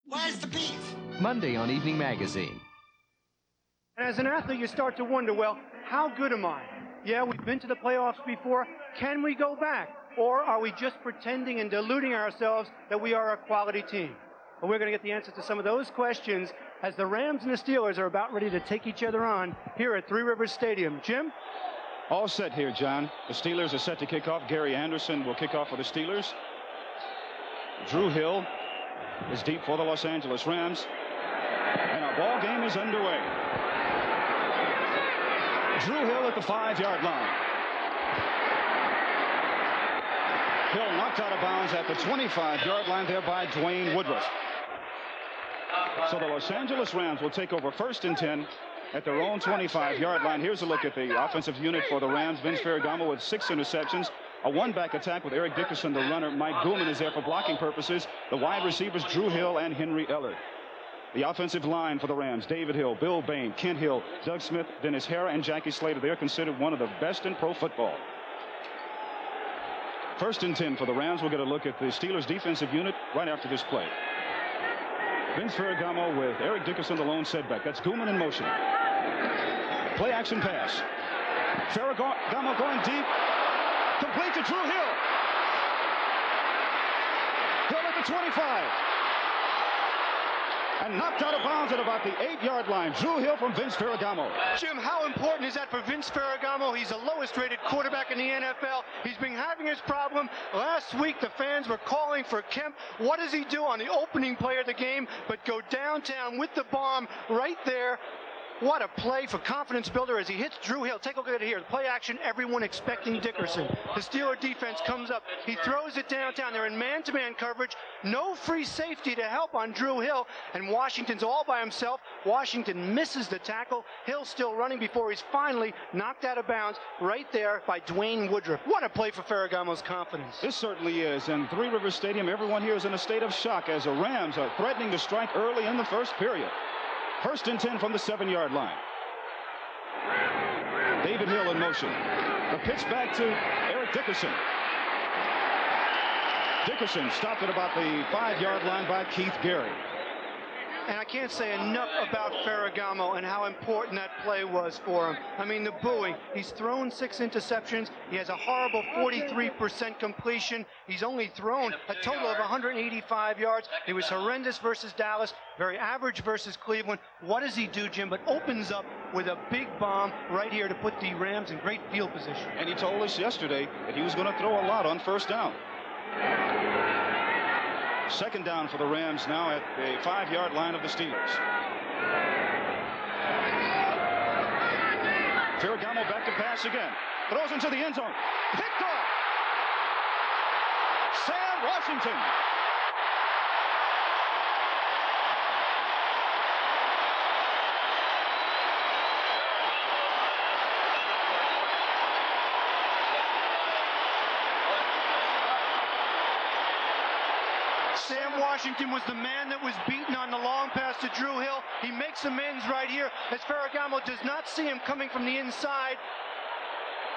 Where's the beef? Monday on Evening Magazine. And as an athlete, you start to wonder, well, how good am I? Yeah, we've been to the playoffs before. Can we go back? Or are we just pretending and deluding ourselves that we are a quality team? Well, we're going to get the answers to some of those questions as the Rams and the Steelers are about ready to take each other on here at Three Rivers Stadium. Jim? All set here, John. The Steelers are set to kick off. Gary Anderson will kick off for the Steelers. Drew Hill is deep for the Los Angeles Rams. And our ball game is underway. Drew Hill at the 5-yard line. Hill knocked out of bounds at the 25-yard line there by Dwayne Woodruff. So the Los Angeles Rams will take over 1st and 10 at their own 25-yard line. Here's a look at the offensive unit for the Rams. Vince Ferragamo with 6 interceptions. A one-back attack with Eric Dickerson, the runner. Mike Goulman is there for blocking purposes. The wide receivers, Drew Hill and Henry Ellard. The offensive line for the Rams, David Hill, Bill Bain, Kent Hill, Doug Smith, Dennis Hara, and Jackie Slater. They're considered one of the best in pro football. 1st and 10 for the Rams. We'll get a look at the Steelers defensive unit right after this play. Vince Ferragamo with Eric Dickerson, the lone setback. That's Goulman in motion. Play action pass. Ferragamo going deep. Complete to Drew Hill. Hill at the 25. And knocked out of bounds at about the 8-yard line. Drew Hill from Vince Ferragamo. Jim, how important is that for Vince Ferragamo? He's the lowest rated quarterback in the NFL. He's been having his problem. Last week, the fans were calling for Kemp. What does he do on the opening play of the game but go downtown with the bomb right there? What a play for confidence builder as he hits Drew Hill. Take a look at it here. The play action, everyone expecting Dickerson. The Steeler defense comes up. He throws it downtown. They're in man-to-man coverage. No free safety to help on Drew Hill. And Washington's all by himself. Washington misses the tackle. Hill still running before he's finally knocked out of bounds right there by Dwayne Woodruff. What a play for Ferragamo's confidence. This certainly is. And Three Rivers Stadium, everyone here is in a state of shock as the Rams are threatening to strike early in the first period. 1st and 10 from the 7-yard line. David Hill in motion. The pitch back to Eric Dickerson. Dickerson stopped at about the 5-yard line by Keith Gary. And I can't say enough about Ferragamo and how important that play was for him. I mean, the booing. He's thrown 6 interceptions. He has a horrible 43% completion. He's only thrown a total of 185 yards. He was horrendous versus Dallas, very average versus Cleveland. What does he do, Jim? But opens up with a big bomb right here to put the Rams in great field position. And he told us yesterday that he was going to throw a lot on 1st down. 2nd down for the Rams now at the 5-yard line of the Steelers. Ferragamo back to pass again. Throws into the end zone. Picked off. Sam Washington. Sam Washington was the man that was beaten on the long pass to Drew Hill. He makes amends right here as Ferragamo does not see him coming from the inside.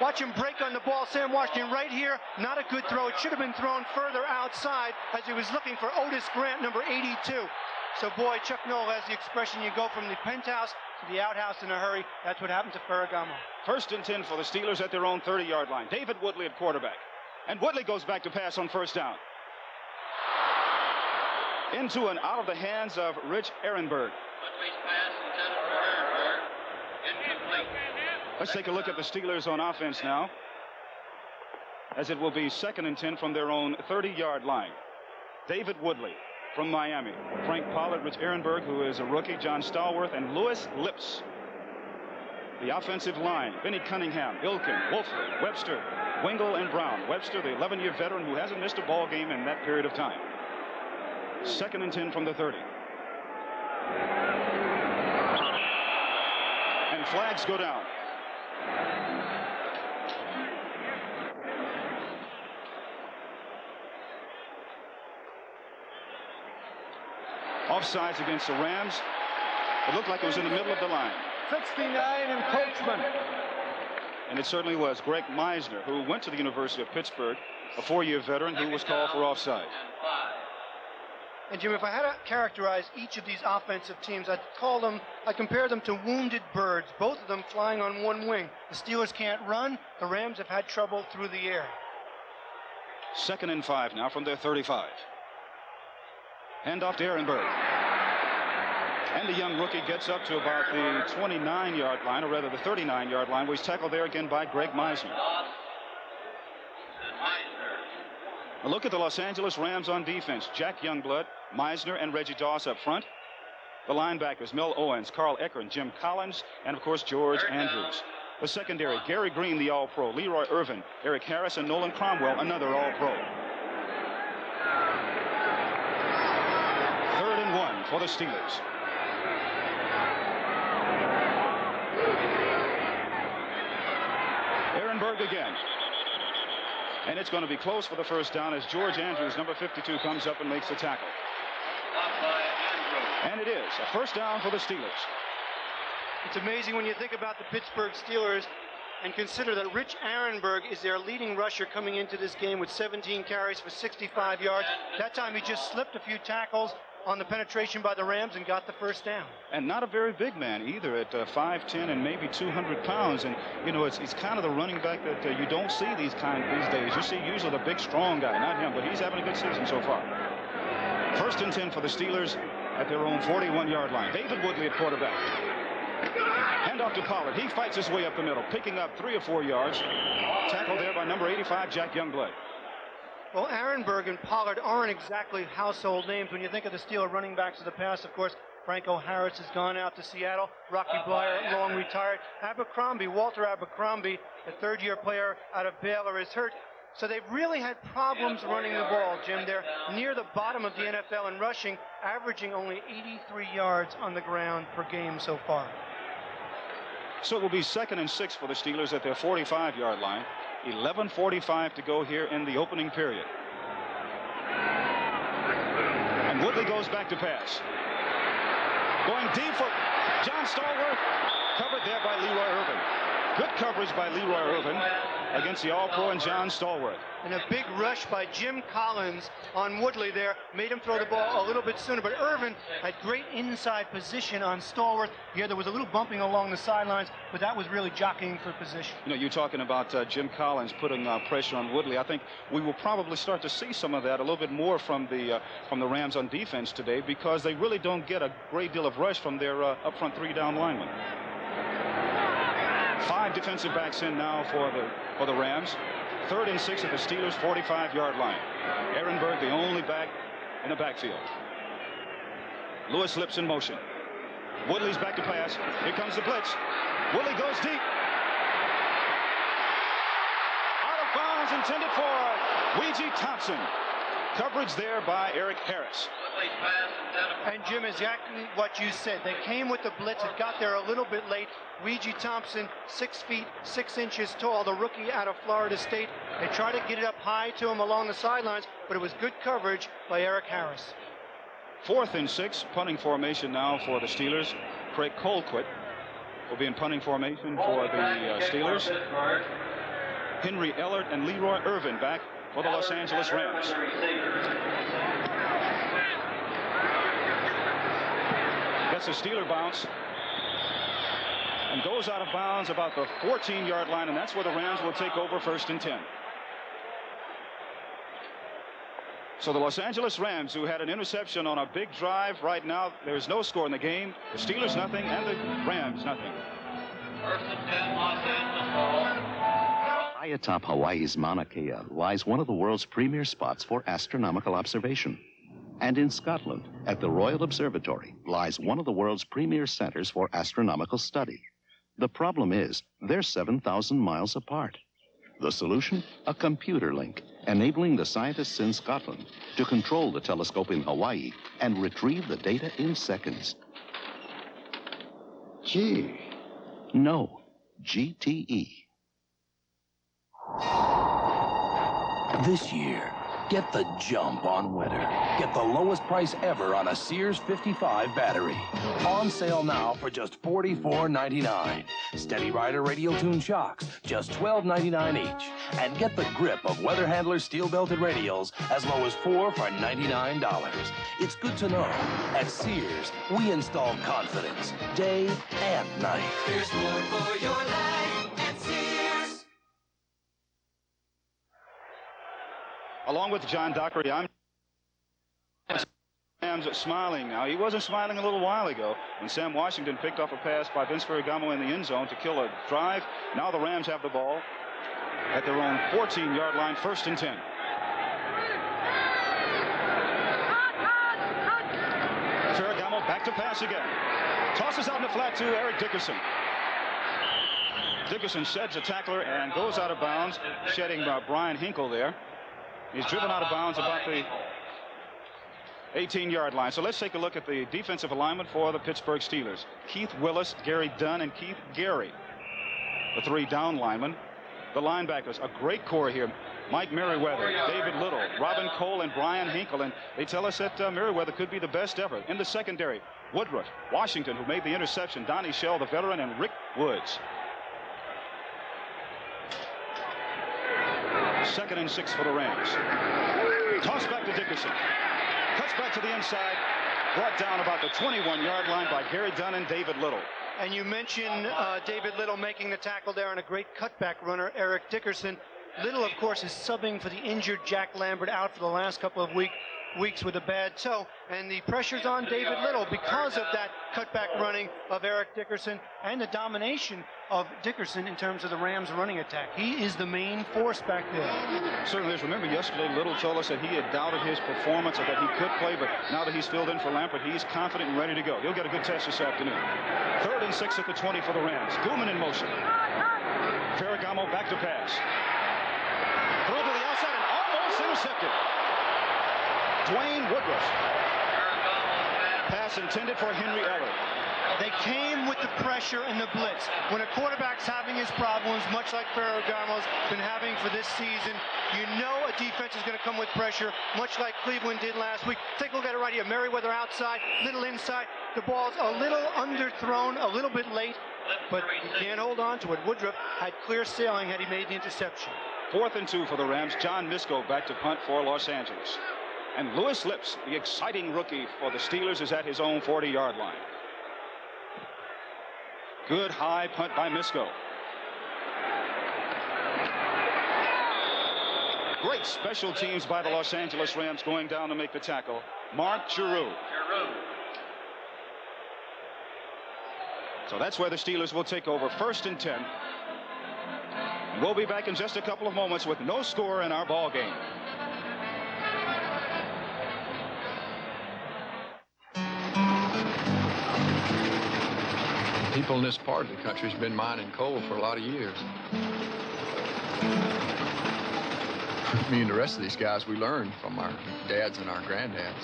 Watch him break on the ball. Sam Washington right here. Not a good throw. It should have been thrown further outside as he was looking for Otis Grant, number 82. So, boy, Chuck Noll has the expression, you go from the penthouse to the outhouse in a hurry. That's what happened to Ferragamo. 1st and 10 for the Steelers at their own 30-yard line. David Woodley at quarterback. And Woodley goes back to pass on 1st down. Into and out of the hands of Rich Ehrenberg. Let's take a look at the Steelers on offense now, as it will be 2nd and 10 from their own 30-yard line. David Woodley from Miami. Frank Pollard, Rich Ehrenberg, who is a rookie, John Stallworth, and Lewis Lips. The offensive line, Benny Cunningham, Ilkin, Wolfley, Webster, Wingle, and Brown. Webster, the 11-year veteran who hasn't missed a ball game in that period of time. 2nd and 10 from the 30. And flags go down. Offsides against the Rams. It looked like it was in the middle of the line. 69 encroachment. And it certainly was. Greg Meisner, who went to the University of Pittsburgh, a 4-year veteran who was called for offside. And Jim, if I had to characterize each of these offensive teams, I'd compare them to wounded birds, both of them flying on one wing. The Steelers can't run. The Rams have had trouble through the air. 2nd and 5 now from their 35. Handoff to Ehrenberg. And the young rookie gets up to about the 29-yard line, or rather the 39-yard line, where he's tackled there again by Greg Meisner. A look at the Los Angeles Rams on defense. Jack Youngblood, Meisner, and Reggie Doss up front. The linebackers, Mel Owens, Carl Eckern, Jim Collins, and of course George Andrews. The secondary, Gary Green, the All-Pro, Leroy Irvin, Eric Harris, and Nolan Cromwell, another All-Pro. 3rd and 1 for the Steelers. Ehrenberg again. And it's going to be close for the first down as George Andrews, number 52, comes up and makes the tackle. And it is a first down for the Steelers. It's amazing when you think about the Pittsburgh Steelers and consider that Rich Ehrenberg is their leading rusher coming into this game with 17 carries for 65 yards. That time he just slipped a few tackles on the penetration by the Rams and got the first down. And not a very big man either at 5'10" and maybe 200 pounds. And, you know, it's kind of the running back that you don't see these days. You see usually the big, strong guy, not him, but he's having a good season so far. 1st and 10 for the Steelers at their own 41-yard line. David Woodley at quarterback. Hand off to Pollard. He fights his way up the middle, picking up 3 or 4 yards. Tackled there by number 85, Jack Youngblood. Well, Ehrenberg and Pollard aren't exactly household names. When you think of the Steeler running backs of the past, of course, Franco Harris has gone out to Seattle. Rocky Bleier, long retired. Walter Abercrombie, the third-year player out of Baylor, is hurt. So they've really had problems running the ball, Jim. They're near the bottom of the NFL in rushing, averaging only 83 yards on the ground per game so far. So it will be 2nd and 6 for the Steelers at their 45-yard line. 11:45 to go here in the opening period. And Woodley goes back to pass. Going deep for John Stallworth. Covered there by Leroy Irvin. Good coverage by Leroy Irvin against the All-Pro and John Stallworth. And a big rush by Jim Collins on Woodley there made him throw the ball a little bit sooner. But Irvin had great inside position on Stallworth. Yeah, there was a little bumping along the sidelines, but that was really jockeying for position. You know, you're talking about Jim Collins putting pressure on Woodley. I think we will probably start to see some of that a little bit more from the Rams on defense today, because they really don't get a great deal of rush from their up front 3-down linemen. 5 defensive backs in now for the Rams. 3rd and 6 at the Steelers' 45-yard line. Ehrenberg, the only back in the backfield. Lewis Lips in motion. Woodley's back to pass. Here comes the blitz. Woodley goes deep. Out of bounds, intended for Weegee Thompson. Coverage there by Eric Harris. And Jim, exactly what you said. They came with the blitz. It got there a little bit late. Weegee Thompson, 6 feet 6 inches tall, the rookie out of Florida State. They tried to get it up high to him along the sidelines, but it was good coverage by Eric Harris. 4th and 6, punting formation now for the Steelers. Craig Colquitt will be in punting formation for the Steelers. Henry Ellert and Leroy Irvin back for the Los Angeles Rams. Gets a Steeler bounce and goes out of bounds about the 14-yard line, and that's where the Rams will take over 1st and 10. So the Los Angeles Rams, who had an interception on a big drive, right now there's no score in the game. The Steelers nothing and the Rams nothing. 1st and 10, Los Angeles ball. High atop Hawaii's Mauna Kea lies one of the world's premier spots for astronomical observation. And in Scotland, at the Royal Observatory, lies one of the world's premier centers for astronomical study. The problem is, they're 7,000 miles apart. The solution? A computer link, enabling the scientists in Scotland to control the telescope in Hawaii and retrieve the data in seconds. G. No, GTE. This year, Get the jump on weather. Get the lowest price ever on a Sears 55 battery. On sale now for just $44.99. Steady Rider radial tune shocks, just $12.99 each. And get the grip of Weather Handler steel-belted radials as low as $4 for $99. It's good to know. At Sears, we install confidence, day and night. There's more for your life at Sears. Along with John Dockery, I'm Rams smiling now. He wasn't smiling a little while ago when Sam Washington picked off a pass by Vince Ferragamo in the end zone to kill a drive. Now the Rams have the ball at their own 14-yard line, 1st and 10. Ferragamo back to pass again. Tosses out in the flat to Eric Dickerson. Dickerson sheds a tackler and goes out of bounds, shedding Brian Hinkle there. He's driven out of bounds about the 18-yard line. So let's take a look at the defensive alignment for the Pittsburgh Steelers. Keith Willis, Gary Dunn, and Keith Gary, the 3 down linemen. The linebackers, a great core here. Mike Merriweather, David Little, Robin Cole, and Brian Hinkle. And they tell us that Merriweather could be the best ever. In the secondary, Woodruff, Washington, who made the interception, Donnie Shell, the veteran, and Rick Woods. 2nd and 6 for the Rams. Toss back to Dickerson. Cuts back to the inside. Brought down about the 21-yard line by Gary Dunn and David Little. And you mentioned David Little making the tackle there, and a great cutback runner, Eric Dickerson. Little, of course, is subbing for the injured Jack Lambert, out for the last couple of weeks with a bad toe. And the pressure's on David Little because of that cutback running of Eric Dickerson and the domination of Dickerson in terms of the Rams' running attack. He is the main force back there. Certainly is. Remember yesterday, Little told us that he had doubted his performance, or that he could play, but now that he's filled in for Lambert, he's confident and ready to go. He'll get a good test this afternoon. 3rd and 6 at the 20 for the Rams. Gooman in motion. Ferragamo back to pass. Throw to the outside and almost intercepted. Dwayne Woodruff. Pass intended for Henry Eller. They came with the pressure and the blitz. When a quarterback's having his problems, much like Ferragamo's been having for this season, you know a defense is going to come with pressure, much like Cleveland did last week. Take a look at it right here. Merriweather outside, Little inside. The ball's a little underthrown, a little bit late, but you can't hold on to it. Woodruff had clear sailing had he made the interception. 4th and 2 for the Rams. John Misko back to punt for Los Angeles. And Lewis Lips, the exciting rookie for the Steelers, is at his own 40-yard line. Good high punt by Misko. Great special teams by the Los Angeles Rams going down to make the tackle. Mark Giroux. So that's where the Steelers will take over, 1st and 10. And we'll be back in just a couple of moments with no score in our ball game. People in this part of the country has been mining coal for a lot of years. Me and the rest of these guys, we learned from our dads and our granddads.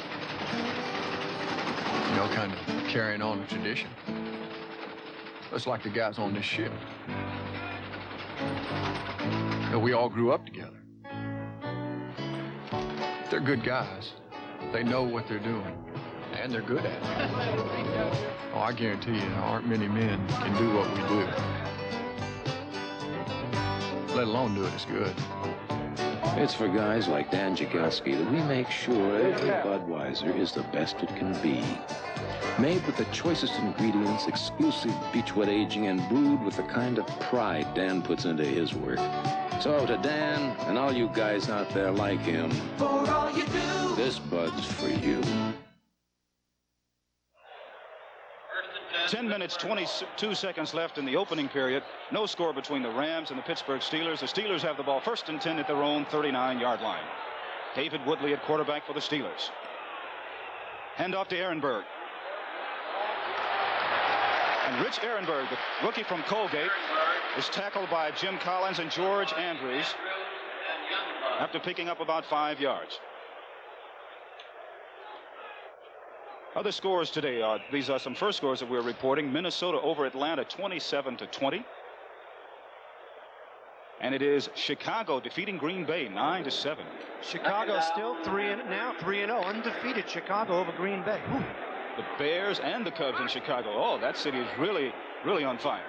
You know, kind of carrying on the tradition. Just like the guys on this ship. You know, we all grew up together. They're good guys. They know what they're doing. And they're good at it. Oh, I guarantee you, there aren't many men can do what we do. Let alone do it as good. It's for guys like Dan Jagelski that we make sure every Budweiser is the best it can be. Made with the choicest ingredients, exclusive Beechwood aging, and brewed with the kind of pride Dan puts into his work. So to Dan and all you guys out there like him, For all you do, this Bud's for you. 10 minutes, 22 seconds left in the opening period. No score between the Rams and the Pittsburgh Steelers. The Steelers have the ball 1st and 10 at their own 39-yard line. David Woodley at quarterback for the Steelers. Hand off to Ehrenberg. And Rich Ehrenberg, the rookie from Colgate, is tackled by Jim Collins and George Andrews after picking up about 5 yards. Other scores today, these are some first scores that we're reporting. Minnesota over Atlanta 27-20. And it is Chicago defeating Green Bay 9-7. Chicago still 3-0, undefeated. Chicago over Green Bay. Ooh. The Bears and the Cubs in Chicago. Oh, that city is really, really on fire.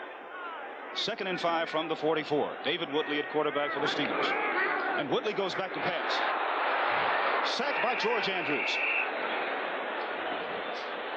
2nd and 5 from the 44. David Woodley at quarterback for the Steelers. And Woodley goes back to pass. Sacked by George Andrews.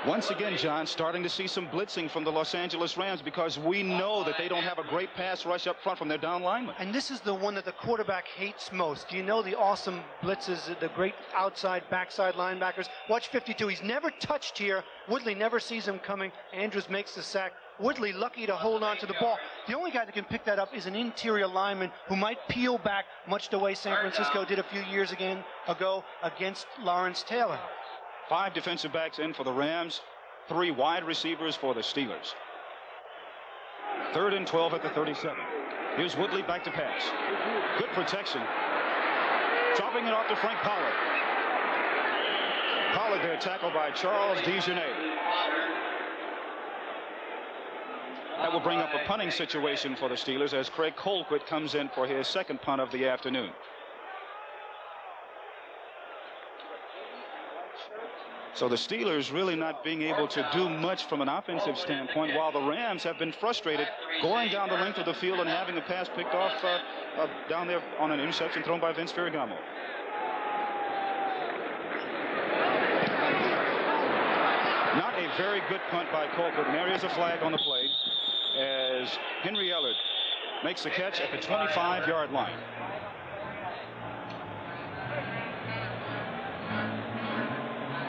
Once again, John, starting to see some blitzing from the Los Angeles Rams because we know that they don't have a great pass rush up front from their down linemen. And this is the one that the quarterback hates most. You know the awesome blitzes, the great outside, backside linebackers. Watch 52. He's never touched here. Woodley never sees him coming. Andrews makes the sack. Woodley lucky to hold on to the ball. The only guy that can pick that up is an interior lineman who might peel back, much the way San Francisco did a few years ago against Lawrence Taylor. 5 defensive backs in for the Rams, 3 wide receivers for the Steelers. 3rd and 12 at the 37. Here's Woodley back to pass. Good protection. Dropping it off to Frank Pollard. Pollard there tackled by Charles DeJournette. That will bring up a punting situation for the Steelers as Craig Colquitt comes in for his 2nd punt of the afternoon. So the Steelers really not being able to do much from an offensive standpoint, while the Rams have been frustrated going down the length of the field and having a pass picked off down there on an interception thrown by Vince Ferragamo. Not a very good punt by Colquitt. And there is a flag on the play as Henry Ellard makes the catch at the 25-yard line.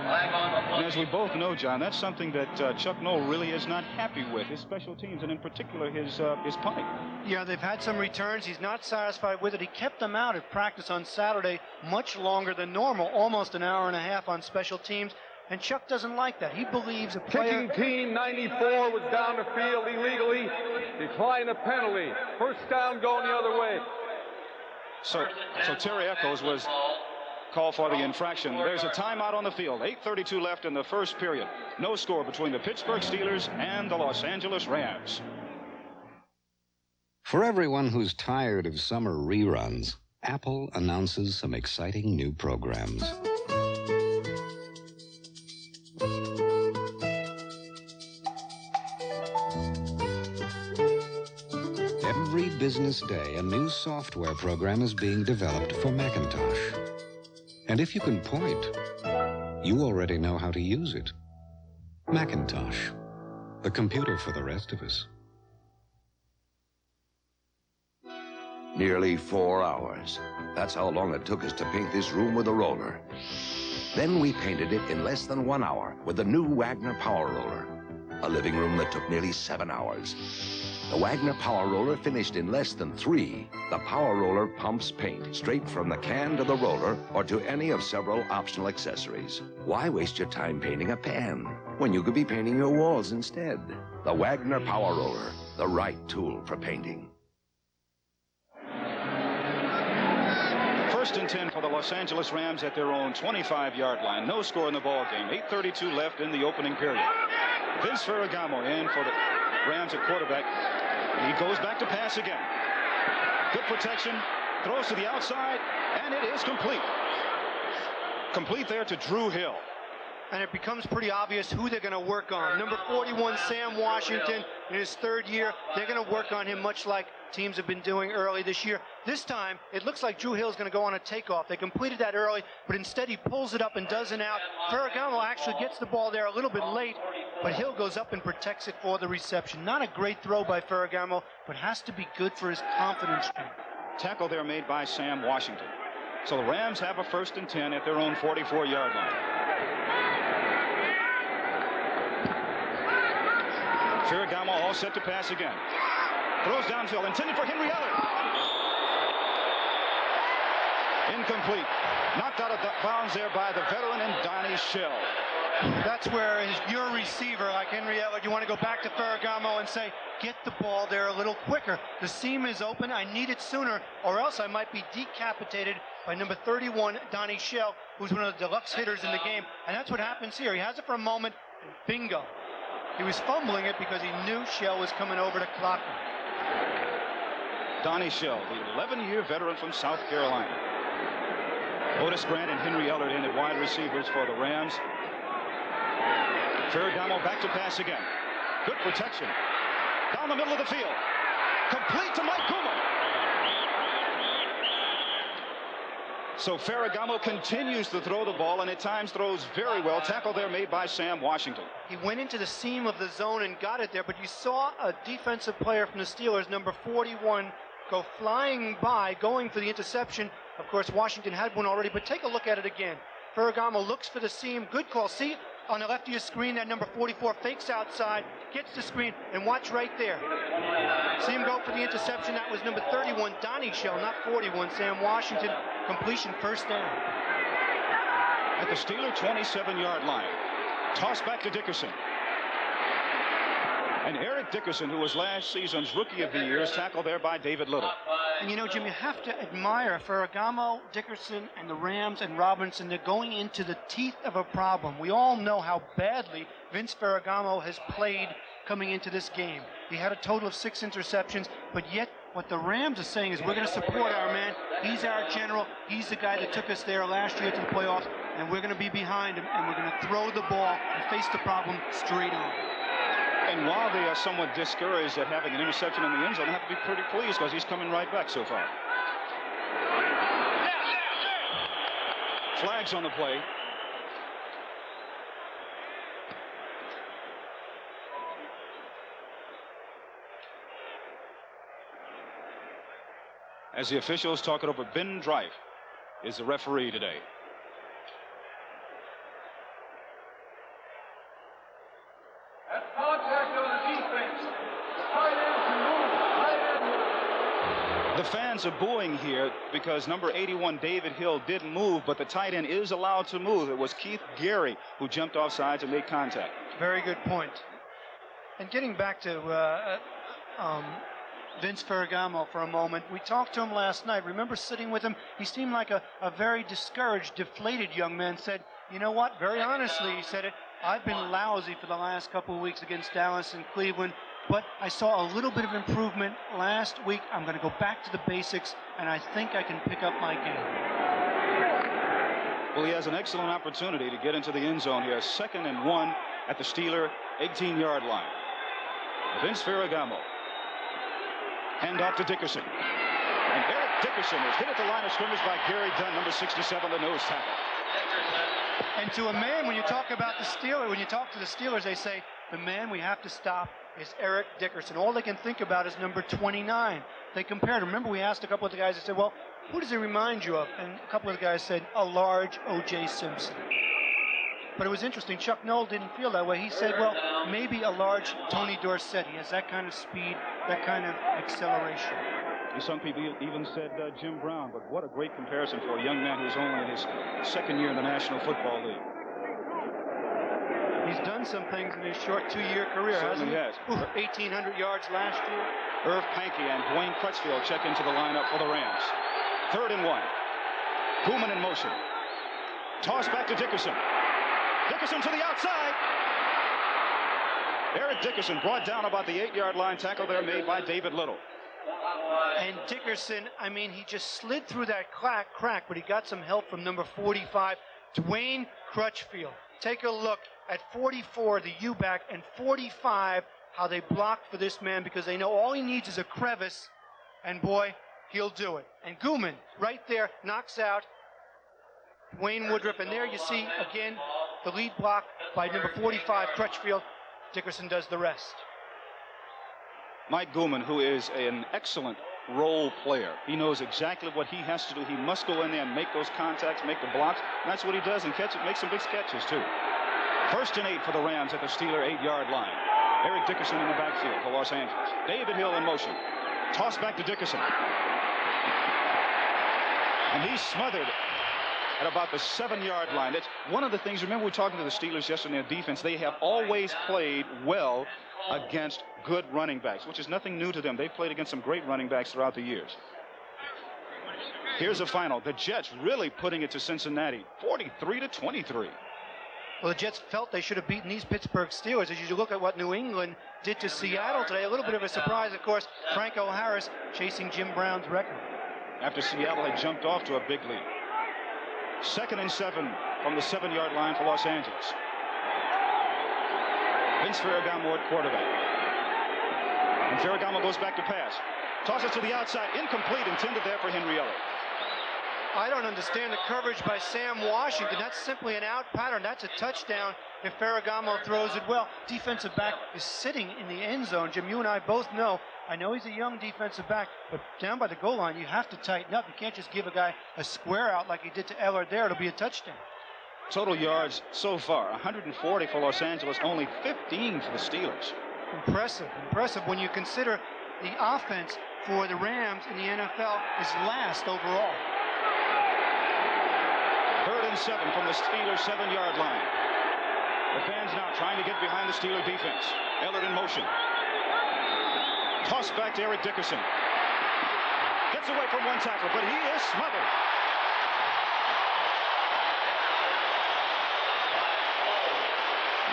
And as we both know, John, that's something that Chuck Noll really is not happy with, his special teams, and in particular his punting. Yeah, they've had some returns. He's not satisfied with it. He kept them out at practice on Saturday much longer than normal, almost an hour and a half on special teams. And Chuck doesn't like that. He believes a player... Kicking team 94 was down the field illegally, declined a penalty. First down going the other way. So Terry Eccles was called for the infraction. There's a timeout on the field. 8:32 left in the first period. No score between the Pittsburgh Steelers and the Los Angeles Rams. For everyone who's tired of summer reruns, Apple announces some exciting new programs. Every business day, a new software program is being developed for Macintosh. And if you can point, you already know how to use it. Macintosh, the computer for the rest of us. Nearly 4 hours. That's how long it took us to paint this room with a roller. Then we painted it in less than 1 hour with the new Wagner Power Roller. A living room that took nearly 7 hours. The Wagner Power Roller finished in less than 3. The Power Roller pumps paint straight from the can to the roller or to any of several optional accessories. Why waste your time painting a pan when you could be painting your walls instead? The Wagner Power Roller, the right tool for painting. 1st and 10 for the Los Angeles Rams at their own 25-yard line. No score in the ball game. 8:32 left in the opening period. Vince Ferragamo in for the Rams at quarterback. He goes back to pass again. Good protection. Throws to the outside, and it is complete. Complete there to Drew Hill. And it becomes pretty obvious who they're going to work on. Number 41, Sam Washington, in his 3rd year. They're going to work on him much like teams have been doing early this year. This time, it looks like Drew Hill's going to go on a takeoff. They completed that early, but instead he pulls it up and does an out. Ferragamo actually gets the ball there a little bit late, but Hill goes up and protects it for the reception. Not a great throw by Ferragamo, but has to be good for his confidence. Tackle there made by Sam Washington. So the Rams have a 1st and 10 at their own 44-yard line. Ferragamo all set to pass again. Throws downfield, intended for Henry Ellard. Incomplete. Knocked out of bounds there by the veteran and Donnie Shell. That's where your receiver, like Henry Ellard, you want to go back to Ferragamo and say, get the ball there a little quicker. The seam is open. I need it sooner, or else I might be decapitated by number 31, Donnie Shell, who's one of the deluxe hitters in the game. And that's what happens here. He has it for a moment, and bingo. He was fumbling it because he knew Shell was coming over to clock him. Donnie Shell, the 11-year veteran from South Carolina. Otis Grant and Henry Ellard in at wide receivers for the Rams. Ferragamo back to pass again. Good protection. Down the middle of the field. Complete to Mike Kuma. So Ferragamo continues to throw the ball, and at times throws very well. Tackle there made by Sam Washington. He went into the seam of the zone and got it there, but you saw a defensive player from the Steelers, number 41, go flying by, going for the interception. Of course, Washington had one already, but take a look at it again. Ferragamo looks for the seam. Good call. See, on the left of your screen, that number 44 fakes outside, gets the screen, and watch right there. See him go for the interception. That was number 31, Donnie Shell, not 41, Sam Washington. Completion, first down. At the Steeler 27-yard line. Toss back to Dickerson. And Eric Dickerson, who was last season's Rookie of the Year, is tackled there by David Little. And you know, Jim, you have to admire Ferragamo, Dickerson, and the Rams and Robinson. They're going into the teeth of a problem. We all know how badly Vince Ferragamo has played coming into this game. He had a total of 6 interceptions, but yet what the Rams are saying is we're going to support our man. He's our general. He's the guy that took us there last year to the playoffs, and we're going to be behind him, and we're going to throw the ball and face the problem straight on. And while they are somewhat discouraged at having an interception in the end zone, they have to be pretty pleased because he's coming right back so far. Flags on the play. As the officials talk it over, Ben Dreif is the referee today. The fans are booing here because number 81, David Hill, didn't move, but the tight end is allowed to move. It was Keith Gary who jumped off sides and made contact. Very good point. And getting back to Vince Ferragamo for a moment, we talked to him last night. Remember sitting with him? He seemed like a very discouraged, deflated young man. Said, you know what, very honestly, he said it, I've been lousy for the last couple of weeks against Dallas and Cleveland, but I saw a little bit of improvement last week. I'm going to go back to the basics, and I think I can pick up my game. Well, he has an excellent opportunity to get into the end zone here. 2nd and 1 at the Steeler 18-yard line. Vince Ferragamo. Hand off to Dickerson. And Eric Dickerson is hit at the line of scrimmage by Gary Dunn, number 67, the nose tackle. And to a man, when you talk about the Steelers, when you talk to the Steelers, they say, the man we have to stop is Eric Dickerson. All they can think about is number 29. They compared him. Remember, we asked a couple of the guys, they said, well, who does he remind you of? And a couple of the guys said, a large O.J. Simpson. But it was interesting. Chuck Noll didn't feel that way. He said, well, maybe a large Tony Dorsett. He has that kind of speed, that kind of acceleration. Some people even said Jim Brown, but what a great comparison for a young man who's only in his 2nd year in the National Football League. He's done some things in his short 2-year career, hasn't he? Yes. 1,800 yards last year. Irv Pankey and Dwayne Crutchfield check into the lineup for the Rams. 3rd and 1. Koeman in motion. Toss back to Dickerson. Dickerson to the outside. Eric Dickerson brought down about the 8-yard line. Tackle there made by David Little. And Dickerson, I mean, he just slid through that crack, but he got some help from number 45, Dwayne Crutchfield. Take a look at 44, the U-back, and 45, how they blocked for this man because they know all he needs is a crevice, and boy, he'll do it. And Koeman, right there, knocks out Wayne Woodruff, and there you see, again, the lead block by number 45, Crutchfield. Dickerson does the rest. Mike Koeman, who is an excellent role player. He knows exactly what he has to do. He must go in there and make those contacts, make the blocks. And that's what he does, and makes some big catches, too. 1st and 8 for the Rams at the Steeler 8-yard line. Eric Dickerson in the backfield for Los Angeles. David Hill in motion. Toss back to Dickerson. And he's smothered at about the 7-yard line. That's one of the things. Remember, we were talking to the Steelers yesterday in their defense. They have always played well against good running backs, which is nothing new to them. They've played against some great running backs throughout the years. Here's a final. The Jets really putting it to Cincinnati, 43-23. Well, the Jets felt they should have beaten these Pittsburgh Steelers. As you look at what New England did to Seattle today, a little bit of a surprise, of course, Franco Harris chasing Jim Brown's record. After Seattle had jumped off to a big lead. 2nd and 7 from the 7-yard line for Los Angeles. Vince Ferragamo at quarterback. And Ferragamo goes back to pass. Tosses to the outside, incomplete, intended there for Henry Elliott. I don't understand the coverage by Sam Washington. That's simply an out pattern. That's a touchdown if Ferragamo throws it well. Defensive back is sitting in the end zone. Jim, you and I both know. I know he's a young defensive back, but down by the goal line, you have to tighten up. You can't just give a guy a square out like he did to Eller there. It'll be a touchdown. Total yards so far, 140 for Los Angeles, only 15 for the Steelers. Impressive, impressive when you consider the offense for the Rams in the NFL is last overall. 3rd and 7 from the Steelers' 7-yard line. The fans now trying to get behind the Steeler defense. Eller in motion. Toss back to Eric Dickerson. Gets away from one tackle, but he is smothered.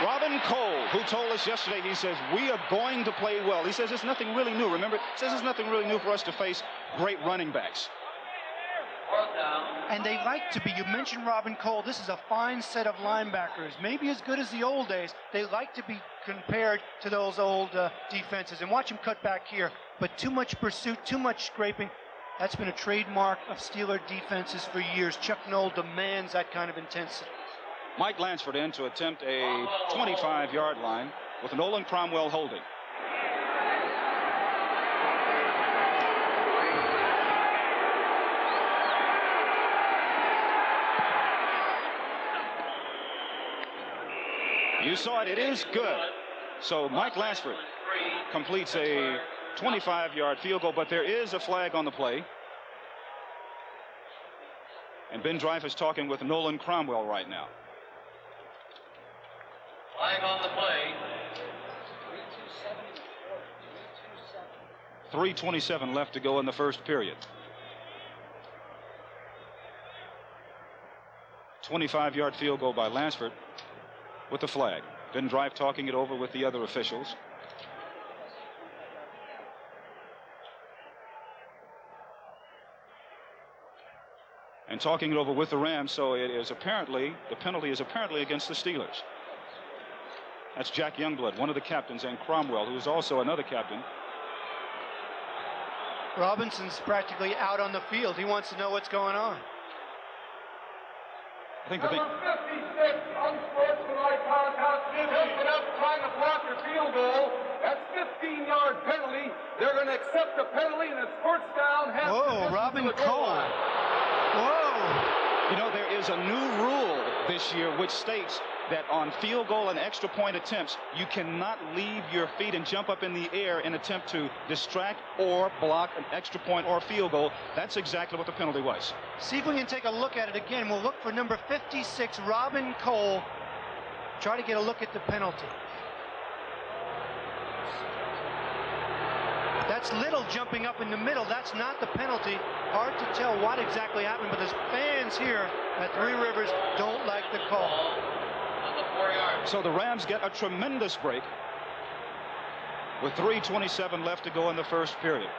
Robin Cole, who told us yesterday, he says, we are going to play well. He says it's nothing really new. Remember, he says it's nothing really new for us to face great running backs. And they like to be, you mentioned Robin Cole, this is a fine set of linebackers, maybe as good as the old days. They like to be compared to those old defenses. And watch him cut back here, but too much pursuit, too much scraping. That's been a trademark of Steeler defenses for years. Chuck Noll demands that kind of intensity. Mike Lansford in to attempt a 25-yard line with Nolan Cromwell holding. You saw it. It is good. So Mike Lansford completes a 25-yard field goal, but there is a flag on the play. And Ben Drive is talking with Nolan Cromwell right now. Flag on the play. 3:27 left to go in the first period. 25-yard field goal by Lansford with the flag. Ben Drive talking it over with the other officials. And talking it over with the Rams, so it is apparently, the penalty is apparently against the Steelers. That's Jack Youngblood, one of the captains, and Cromwell, who is also another captain. Robinson's practically out on the field. He wants to know what's going on. I think the thing. Number 56, unsportsmanlike contact, tilted up trying to block a field goal. That's 15-yard penalty. They're going to accept the penalty, and it's first down. Whoa, Robin Cole. Whoa. You know, there is a new rule this year which states that on field goal and extra point attempts, you cannot leave your feet and jump up in the air and attempt to distract or block an extra point or field goal. That's exactly what the penalty was. See if we can take a look at it again. We'll look for number 56, Robin Cole. Try to get a look at the penalty. That's Little jumping up in the middle. That's not the penalty. Hard to tell what exactly happened, but the fans here at Three Rivers don't like the call. So the Rams get a tremendous break with 3:27 left to go in the first period.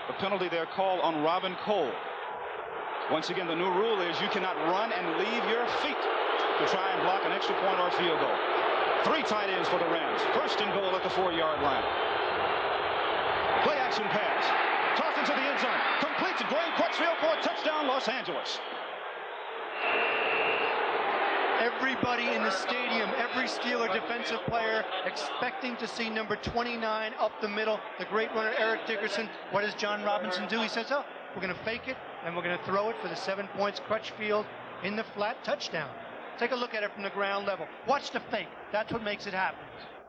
The penalty there called on Robin Cole. Once again, the new rule is you cannot run and leave your feet to try and block an extra point or field goal. 3 tight ends for the Rams. First and goal at the 4-yard line. Play action pass. Tossed into the end zone. Complete to Dwayne Crutchfield for a touchdown, Los Angeles. Everybody in the stadium, every Steeler defensive player expecting to see number 29 up the middle, the great runner Eric Dickerson. What does John Robinson do? He says, oh, we're going to fake it, and we're going to throw it for the 7 points. Crutchfield in the flat, touchdown. Take a look at it from the ground level. Watch the fake. That's what makes it happen.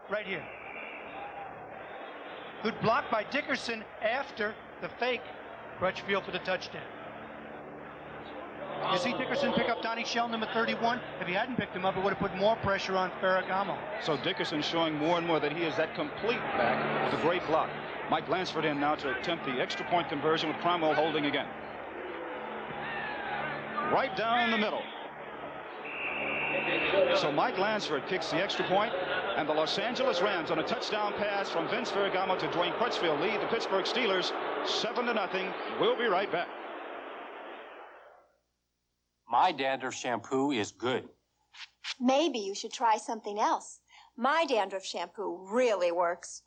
Right here. Good block by Dickerson after the fake. Crutchfield for the touchdown. You see Dickerson pick up Donnie Shell, number 31. If he hadn't picked him up, it would have put more pressure on Ferragamo. So Dickerson showing more and more that he is that complete back with a great block. Mike Lansford in now to attempt the extra point conversion with Cromwell holding again. Right down the middle. So Mike Lansford kicks the extra point, and the Los Angeles Rams on a touchdown pass from Vince Ferragamo to Dwayne Crutchfield lead the Pittsburgh Steelers 7-0. We'll be right back. My dandruff shampoo is good. Maybe you should try something else. My dandruff shampoo really works.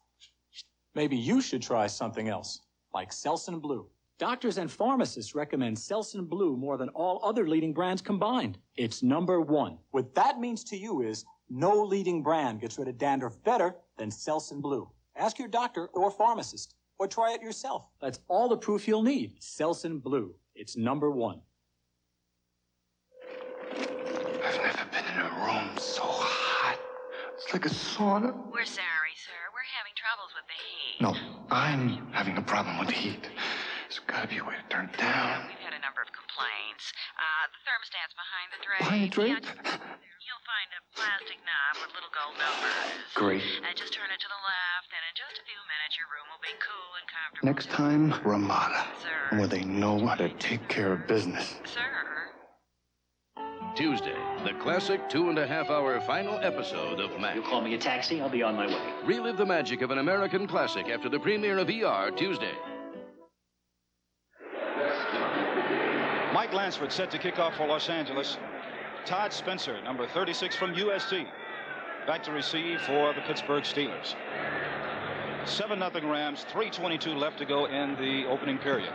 Maybe you should try something else, like Selsun Blue. Doctors and pharmacists recommend Selsun Blue more than all other leading brands combined. It's #1. What that means to you is no leading brand gets rid of dandruff better than Selsun Blue. Ask your doctor or pharmacist, or try it yourself. That's all the proof you'll need. Selsun Blue. It's #1. I've never been in a room so hot. It's like a sauna. We're sorry, sir. We're having troubles with the heat. No, I'm having a problem with the heat. There's gotta be a way to turn it down. We've had a number of complaints. The thermostat's behind the drape. Behind the drape? You'll find a plastic knob with little gold numbers. Great. Just turn it to the left, and in just a few minutes, your room will be cool and comfortable. Next time, Ramada. Sir. Where they know how to take care of business. Sir. Tuesday, the classic 2.5-hour final episode of MAC. You call me a taxi, I'll be on my way. Relive the magic of an American classic after the premiere of ER Tuesday. Mike Lansford set to kick off for Los Angeles. Todd Spencer, number 36 from USC, back to receive for the Pittsburgh Steelers. 7-0 Rams, 3:22 left to go in the opening period.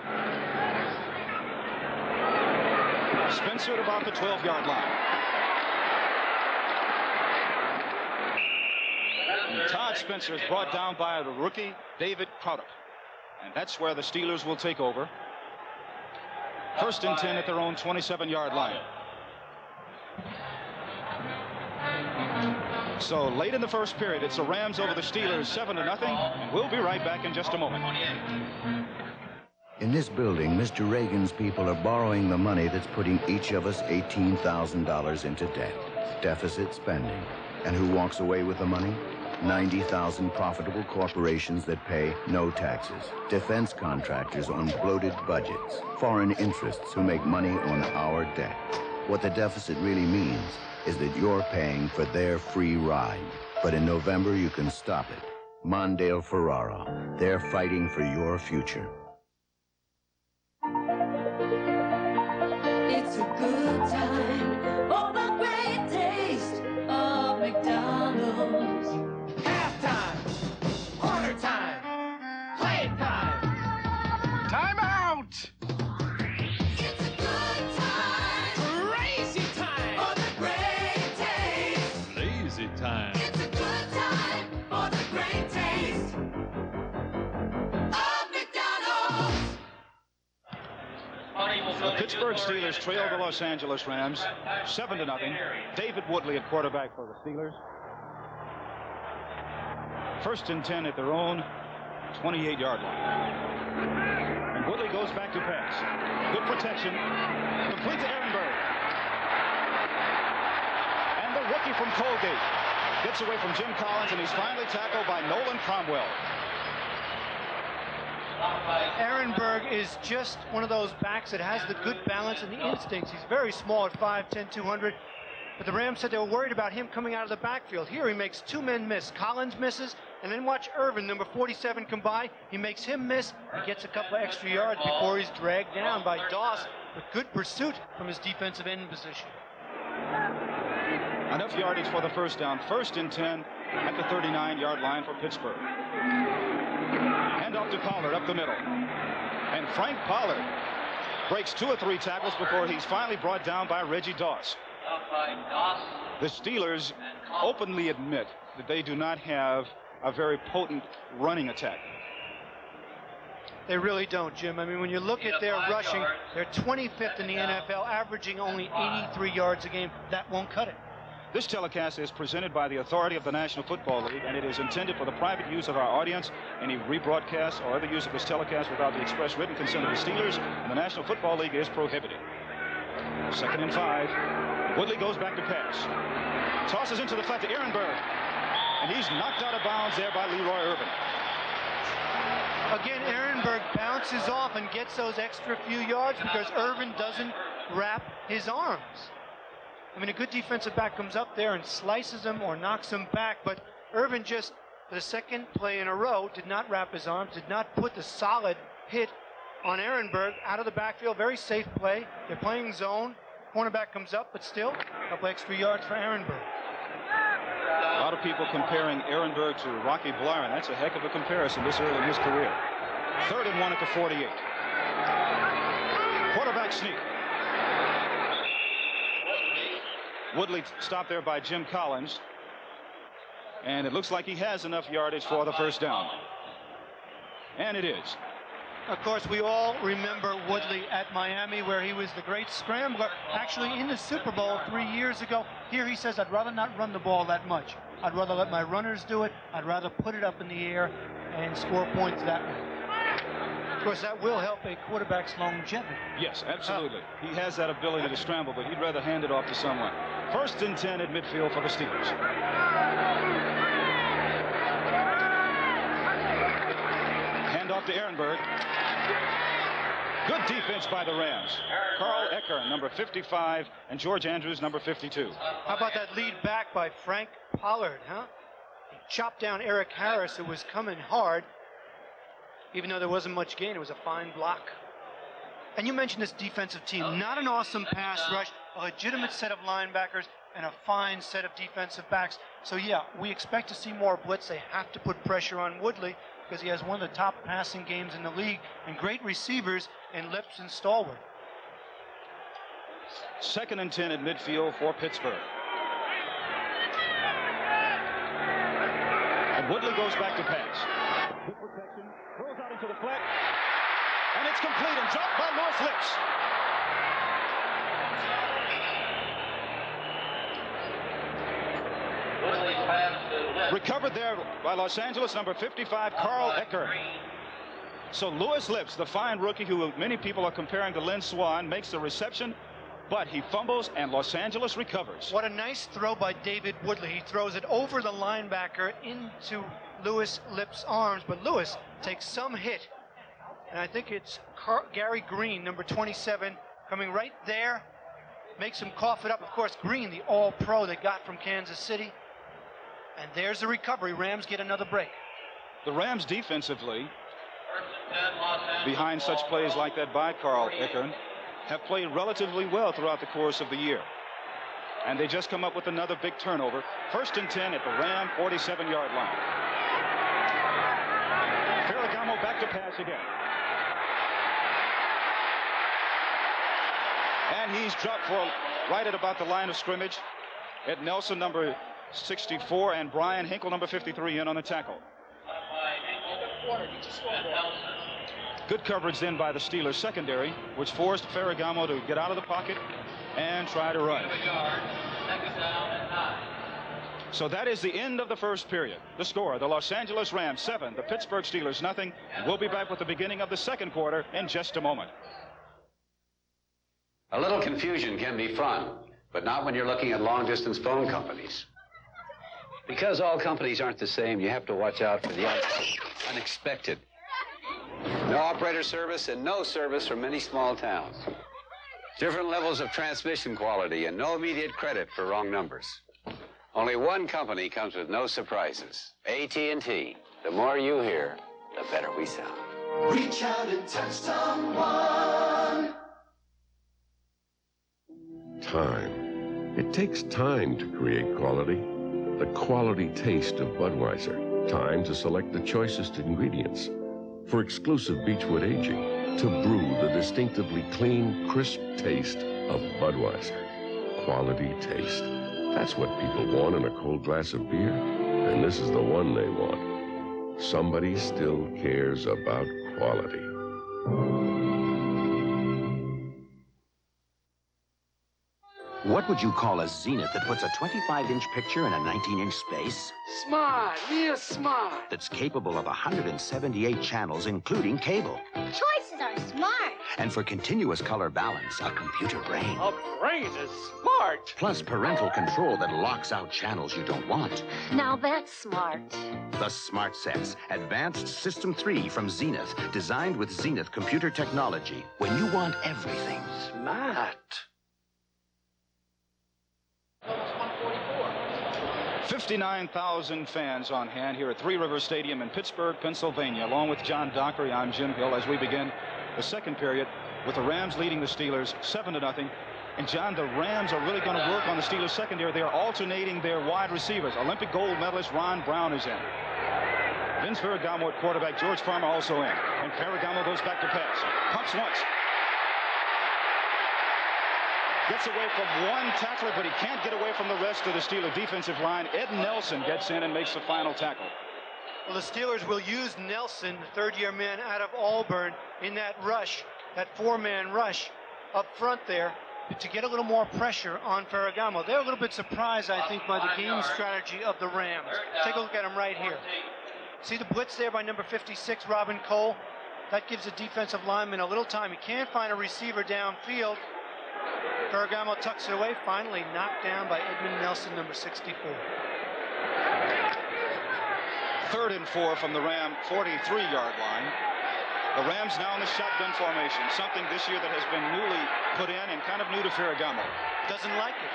Spencer at about the 12-yard line. And Todd Spencer is brought down by the rookie David Crudup. And that's where the Steelers will take over. 1st and 10 at their own 27-yard line. So late in the first period, it's the Rams over the Steelers 7-0. And we'll be right back in just a moment. In this building, Mr. Reagan's people are borrowing the money that's putting each of us $18,000 into debt. Deficit spending. And who walks away with the money? 90,000 profitable corporations that pay no taxes. Defense contractors on bloated budgets. Foreign interests who make money on our debt. What the deficit really means is that you're paying for their free ride. But in November, you can stop it. Mondale Ferrara. They're fighting for your future. It's a good time. Oh, the great taste of McDonald's. Halftime, quarter time, play time, time out. It's a good time. Crazy time. Oh, the great taste. Lazy time. It's a good time for the great taste of McDonald's. The Pittsburgh Steelers trail the Los Angeles Rams 7-0. David Woodley at quarterback for the Steelers. 1st and 10 at their own 28-yard line. And Woodley goes back to pass. Good protection. Complete to Ehrenberg. And the rookie from Colgate gets away from Jim Collins, and he's finally tackled by Nolan Cromwell. Ehrenberg is just one of those backs that has the good balance and the instincts. He's very small at 5'10", 200. But the Rams said they were worried about him coming out of the backfield. Here he makes two men miss. Collins misses, and then watch Irvin, number 47, come by. He makes him miss. He gets a couple of extra yards before he's dragged down by Doss. But good pursuit from his defensive end position. Enough yardage for the first down. 1st and 10 at the 39-yard line for Pittsburgh. Hand off to Pollard up the middle. And Frank Pollard breaks 2 or 3 tackles before he's finally brought down by Reggie Doss. The Steelers openly admit that they do not have a very potent running attack. They really don't, Jim. I mean, when you look at their rushing, they're 25th in the NFL, averaging only 83 yards a game. That won't cut it. This telecast is presented by the authority of the National Football League, and it is intended for the private use of our audience. Any rebroadcast or other use of this telecast without the express written consent of the Steelers and the National Football League is prohibited. 2nd and 5. Woodley goes back to pass. Tosses into the flat to Ehrenberg. And he's knocked out of bounds there by Leroy Irvin. Again, Ehrenberg bounces off and gets those extra few yards because Irvin doesn't wrap his arms. I mean, a good defensive back comes up there and slices him or knocks him back, but Irvin just, for the second play in a row, did not wrap his arms, did not put the solid hit on Ehrenberg out of the backfield. Very safe play. They're playing zone. Cornerback comes up, but still, a couple extra yards for Ehrenberg. A lot of people comparing Ehrenberg to Rocky Blyron. That's a heck of a comparison this early in his career. 3rd and 1 at the 48. Quarterback sneak. Woodley stopped there by Jim Collins. And it looks like he has enough yardage for the first down. And it is. Of course, we all remember Woodley at Miami, where he was the great scrambler. Actually, in the Super Bowl 3 years ago, here he says, I'd rather not run the ball that much. I'd rather let my runners do it. I'd rather put it up in the air and score points that way. Of course, that will help a quarterback's longevity. Yes, absolutely. He has that ability to scramble, but he'd rather hand it off to someone. 1st and 10 at midfield for the Steelers. Hand off to Ehrenberg. Good defense by the Rams. Carl Eckern, number 55, and George Andrews, number 52. How about that lead back by Frank Pollard, huh? He chopped down Eric Harris, who was coming hard. Even though there wasn't much gain, it was a fine block. And you mentioned this defensive team. Not an awesome pass rush, a legitimate set of linebackers, and a fine set of defensive backs. So, yeah, we expect to see more blitz. They have to put pressure on Woodley because he has one of the top passing games in the league and great receivers in Lips and Stallworth. 2nd and 10 at midfield for Pittsburgh. And Woodley goes back to pass. Good protection, throws out into the flat, and it's complete and dropped by Louis Lips. Recovered there by Los Angeles, number 55, Carl Eckern. So Louis Lips, the fine rookie who many people are comparing to Lynn Swann, makes the reception, but he fumbles and Los Angeles recovers. What a nice throw by David Woodley. He throws it over the linebacker into Louis Lips' arms, but Louis takes some hit. And I think it's Gary Green, number 27, coming right there, makes him cough it up. Of course, Green, the all-pro they got from Kansas City. And there's the recovery. Rams get another break. The Rams defensively, behind such plays like that by Carl Eckern, have played relatively well throughout the course of the year. And they just come up with another big turnover. 1st and 10 at the Ram 47-yard line. Ferragamo back to pass again. And he's dropped for right at about the line of scrimmage. Ed Nelson, number 64, and Brian Hinkle, number 53, in on the tackle. Good coverage then by the Steelers secondary, which forced Ferragamo to get out of the pocket and try to run. So that is the end of the first period. The score, the Los Angeles Rams 7, the Pittsburgh Steelers nothing. We'll be back with the beginning of the second quarter in just a moment. A little confusion can be fun, but not when you're looking at long-distance phone companies. Because all companies aren't the same, you have to watch out for the unexpected. No operator service and no service from many small towns. Different levels of transmission quality and no immediate credit for wrong numbers. Only one company comes with no surprises. AT&T. The more you hear, the better we sound. Reach out and touch someone. Time. It takes time to create quality. The quality taste of Budweiser. Time to select the choicest ingredients. For exclusive Beechwood aging, to brew the distinctively clean, crisp taste of Budweiser. Quality taste. That's what people want in a cold glass of beer, and this is the one they want. Somebody still cares about quality. What would you call a Zenith that puts a 25-inch picture in a 19-inch space? Smart, real smart. That's capable of 178 channels, including cable. Choices are smart. And for continuous color balance, a computer brain. A brain is smart. Plus parental control that locks out channels you don't want. Now that's smart. The Smart Sets, Advanced System 3 from Zenith, designed with Zenith computer technology. When you want everything. Smart. 59,000 fans on hand here at Three Rivers Stadium in Pittsburgh, Pennsylvania. Along with John Dockery, I'm Jim Hill as we begin the second period with the Rams leading the Steelers 7-0. And John, the Rams are really going to work on the Steelers secondary. They are alternating their wide receivers. Olympic gold medalist Ron Brown is in. Vince Ferragamo at quarterback, George Farmer also in. And Ferragamo goes back to pass. Pumps once. Gets away from one tackler, but he can't get away from the rest of the Steeler defensive line. Ed Nelson gets in and makes the final tackle. Well, the Steelers will use Nelson, the third-year man out of Auburn, in that rush, that four-man rush up front there, to get a little more pressure on Ferragamo. They're a little bit surprised, I think, by the game strategy of the Rams. Take a look at him right here. See the blitz there by number 56, Robin Cole? That gives the defensive lineman a little time. He can't find a receiver downfield. Ferragamo tucks it away, finally knocked down by Edmund Nelson, number 64. 3rd and 4 from the Ram 43-yard line. The Rams now in the shotgun formation, something this year that has been newly put in and kind of new to Ferragamo. Doesn't like it.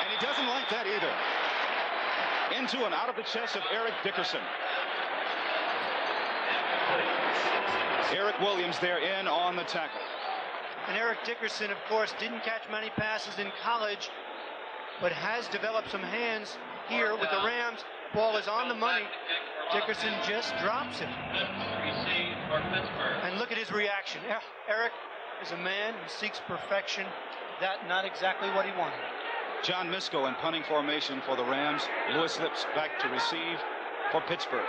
And he doesn't like that either. Into and out of the chest of Eric Dickerson. Eric Williams there in on the tackle. And Eric Dickerson, of course, didn't catch many passes in college, but has developed some hands here with the Rams. Ball is on the money. Dickerson just drops it. And look at his reaction. Eric is a man who seeks perfection. That not exactly what he wanted. John Misko in punting formation for the Rams. Lewis Lips back to receive for Pittsburgh.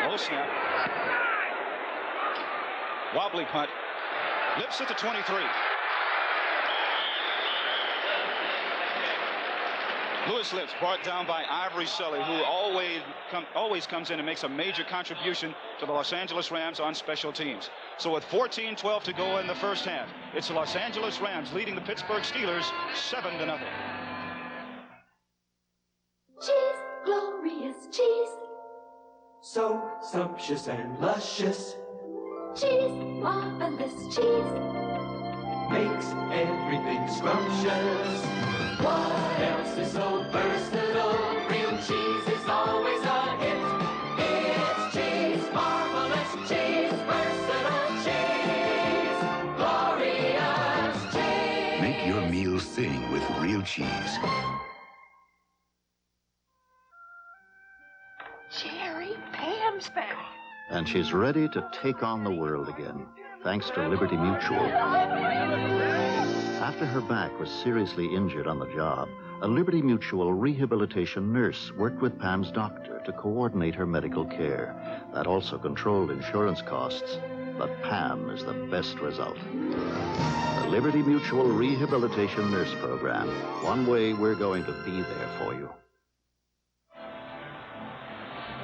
Low snap. Wobbly punt. Lips at the 23. Lewis Lips brought down by Ivory Sully, who always comes in and makes a major contribution to the Los Angeles Rams on special teams. So with 14-12 to go in the first half, it's the Los Angeles Rams leading the Pittsburgh Steelers 7-0. Cheese, glorious cheese. So sumptuous and luscious. Cheese, marvelous cheese. Makes everything scrumptious. What else is so versatile? Real cheese is always a hit. It's cheese, marvelous cheese, versatile cheese, glorious cheese. Make your meals sing with real cheese. Jerry, Pam's back. And she's ready to take on the world again, thanks to Liberty Mutual. After her back was seriously injured on the job, a Liberty Mutual rehabilitation nurse worked with Pam's doctor to coordinate her medical care. That also controlled insurance costs, but Pam is the best result. The Liberty Mutual Rehabilitation Nurse Program. One way we're going to be there for you.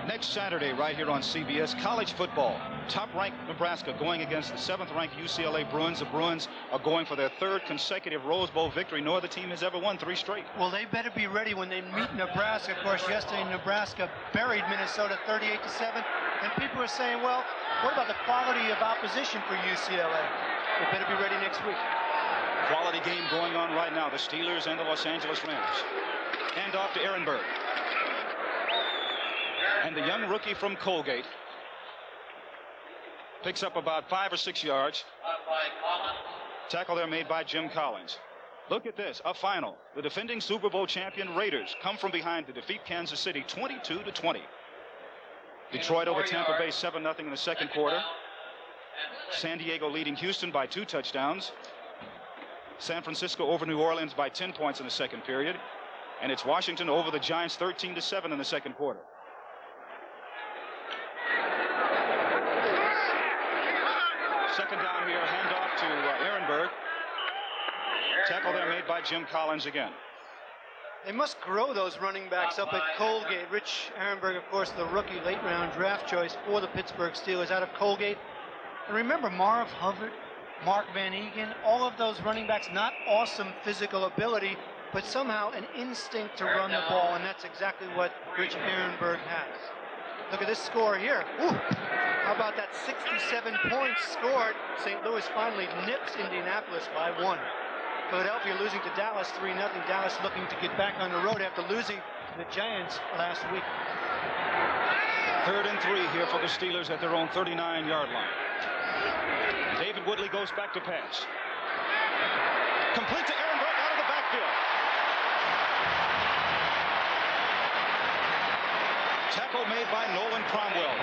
Next Saturday, right here on CBS, college football. Top-ranked Nebraska going against the 7th-ranked UCLA Bruins. The Bruins are going for their 3rd consecutive Rose Bowl victory. No other team has ever won 3 straight. Well, they better be ready when they meet Nebraska. Of course, yesterday Nebraska buried Minnesota 38-7. And people are saying, well, what about the quality of opposition for UCLA? They better be ready next week. Quality game going on right now. The Steelers and the Los Angeles Rams. Hand off to Ehrenberg. And the young rookie from Colgate picks up about 5 or 6 yards. Tackle there made by Jim Collins. Look at this, a final. The defending Super Bowl champion Raiders come from behind to defeat Kansas City 22-20. Detroit over Tampa Bay 7-0 in the second quarter. San Diego leading Houston by 2 touchdowns. San Francisco over New Orleans by 10 points in the second period. And it's Washington over the Giants 13-7 in the second quarter. Second down here, handoff to Ehrenberg. Tackle there made by Jim Collins again. They must grow those running backs up at Colgate. Rich Ehrenberg, of course, the rookie late-round draft choice for the Pittsburgh Steelers out of Colgate. And remember Marv Hubbard, Mark Van Eegen, all of those running backs, not awesome physical ability, but somehow an instinct to run the ball, and that's exactly what Rich Ehrenberg has. Look at this score here. Ooh. How about that 67 points scored? St. Louis finally nips Indianapolis by 1. Philadelphia losing to Dallas 3-0. Dallas looking to get back on the road after losing to the Giants last week. 3rd and 3 here for the Steelers at their own 39-yard line. David Woodley goes back to pass. Complete to Ehrenberg out of the backfield. Tackle made by Nolan Cromwell.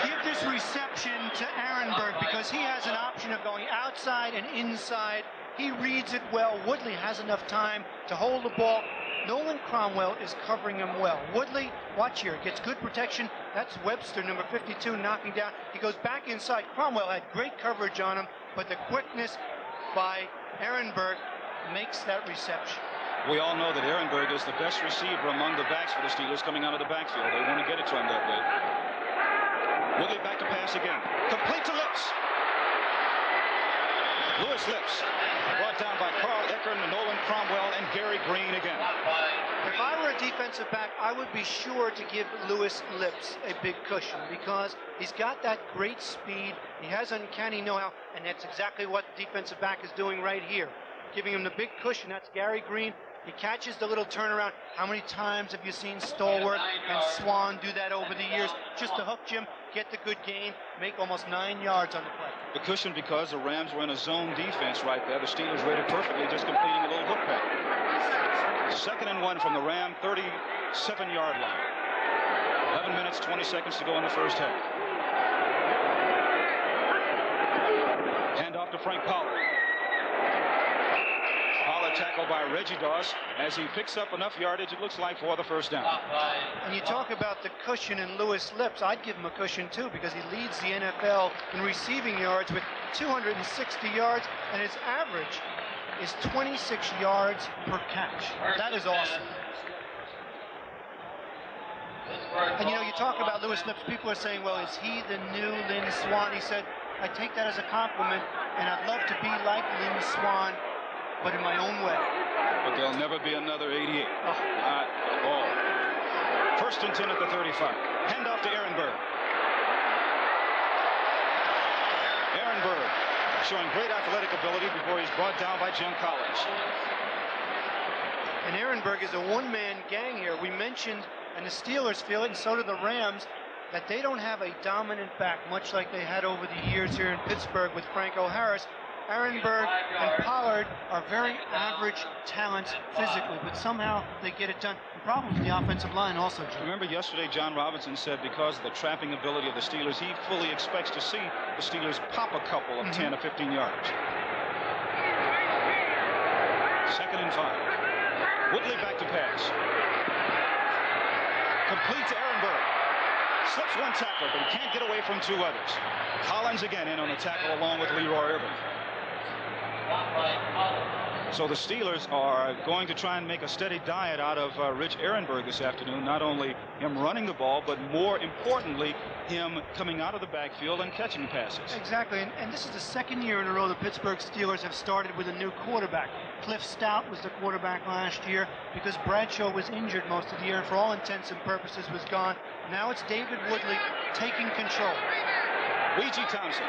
Give this reception to Ehrenberg because he has an option of going outside and inside. He reads it well. Woodley has enough time to hold the ball. Nolan Cromwell is covering him well. Woodley, watch here, gets good protection. That's Webster, number 52, knocking down. He goes back inside. Cromwell had great coverage on him, but the quickness by Ehrenberg makes that reception. We all know that Ehrenberg is the best receiver among the backs for the Steelers coming out of the backfield. They want to get it to him that way. Woodley back to pass again. Complete to Lips. Louis Lips brought down by Carl Eckern, Nolan Cromwell, and Gary Green again. If I were a defensive back, I would be sure to give Louis Lips a big cushion because he's got that great speed. He has uncanny know-how, and that's exactly what the defensive back is doing right here. Giving him the big cushion. That's Gary Green. He catches the little turnaround. How many times have you seen Stallworth and Swan do that over the years? Just to hook Jim, get the good gain, make almost 9 yards on the play. The cushion because the Rams were in a zone defense right there. The Steelers read it perfectly, just completing a little hook pass. 2nd and 1 from the Ram 37-yard line. 11 minutes, 20 seconds to go in the first half. Hand off to Frank Pollard. Pollard tackled by Reggie Doss as he picks up enough yardage, it looks like, for the first down. And you talk about the cushion in Louis Lips. I'd give him a cushion, too, because he leads the NFL in receiving yards with 260 yards, and his average is 26 yards per catch. That is awesome. And, you know, you talk about Louis Lips. People are saying, well, is he the new Lynn Swan? He said, I take that as a compliment, and I'd love to be like Lynn Swan, but in my own way. But there'll never be another 88. Oh. Not at all. 1st and 10 at the 35. Hand off to Ehrenberg. Ehrenberg showing great athletic ability before he's brought down by Jim Collins. And Ehrenberg is a one-man gang here. We mentioned, and the Steelers feel it, and so do the Rams, that they don't have a dominant back, much like they had over the years here in Pittsburgh with Franco Harris. Ehrenberg and Pollard are very average talents physically, but somehow they get it done. The problem with the offensive line also, Jim. Remember yesterday John Robinson said because of the trapping ability of the Steelers, he fully expects to see the Steelers pop a couple of 10 or 15 yards. 2nd and 5. Woodley back to pass. Complete to Ehrenberg. Slips one tackler, but he can't get away from 2 others. Collins again in on the tackle along with Leroy Irvin. So the Steelers are going to try and make a steady diet out of Rich Ehrenberg this afternoon. Not only him running the ball, but more importantly, him coming out of the backfield and catching passes. Exactly, and this is the 2nd year in a row the Pittsburgh Steelers have started with a new quarterback. Cliff Stout was the quarterback last year because Bradshaw was injured most of the year and for all intents and purposes was gone. Now it's David Woodley taking control. Weegee Thompson,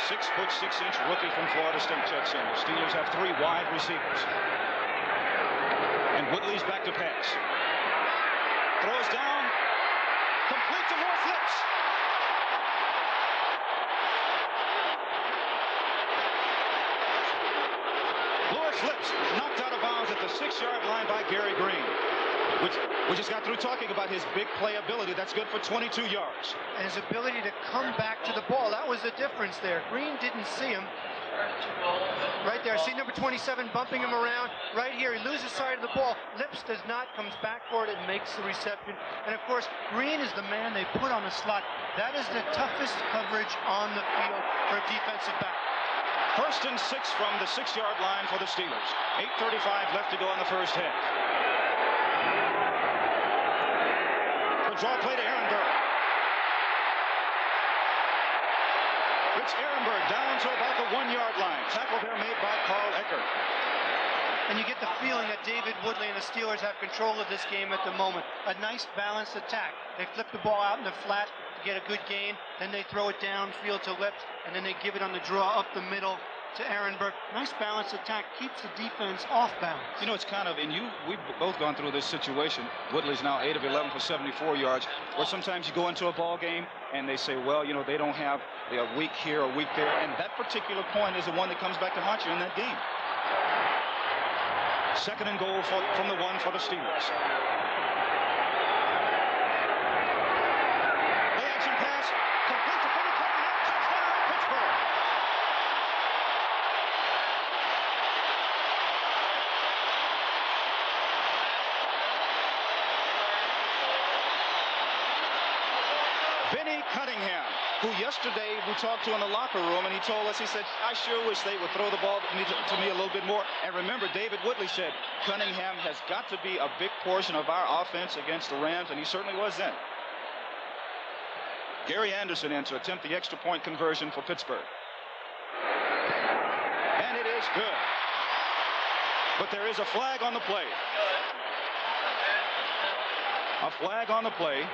6'6" rookie from Florida State, checks in. The Steelers have 3 wide receivers. And Woodley's back to pass. Throws down, complete to Louis Lips. Louis Lips knocked out of bounds at the 6-yard line by Gary Green. We just got through talking about his big play ability. That's good for 22 yards. And his ability to come back to the ball. That was the difference there. Green didn't see him. Right there. See number 27 bumping him around. Right here. He loses sight of the ball. Lips does not. Comes back for it and makes the reception. And, of course, Green is the man they put on the slot. That is the toughest coverage on the field for a defensive back. 1st and 6 from the 6-yard line for the Steelers. 8:35 left to go in the first half. Draw play to Ehrenberg. Rich Ehrenberg down to about the 1-yard line. Tackle there made by Carl Eckert. And you get the feeling that David Woodley and the Steelers have control of this game at the moment. A nice balanced attack. They flip the ball out in the flat to get a good gain. Then they throw it downfield to Lips, and then they give it on the draw up the middle to Aaron Burke. Nice balanced attack, keeps the defense off balance. You know, it's kind of, and we've both gone through this situation. Woodley's now 8 of 11 for 74 yards, where sometimes you go into a ball game and they say, well, you know, they don't have a week here, a week there, and that particular point is the one that comes back to haunt you in that game. 2nd and goal from the 1 for the Steelers. Play action pass, complete to Vinny Cunningham, touchdown, Pittsburgh. Vinny Cunningham, who yesterday we talked to in the locker room, and he told us, he said, I sure wish they would throw the ball to me a little bit more. And remember, David Woodley said, Cunningham has got to be a big portion of our offense against the Rams, and he certainly was then. Gary Anderson in to attempt the extra point conversion for Pittsburgh. And it is good. But there is a flag on the play. A flag on the play.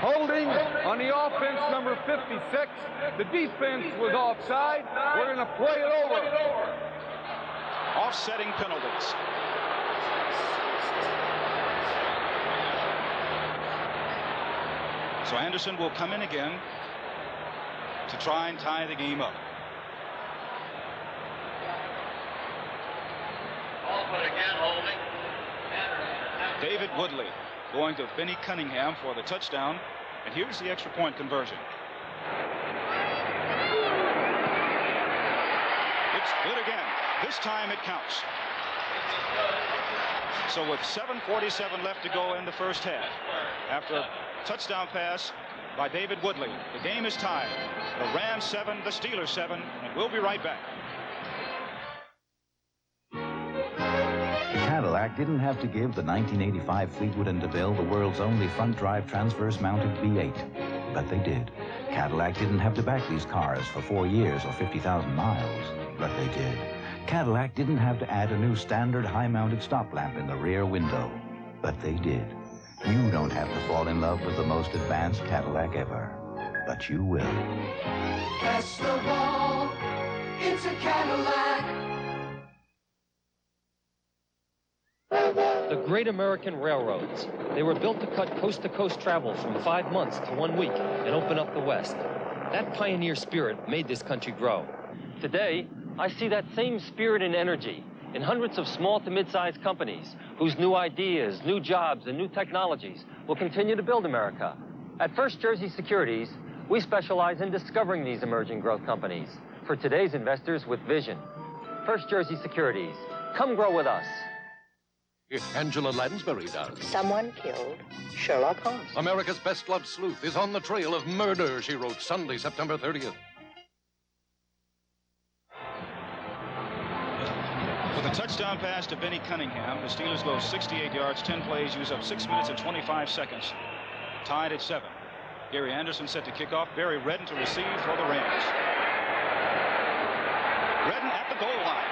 Holding on the offense, number 56. The defense was offside. We're going to play it over. Offsetting penalties. So Anderson will come in again to try and tie the game up. David Woodley going to Vinny Cunningham for the touchdown, and here's the extra point conversion. It's good again. This time it counts. So with 7:47 left to go in the first half, after a touchdown pass by David Woodley, the game is tied. The Rams 7, the Steelers 7, and we'll be right back. Cadillac didn't have to give the 1985 Fleetwood and DeVille the world's only front-drive transverse-mounted V8, but they did. Cadillac didn't have to back these cars for 4 years or 50,000 miles, but they did. Cadillac didn't have to add a new standard high-mounted stop lamp in the rear window, but they did. You don't have to fall in love with the most advanced Cadillac ever, but you will. Pass the ball, it's a Cadillac. The Great American Railroads. They were built to cut coast-to-coast travel from 5 months to 1 week and open up the West. That pioneer spirit made this country grow. Today, I see that same spirit and energy in hundreds of small to mid-sized companies whose new ideas, new jobs, and new technologies will continue to build America. At First Jersey Securities, we specialize in discovering these emerging growth companies for today's investors with vision. First Jersey Securities. Come grow with us. Angela Lansbury does. Someone killed Sherlock Holmes. America's best-loved sleuth is on the trail of murder, she wrote, Sunday, September 30th. With a touchdown pass to Vinny Cunningham, the Steelers go 68 yards, 10 plays, use up 6 minutes and 25 seconds. Tied at 7. Gary Anderson set to kick off. Barry Redden to receive for the Rams. Redden at the goal line.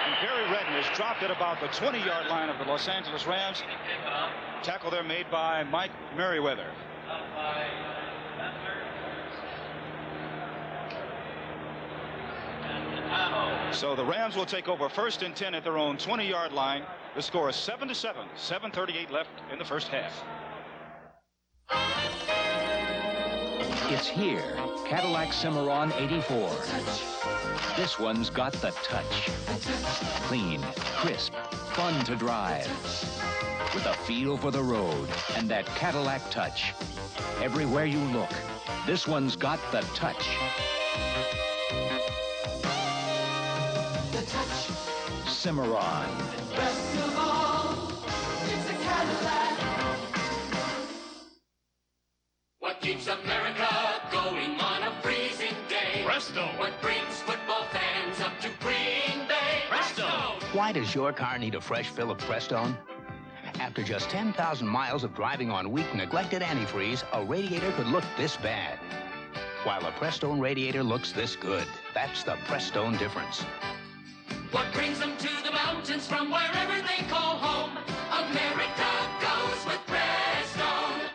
And Barry Redden is dropped at about the 20-yard line of the Los Angeles Rams. Tackle there made by Mike Merriweather. So the Rams will take over 1st and 10 at their own 20-yard line. The score is 7-7, 7:38 left in the first half. It's here, Cadillac Cimarron 84. This one's got the touch. Clean, crisp, fun to drive. With a feel for the road and that Cadillac touch. Everywhere you look, this one's got the touch. Cimarron. Best of all, it's a Cadillac. What keeps America going on a freezing day? Presto. What brings football fans up to Green Bay? Presto. Why does your car need a fresh fill of Prestone? After just 10,000 miles of driving on weak, neglected antifreeze, a radiator could look this bad, while a Prestone radiator looks this good. That's the Prestone difference. What brings them to the mountains from wherever they call home? America goes with Prestone.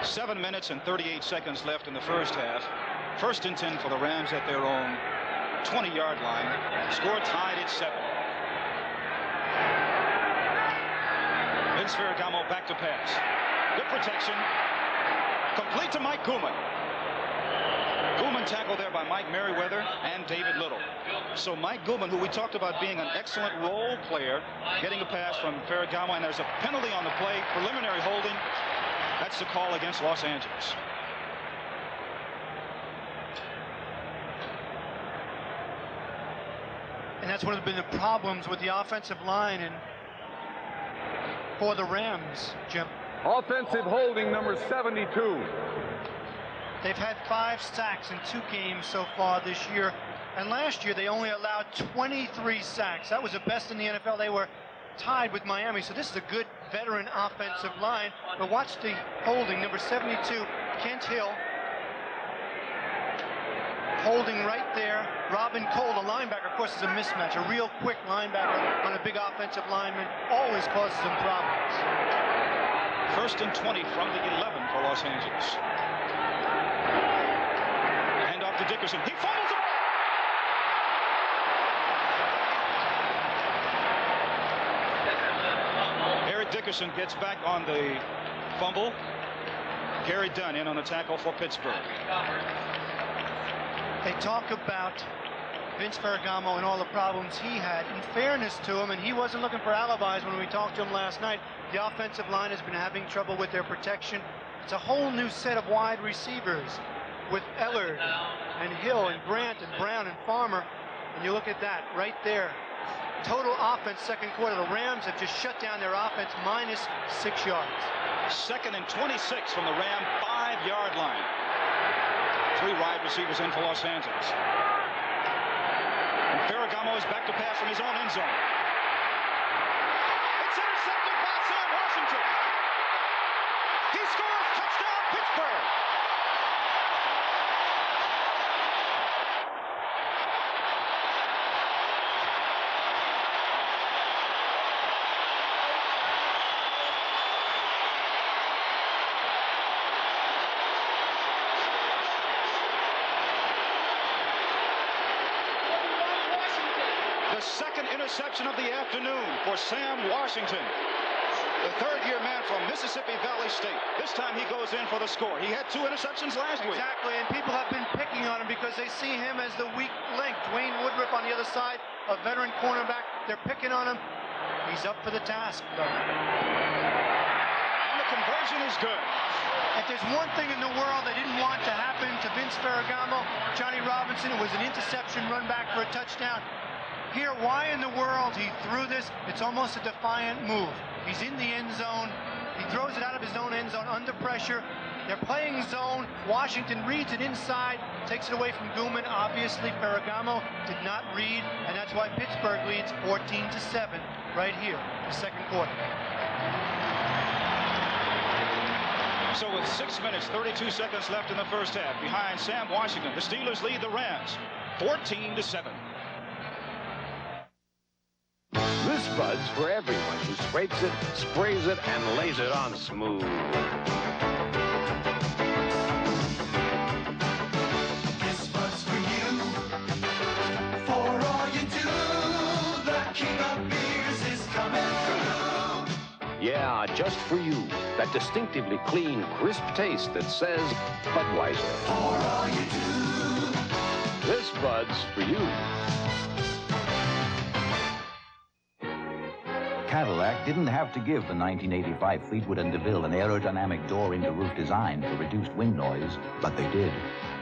Seven minutes and 38 seconds left in the first half. First and 10 for the Rams at their own 20-yard line. Score tied at 7. Vince Ferragamo back to pass. Good protection. Complete to Mike Gooman. Gooman tackled there by Mike Merriweather and David Little. So Mike Gooman, who we talked about being an excellent role player, getting a pass from Ferragamo, and there's a penalty on the play, preliminary holding. That's the call against Los Angeles. And that's one of the problems with the offensive line and for the Rams, Jim. Offensive holding number 72. They've had 5 sacks in 2 games so far this year. And last year they only allowed 23 sacks. That was the best in the NFL. They were tied with Miami. So this is a good veteran offensive line. But watch the holding, number 72, Kent Hill. Holding right there. Robin Cole, the linebacker, of course, is a mismatch. A real quick linebacker on a big offensive lineman always causes them problems. First and 20 from the 11 for Los Angeles. Hand off to Dickerson. He fumbles the ball. Eric Dickerson gets back on the fumble. Gary Dunn in on the tackle for Pittsburgh. They talk about Vince Ferragamo and all the problems he had. In fairness to him, and he wasn't looking for alibis when we talked to him last night, the offensive line has been having trouble with their protection. It's a whole new set of wide receivers with Ellard and Hill and Grant and Brown and Farmer. And you look at that right there. Total offense second quarter. The Rams have just shut down their offense minus 6 yards. Second and 26 from the Ram 5-yard line. 3 wide receivers in for Los Angeles. And Ferragamo is back to pass from his own end zone. It's intercepted by Sam Washington. He scores. Touchdown, Pittsburgh. Second interception of the afternoon for Sam Washington, the third-year man from Mississippi Valley State. This time he goes in for the score. He had 2 interceptions last week. Exactly, and people have been picking on him because they see him as the weak link. Dwayne Woodruff on the other side, a veteran cornerback. They're picking on him. He's up for the task, though. And the conversion is good. If there's one thing in the world they didn't want to happen to Vince Ferragamo, Johnny Robinson, it was an interception run back for a touchdown. Here, why in the world he threw this? It's almost a defiant move. He's in the end zone. He throws it out of his own end zone under pressure. They're playing zone. Washington reads it inside, takes it away from Gooman. Obviously, Ferragamo did not read, and that's why Pittsburgh leads 14-7 right here, the second quarter. So with 6 minutes, 32 seconds left in the first half, behind Sam Washington, the Steelers lead the Rams 14-7. This Bud's for everyone who scrapes it, sprays it, and lays it on smooth. This Bud's for you, for all you do. The king of beers is coming through. Yeah, just for you. That distinctively clean, crisp taste that says Budweiser. For all you do. This Bud's for you. Cadillac didn't have to give the 1985 Fleetwood and DeVille an aerodynamic door into roof design for reduced wind noise, but they did.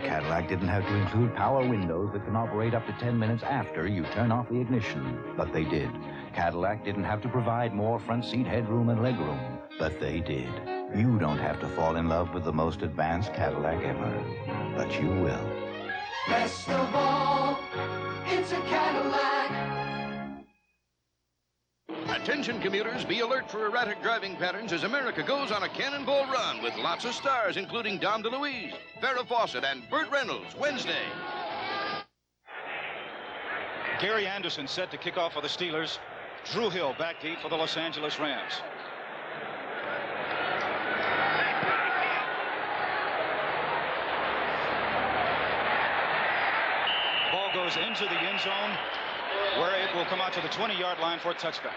Cadillac didn't have to include power windows that can operate up to 10 minutes after you turn off the ignition, but they did. Cadillac didn't have to provide more front seat headroom and legroom, but they did. You don't have to fall in love with the most advanced Cadillac ever, but you will. Best of all, it's a Cadillac. Attention commuters, be alert for erratic driving patterns as America goes on a cannonball run with lots of stars, including Dom DeLuise, Farrah Fawcett, and Burt Reynolds, Wednesday. Gary Anderson set to kick off for the Steelers. Drew Hill back deep for the Los Angeles Rams. Ball goes into the end zone, where it will come out to the 20-yard line for a touchback.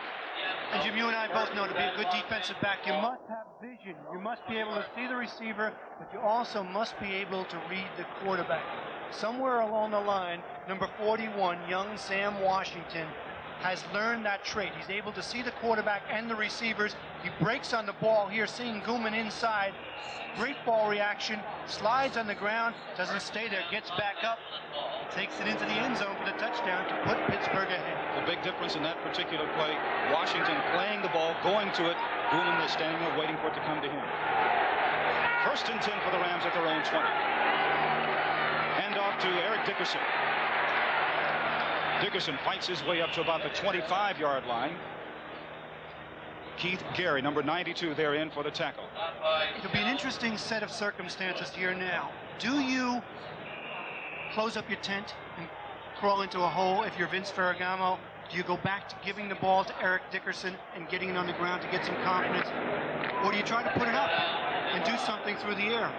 And Jim, you and I both know to be a good defensive back, you must have vision. You must be able to see the receiver, but you also must be able to read the quarterback. Somewhere along the line, number 41, young Sam Washington, has learned that trait. He's able to see the quarterback and the receivers. He breaks on the ball here, seeing Gooman inside. Great ball reaction, slides on the ground, doesn't stay there, gets back up, takes it into the end zone for the touchdown to put Pittsburgh ahead. The big difference in that particular play, Washington playing the ball, going to it, Gooman is standing there waiting for it to come to him. 1st and 10 for the Rams at their own 20. Hand off to Eric Dickerson. Dickerson fights his way up to about the 25-yard line. Keith Gary, number 92, there in for the tackle. It'll be an interesting set of circumstances here now. Do you close up your tent and crawl into a hole if you're Vince Ferragamo? Do you go back to giving the ball to Eric Dickerson and getting it on the ground to get some confidence? Or do you try to put it up and do something through the air?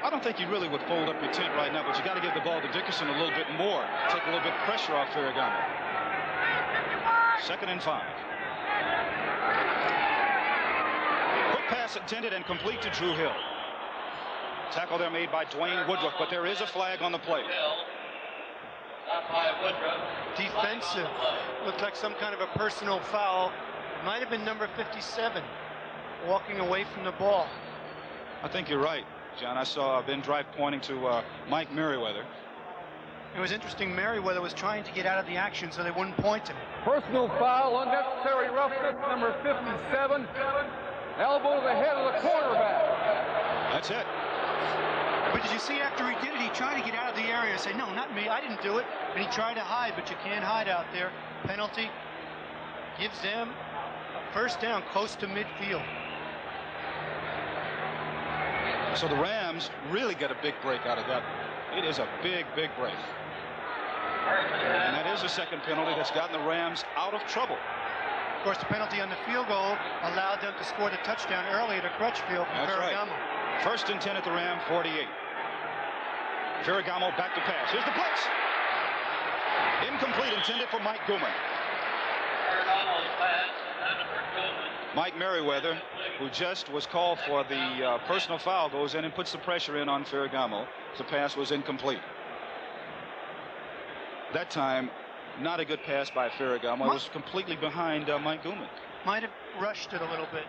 I don't think you really would fold up your tent right now, but you got to give the ball to Dickerson a little bit more. Take a little bit of pressure off Ferragamo. 2nd and 5. Quick pass intended and complete to Drew Hill. Tackle there made by Dwayne Woodruff, but there is a flag on the play. Defensive. Looked like some kind of a personal foul. It might have been number 57 walking away from the ball. I think you're right, John. I saw Ben Drive pointing to Mike Merriweather. It was interesting. Merriweather was trying to get out of the action so they wouldn't point him. Personal foul, unnecessary roughness, number 57. Elbow to the head of the quarterback. That's it. But did you see after he did it, he tried to get out of the area and say, no, not me, I didn't do it. And he tried to hide, but you can't hide out there. Penalty gives them a 1st down close to midfield. So the Rams really get a big break out of that. It is a big, big break. And that is a 2nd penalty that's gotten the Rams out of trouble. Of course, the penalty on the field goal allowed them to score the touchdown early to Crutchfield from Ferragamo. Right. 1st and 10 at the Ram 48. Ferragamo back to pass. Here's the blitz. Incomplete, intended for Mike Gooman. Mike Merriweather, who just was called for the personal foul, goes in and puts the pressure in on Ferragamo. The pass was incomplete. That time, not a good pass by Ferragamo. It was completely behind Mike Gooman. Might have rushed it a little bit.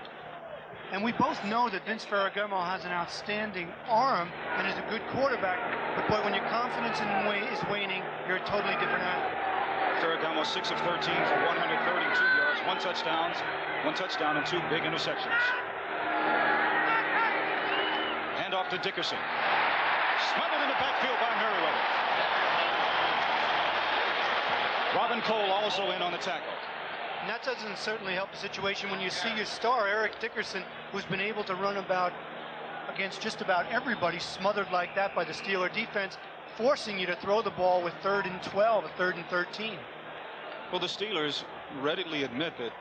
And we both know that Vince Ferragamo has an outstanding arm and is a good quarterback. But boy, when your confidence is waning, you're a totally different athlete. Ferragamo 6 of 13 for 132 yards, 1 touchdown and 2 big interceptions. Hand off to Dickerson. Smothered in the backfield by Merriweather. Robin Cole also in on the tackle. And that doesn't certainly help the situation when you see your star, Eric Dickerson, who's been able to run about against just about everybody, smothered like that by the Steeler defense, forcing you to throw the ball with 3rd and 12, a 3rd and 13. Well, the Steelers readily admit that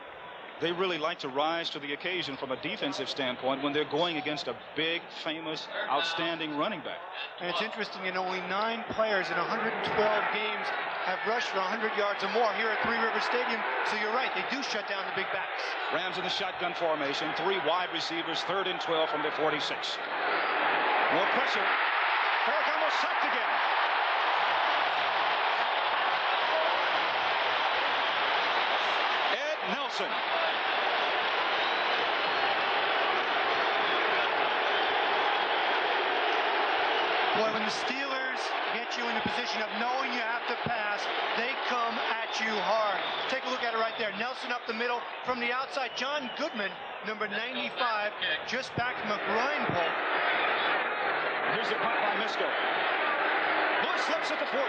they really like to rise to the occasion from a defensive standpoint when they're going against a big, famous, outstanding running back. And it's interesting, you know, only 9 players in 112 games have rushed for 100 yards or more here at Three River Stadium. So you're right, they do shut down the big backs. Rams in the shotgun formation, 3 wide receivers, 3rd and 12 from their 46. More pressure. Ferragamo sacked again. Ed Nelson. Boy, when the Steelers get you in a position of knowing you have to pass, they come at you hard. Take a look at it right there. Nelson up the middle from the outside. John Goodman, number 95, just back from a groin pull. Here's the punt by Misko. Blue slips at the 14.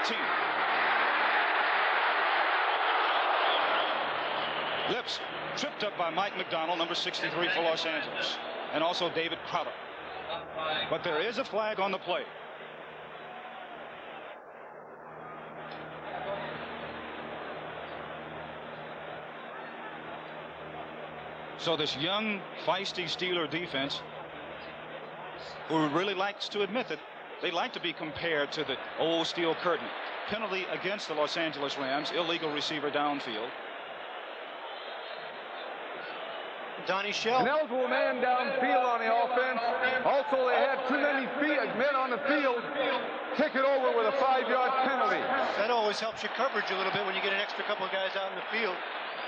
Lips Tripped up by Mike McDonald, number 63 for Los Angeles, and also David Crowder. But there is a flag on the play. So this young, feisty Steeler defense, who really likes to admit that they like to be compared to the old steel curtain. Penalty against the Los Angeles Rams, illegal receiver downfield. Donnie Shell. An eligible man downfield on the offense. Also, they had too many men on the field. Kick it over with a 5-yard penalty. That always helps your coverage a little bit when you get an extra couple of guys out in the field.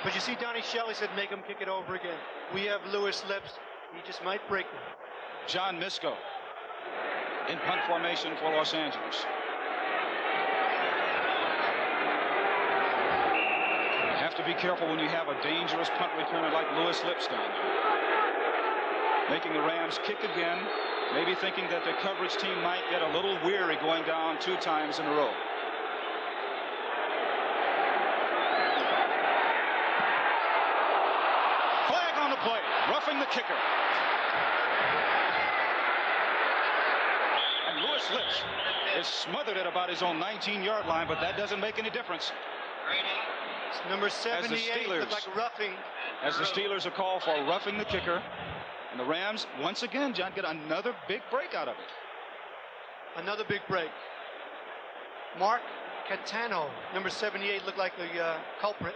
But you see Donnie Shelley said make him kick it over again. We have Lewis Lips. He just might break them. John Misko in punt formation for Los Angeles. You have to be careful when you have a dangerous punt returner like Lewis Lips down there. Making the Rams kick again, maybe thinking that the coverage team might get a little weary going down 2 times in a row. Flag on the play, roughing the kicker. And Lewis Lips is smothered at about his own 19-yard line, but that doesn't make any difference. It's number 78, looked like roughing. As the Steelers are called for roughing the kicker. And the Rams, once again, John, get another big break out of it. Another big break. Mark Catano, number 78, looked like the culprit.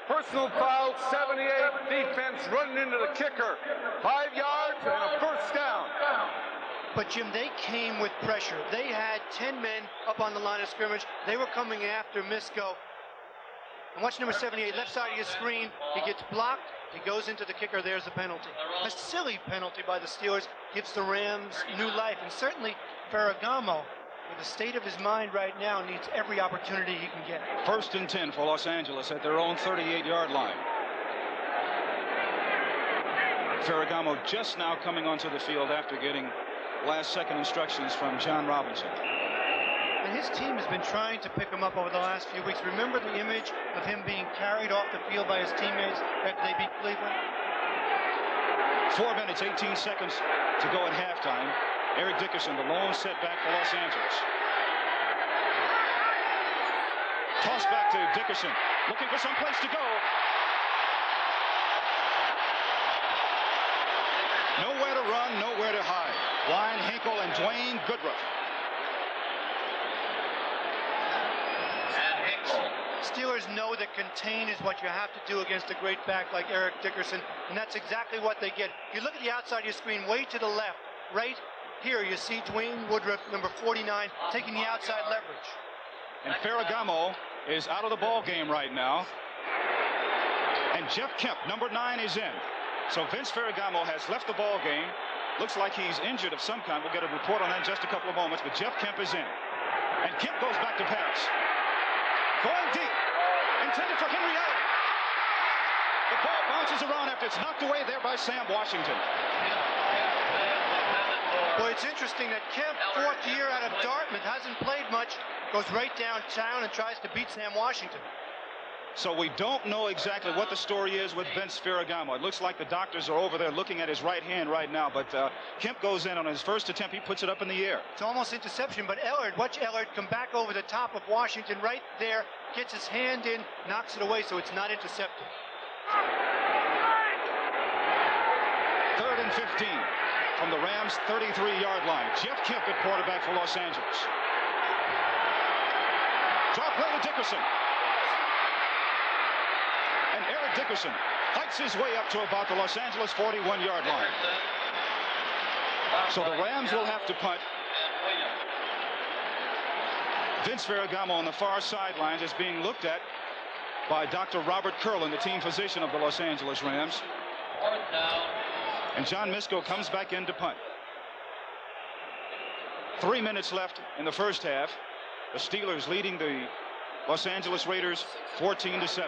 Personal foul, 78, defense running into the kicker. 5 yards and a first down. But, Jim, they came with pressure. They had 10 men up on the line of scrimmage. They were coming after Misko. And watch number 78, left side of your screen. He gets blocked. He goes into the kicker. There's the penalty. A silly penalty by the Steelers gives the Rams new life. And certainly Ferragamo, with the state of his mind right now, needs every opportunity he can get. 1st and 10 for Los Angeles at their own 38-yard line. Ferragamo just now coming onto the field after getting last-second instructions from John Robinson. And his team has been trying to pick him up over the last few weeks. Remember the image of him being carried off the field by his teammates after they beat Cleveland? 4 minutes, 18 seconds to go at halftime. Eric Dickerson, the lone setback for Los Angeles. Toss back to Dickerson, looking for some place to go. Nowhere to run, nowhere to hide. Ryan Hinkle and Dwayne Goodruff. Steelers know that contain is what you have to do against a great back like Eric Dickerson, and that's exactly what they get. If you look at the outside of your screen, way to the left, right here, you see Dwayne Woodruff, number 49, taking the outside leverage. And Ferragamo is out of the ball game right now. And Jeff Kemp, number 9, is in. So Vince Ferragamo has left the ball game. Looks like he's injured of some kind. We'll get a report on that in just a couple of moments, but Jeff Kemp is in. And Kemp goes back to pass. Going deep, intended for Henry Allen. The ball bounces around after it's knocked away there by Sam Washington. Boy, it's interesting that Kemp, 4th year out of Dartmouth, hasn't played much, goes right downtown and tries to beat Sam Washington. So we don't know exactly what the story is with Vince Ferragamo. It looks like the doctors are over there looking at his right hand right now, but Kemp goes in on his first attempt. He puts it up in the air. It's almost interception, but Ellard, watch Ellard come back over the top of Washington right there, gets his hand in, knocks it away, so it's not intercepted. 3rd and 15 from the Rams' 33-yard line. Jeff Kemp at quarterback for Los Angeles. Draw play to Dickerson. And Eric Dickerson fights his way up to about the Los Angeles 41-yard line. So the Rams will have to punt. Vince Ferragamo on the far sidelines is being looked at by Dr. Robert Curlin, the team physician of the Los Angeles Rams. And John Misko comes back in to punt. 3 minutes left in the first half. The Steelers leading the Los Angeles Raiders 14-7.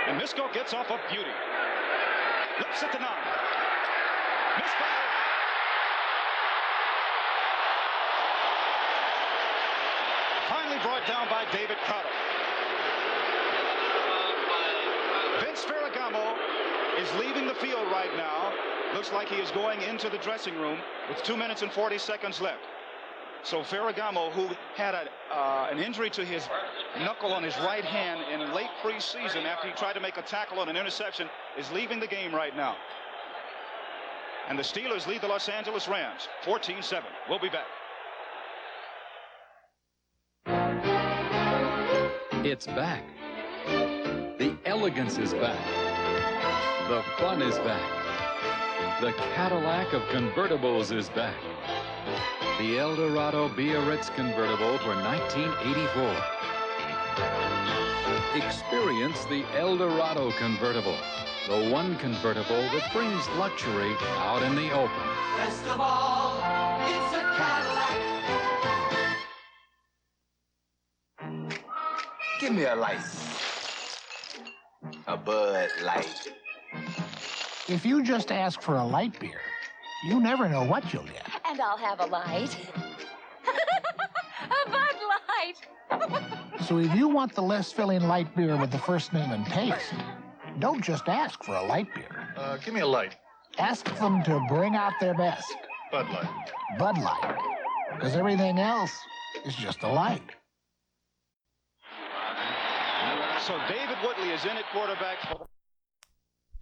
And Misko gets off a beauty. Lips at the 9. Misfire. Finally brought down by David Crowder. Vince Ferragamo is leaving the field right now. Looks like he is going into the dressing room with 2 minutes and 40 seconds left. So Ferragamo, who had an injury to his knuckle on his right hand in late preseason after he tried to make a tackle on an interception, is leaving the game right now. And the Steelers lead the Los Angeles Rams 14-7. We'll be back. It's back. The elegance is back. The fun is back. The Cadillac of convertibles is back. The Eldorado Biarritz convertible for 1984. Experience the Eldorado convertible, the one convertible that brings luxury out in the open. Best of all, it's a Cadillac. Give me a light. A Bud Light. If you just ask for a light beer, you never know what you'll get. And I'll have a light. A Bud Light. So if you want the less filling light beer with the first name and taste, don't just ask for a light beer. Give me a light. Ask them to bring out their best. Bud Light. Bud Light. Because everything else is just a light. So David Woodley is in at quarterback.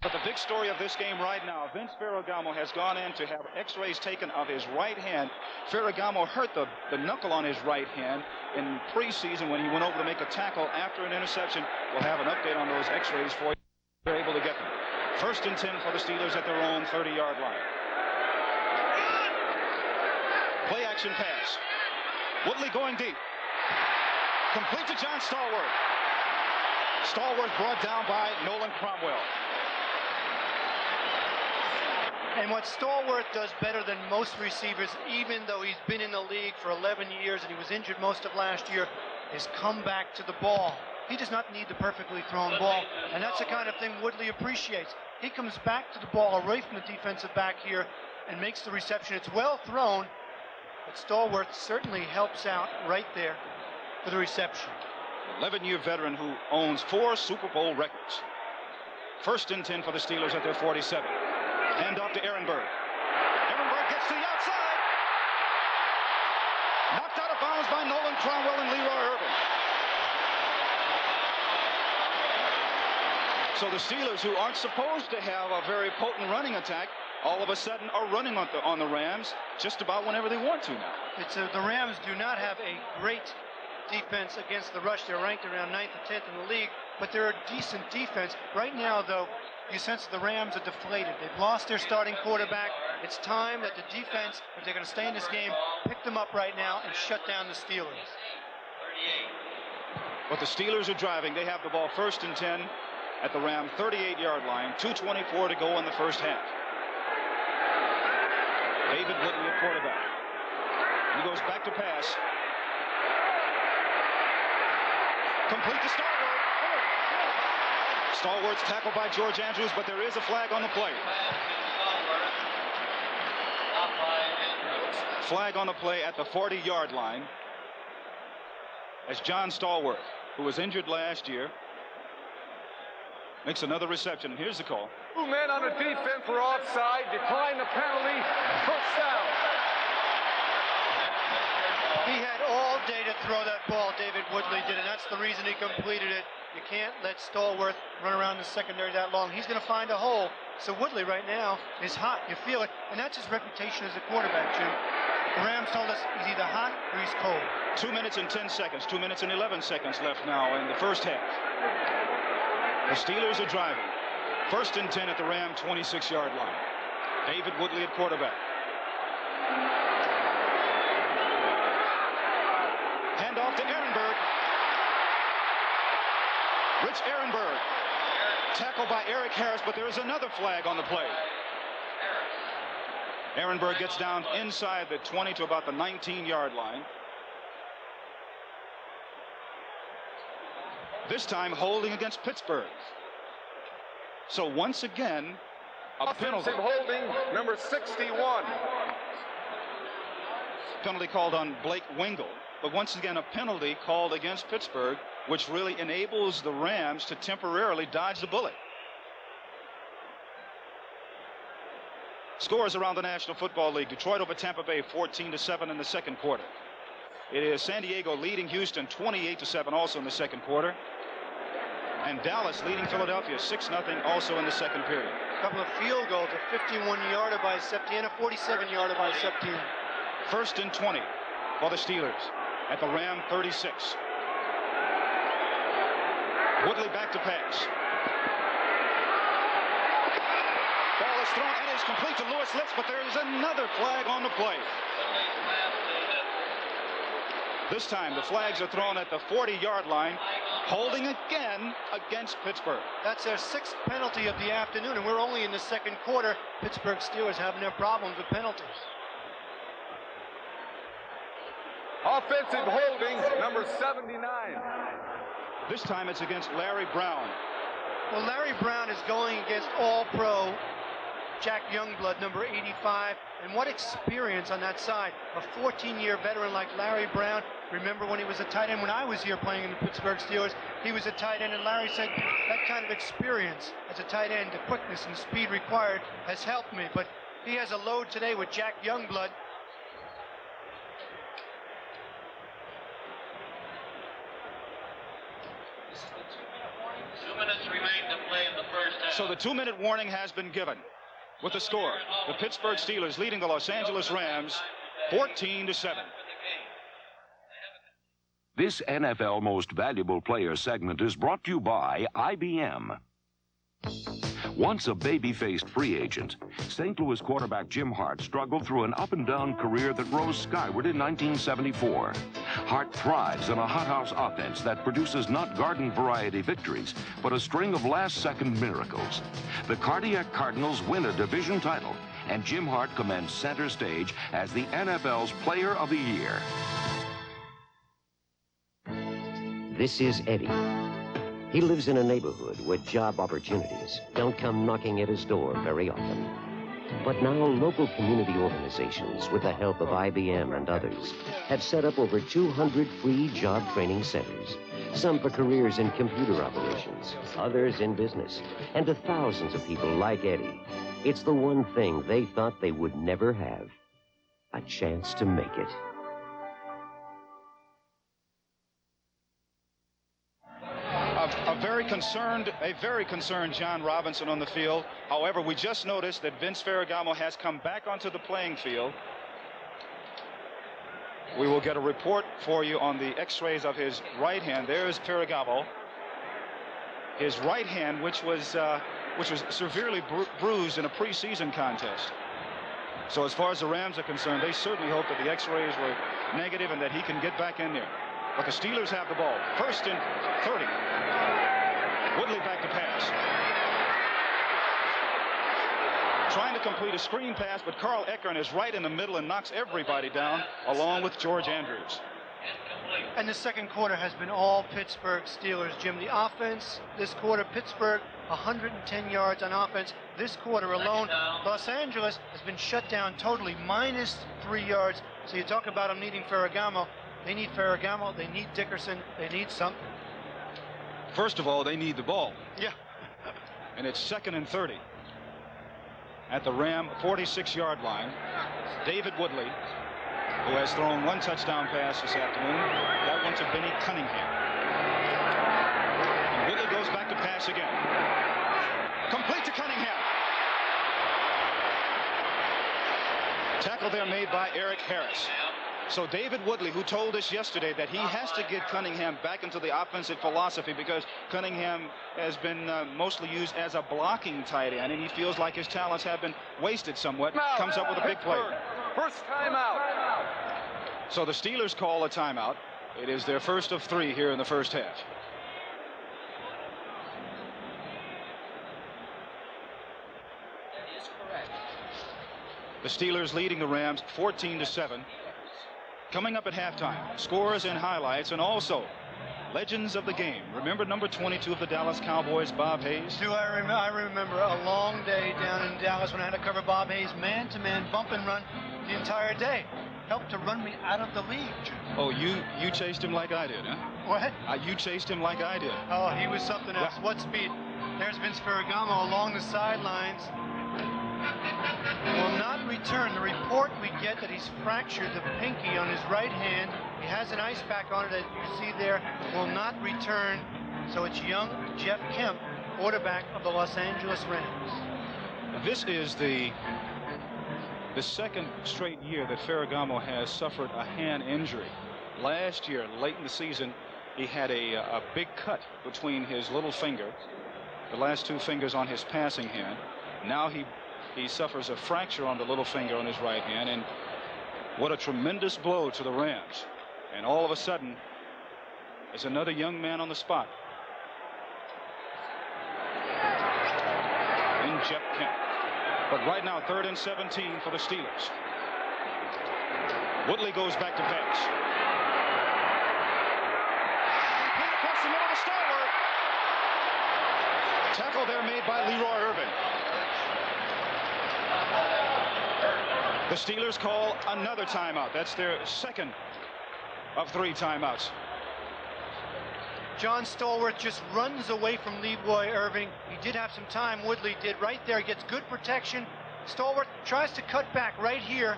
But the big story of this game right now, Vince Ferragamo has gone in to have x-rays taken of his right hand. Ferragamo hurt the knuckle on his right hand in preseason when he went over to make a tackle after an interception. We'll have an update on those x-rays for you. They're able to get them. 1st and 10 for the Steelers at their own 30-yard line. Play action pass. Woodley going deep. Complete to John Stallworth. Stallworth brought down by Nolan Cromwell. And what Stallworth does better than most receivers, even though he's been in the league for 11 years and he was injured most of last year, is come back to the ball. He does not need the perfectly thrown ball, and that's the kind of thing Woodley appreciates. He comes back to the ball away from the defensive back here and makes the reception. It's well thrown, but Stallworth certainly helps out right there for the reception. 11-year veteran who owns 4 Super Bowl records. 1st and 10 for the Steelers at their 47. Hand off to Ehrenberg. Ehrenberg gets to the outside. Knocked out of bounds by Nolan Cromwell and Leroy Irvin. So the Steelers, who aren't supposed to have a very potent running attack, all of a sudden are running on the Rams just about whenever they want to now. The Rams do not have a great defense against the rush. They're ranked around 9th or 10th in the league, but they're a decent defense. Right now, though, you sense the Rams are deflated. They've lost their starting quarterback. It's time that the defense, if they're going to stay in this game, pick them up right now and shut down the Steelers. But the Steelers are driving. They have the ball 1st and 10 at the Ram 38-yard line. 2:24 to go in the first half. David Woodley at quarterback. He goes back to pass. Complete to Stallworth. Stallworth's tackled by George Andrews, but there is a flag on the play. Flag on the play at the 40-yard line as John Stallworth, who was injured last year, makes another reception. Here's the call. 2 men on the defense were offside. Decline the penalty. First down. He had all day to throw that ball, David Woodley did, and that's the reason he completed it. You can't let Stallworth run around the secondary that long. He's going to find a hole. So Woodley right now is hot. You feel it, and that's his reputation as a quarterback, Jim. The Rams told us he's either hot or he's cold. 2 minutes and 10 seconds, 2 minutes and 11 seconds left now in the first half. The Steelers are driving. 1st and 10 at the Ram 26-yard line. David Woodley at quarterback. Hand off to Ehrenberg. Rich Ehrenberg. Tackled by Eric Harris, but there is another flag on the play. Ehrenberg gets down inside the 20 to about the 19-yard line. This time holding against Pittsburgh. So once again, a penalty. Offensive holding, number 61. Penalty called on Blake Wingle. But once again, a penalty called against Pittsburgh, which really enables the Rams to temporarily dodge the bullet. Scores around the National Football League. Detroit over Tampa Bay 14-7 in the second quarter. It is San Diego leading Houston 28-7 also in the second quarter. And Dallas leading Philadelphia 6-0 also in the second period. A couple of field goals, a 51-yarder by Septién, a 47-yarder by Septién. 1st and 20 for the Steelers at the Ram 36. Woodley back to pass. Ball is thrown and is complete to Lewis Litz, but there is another flag on the play. This time the flags are thrown at the 40-yard line, holding again against Pittsburgh. That's their 6th penalty of the afternoon, and we're only in the second quarter. Pittsburgh Steelers having their problems with penalties. Offensive holding, number 79. This time it's against Larry Brown. Well, Larry Brown is going against All-Pro Jack Youngblood, number 85. And what experience on that side. A 14-year veteran like Larry Brown. Remember when he was a tight end when I was here playing in the Pittsburgh Steelers, he was a tight end, and Larry said that kind of experience as a tight end, the quickness and speed required has helped me. But he has a load today with Jack Youngblood. So the 2-minute warning has been given. With the score, the Pittsburgh Steelers leading the Los Angeles Rams 14-7. This NFL Most Valuable Player segment is brought to you by IBM. Once a baby-faced free agent, St. Louis quarterback Jim Hart struggled through an up-and-down career that rose skyward in 1974. Hart thrives in a hothouse offense that produces not garden-variety victories, but a string of last-second miracles. The Cardiac Cardinals win a division title, and Jim Hart commands center stage as the NFL's Player of the Year. This is Eddie. He lives in a neighborhood where job opportunities don't come knocking at his door very often. But now local community organizations, with the help of IBM and others, have set up over 200 free job training centers. Some for careers in computer operations, others in business, and to thousands of people like Eddie. It's the one thing they thought they would never have: a chance to make it. A very concerned John Robinson on the field. However, we just noticed that Vince Ferragamo has come back onto the playing field. We will get a report for you on the x-rays of his right hand. There's Ferragamo. His right hand, which was severely bruised in a preseason contest. So as far as the Rams are concerned, they certainly hope that the x-rays were negative and that he can get back in there. But the Steelers have the ball. 1st and 30. Woodley back to pass. Trying to complete a screen pass, but Carl Eckern is right in the middle and knocks everybody down, along with George Andrews. And the second quarter has been all Pittsburgh Steelers, Jim. The offense this quarter, Pittsburgh 110 yards on offense. This quarter alone, Los Angeles has been shut down totally, -3 yards. So you talk about them needing Ferragamo. They need Ferragamo, they need Dickerson, they need something. First of all, they need the ball. Yeah. And it's 2nd and 30. At the Ram 46-yard line, David Woodley, who has thrown 1 touchdown pass this afternoon. That one to Benny Cunningham. And Woodley goes back to pass again. Complete to Cunningham. Tackle there made by Eric Harris. So David Woodley, who told us yesterday that he has to get Cunningham back into the offensive philosophy because Cunningham has been mostly used as a blocking tight end, and he feels like his talents have been wasted somewhat, comes up with a big play. First timeout. So the Steelers call a timeout. It is their first of 3 here in the first half. That is correct. The Steelers leading the Rams 14-7. Coming up at halftime, scores and highlights, and also legends of the game. Remember number 22 of the Dallas Cowboys, Bob Hayes? I remember a long day down in Dallas when I had to cover Bob Hayes man-to-man bump and run the entire day. Helped to run me out of the league. Oh, you chased him like I did, huh? What? You chased him like I did. Oh, he was something else. What speed? There's Vince Ferragamo along the sidelines. will not return. The report we get that he's fractured the pinky on his right hand. He has an ice pack on it, as you see there. Will not return. So it's young Jeff Kemp, quarterback of the Los Angeles Rams. This is the second straight year that Ferragamo has suffered a hand injury. Last year, late in the season, he had a big cut between his little finger, the last two fingers on his passing hand. Now he suffers a fracture on the little finger on his right hand, and what a tremendous blow to the Rams. And all of a sudden, there's another young man on the spot in Jeff Kemp. But right now, 3rd and 17 for the Steelers. Woodley goes back to pass. Complete across the middle of the Stallworth. Tackle there made by Leroy Irvin. The Steelers call another timeout. That's their second of 3 timeouts. John Stallworth just runs away from Leroy Irvin. He did have some time. Woodley did right there. He gets good protection. Stallworth tries to cut back right here,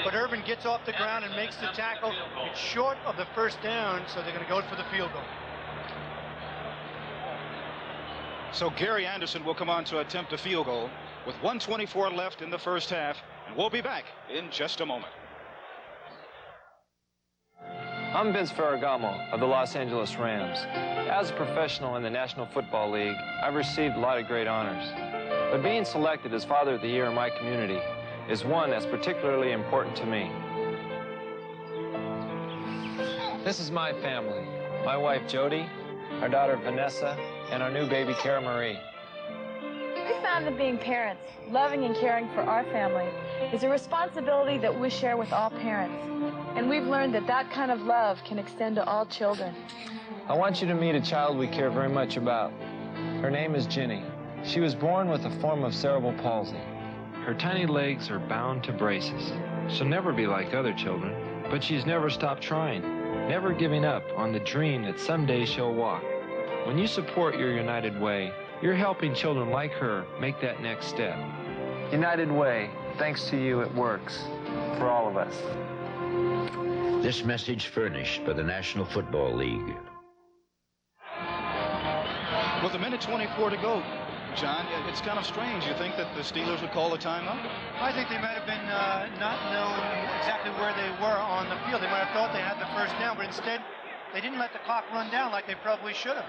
but Irvin gets off the ground and makes the tackle. It's short of the first down, so they're going to go for the field goal. So Gary Anderson will come on to attempt a field goal with 1:24 left in the first half, and we'll be back in just a moment. I'm Vince Ferragamo of the Los Angeles Rams. As a professional in the National Football League, I've received a lot of great honors. But being selected as Father of the Year in my community is one that's particularly important to me. This is my family. My wife, Jody, our daughter, Vanessa, and our new baby, Cara Marie. We found that being parents, loving and caring for our family, is a responsibility that we share with all parents. And we've learned that that kind of love can extend to all children. I want you to meet a child we care very much about. Her name is Ginny. She was born with a form of cerebral palsy. Her tiny legs are bound to braces. She'll never be like other children, but she's never stopped trying, never giving up on the dream that someday she'll walk. When you support your United Way, you're helping children like her make that next step. United Way, thanks to you, it works for all of us. This message furnished by the National Football League. With 1:24 to go, John, it's kind of strange. You think that the Steelers would call a timeout? I think they might have been not known exactly where they were on the field. They might have thought they had the first down, but instead they didn't let the clock run down like they probably should have.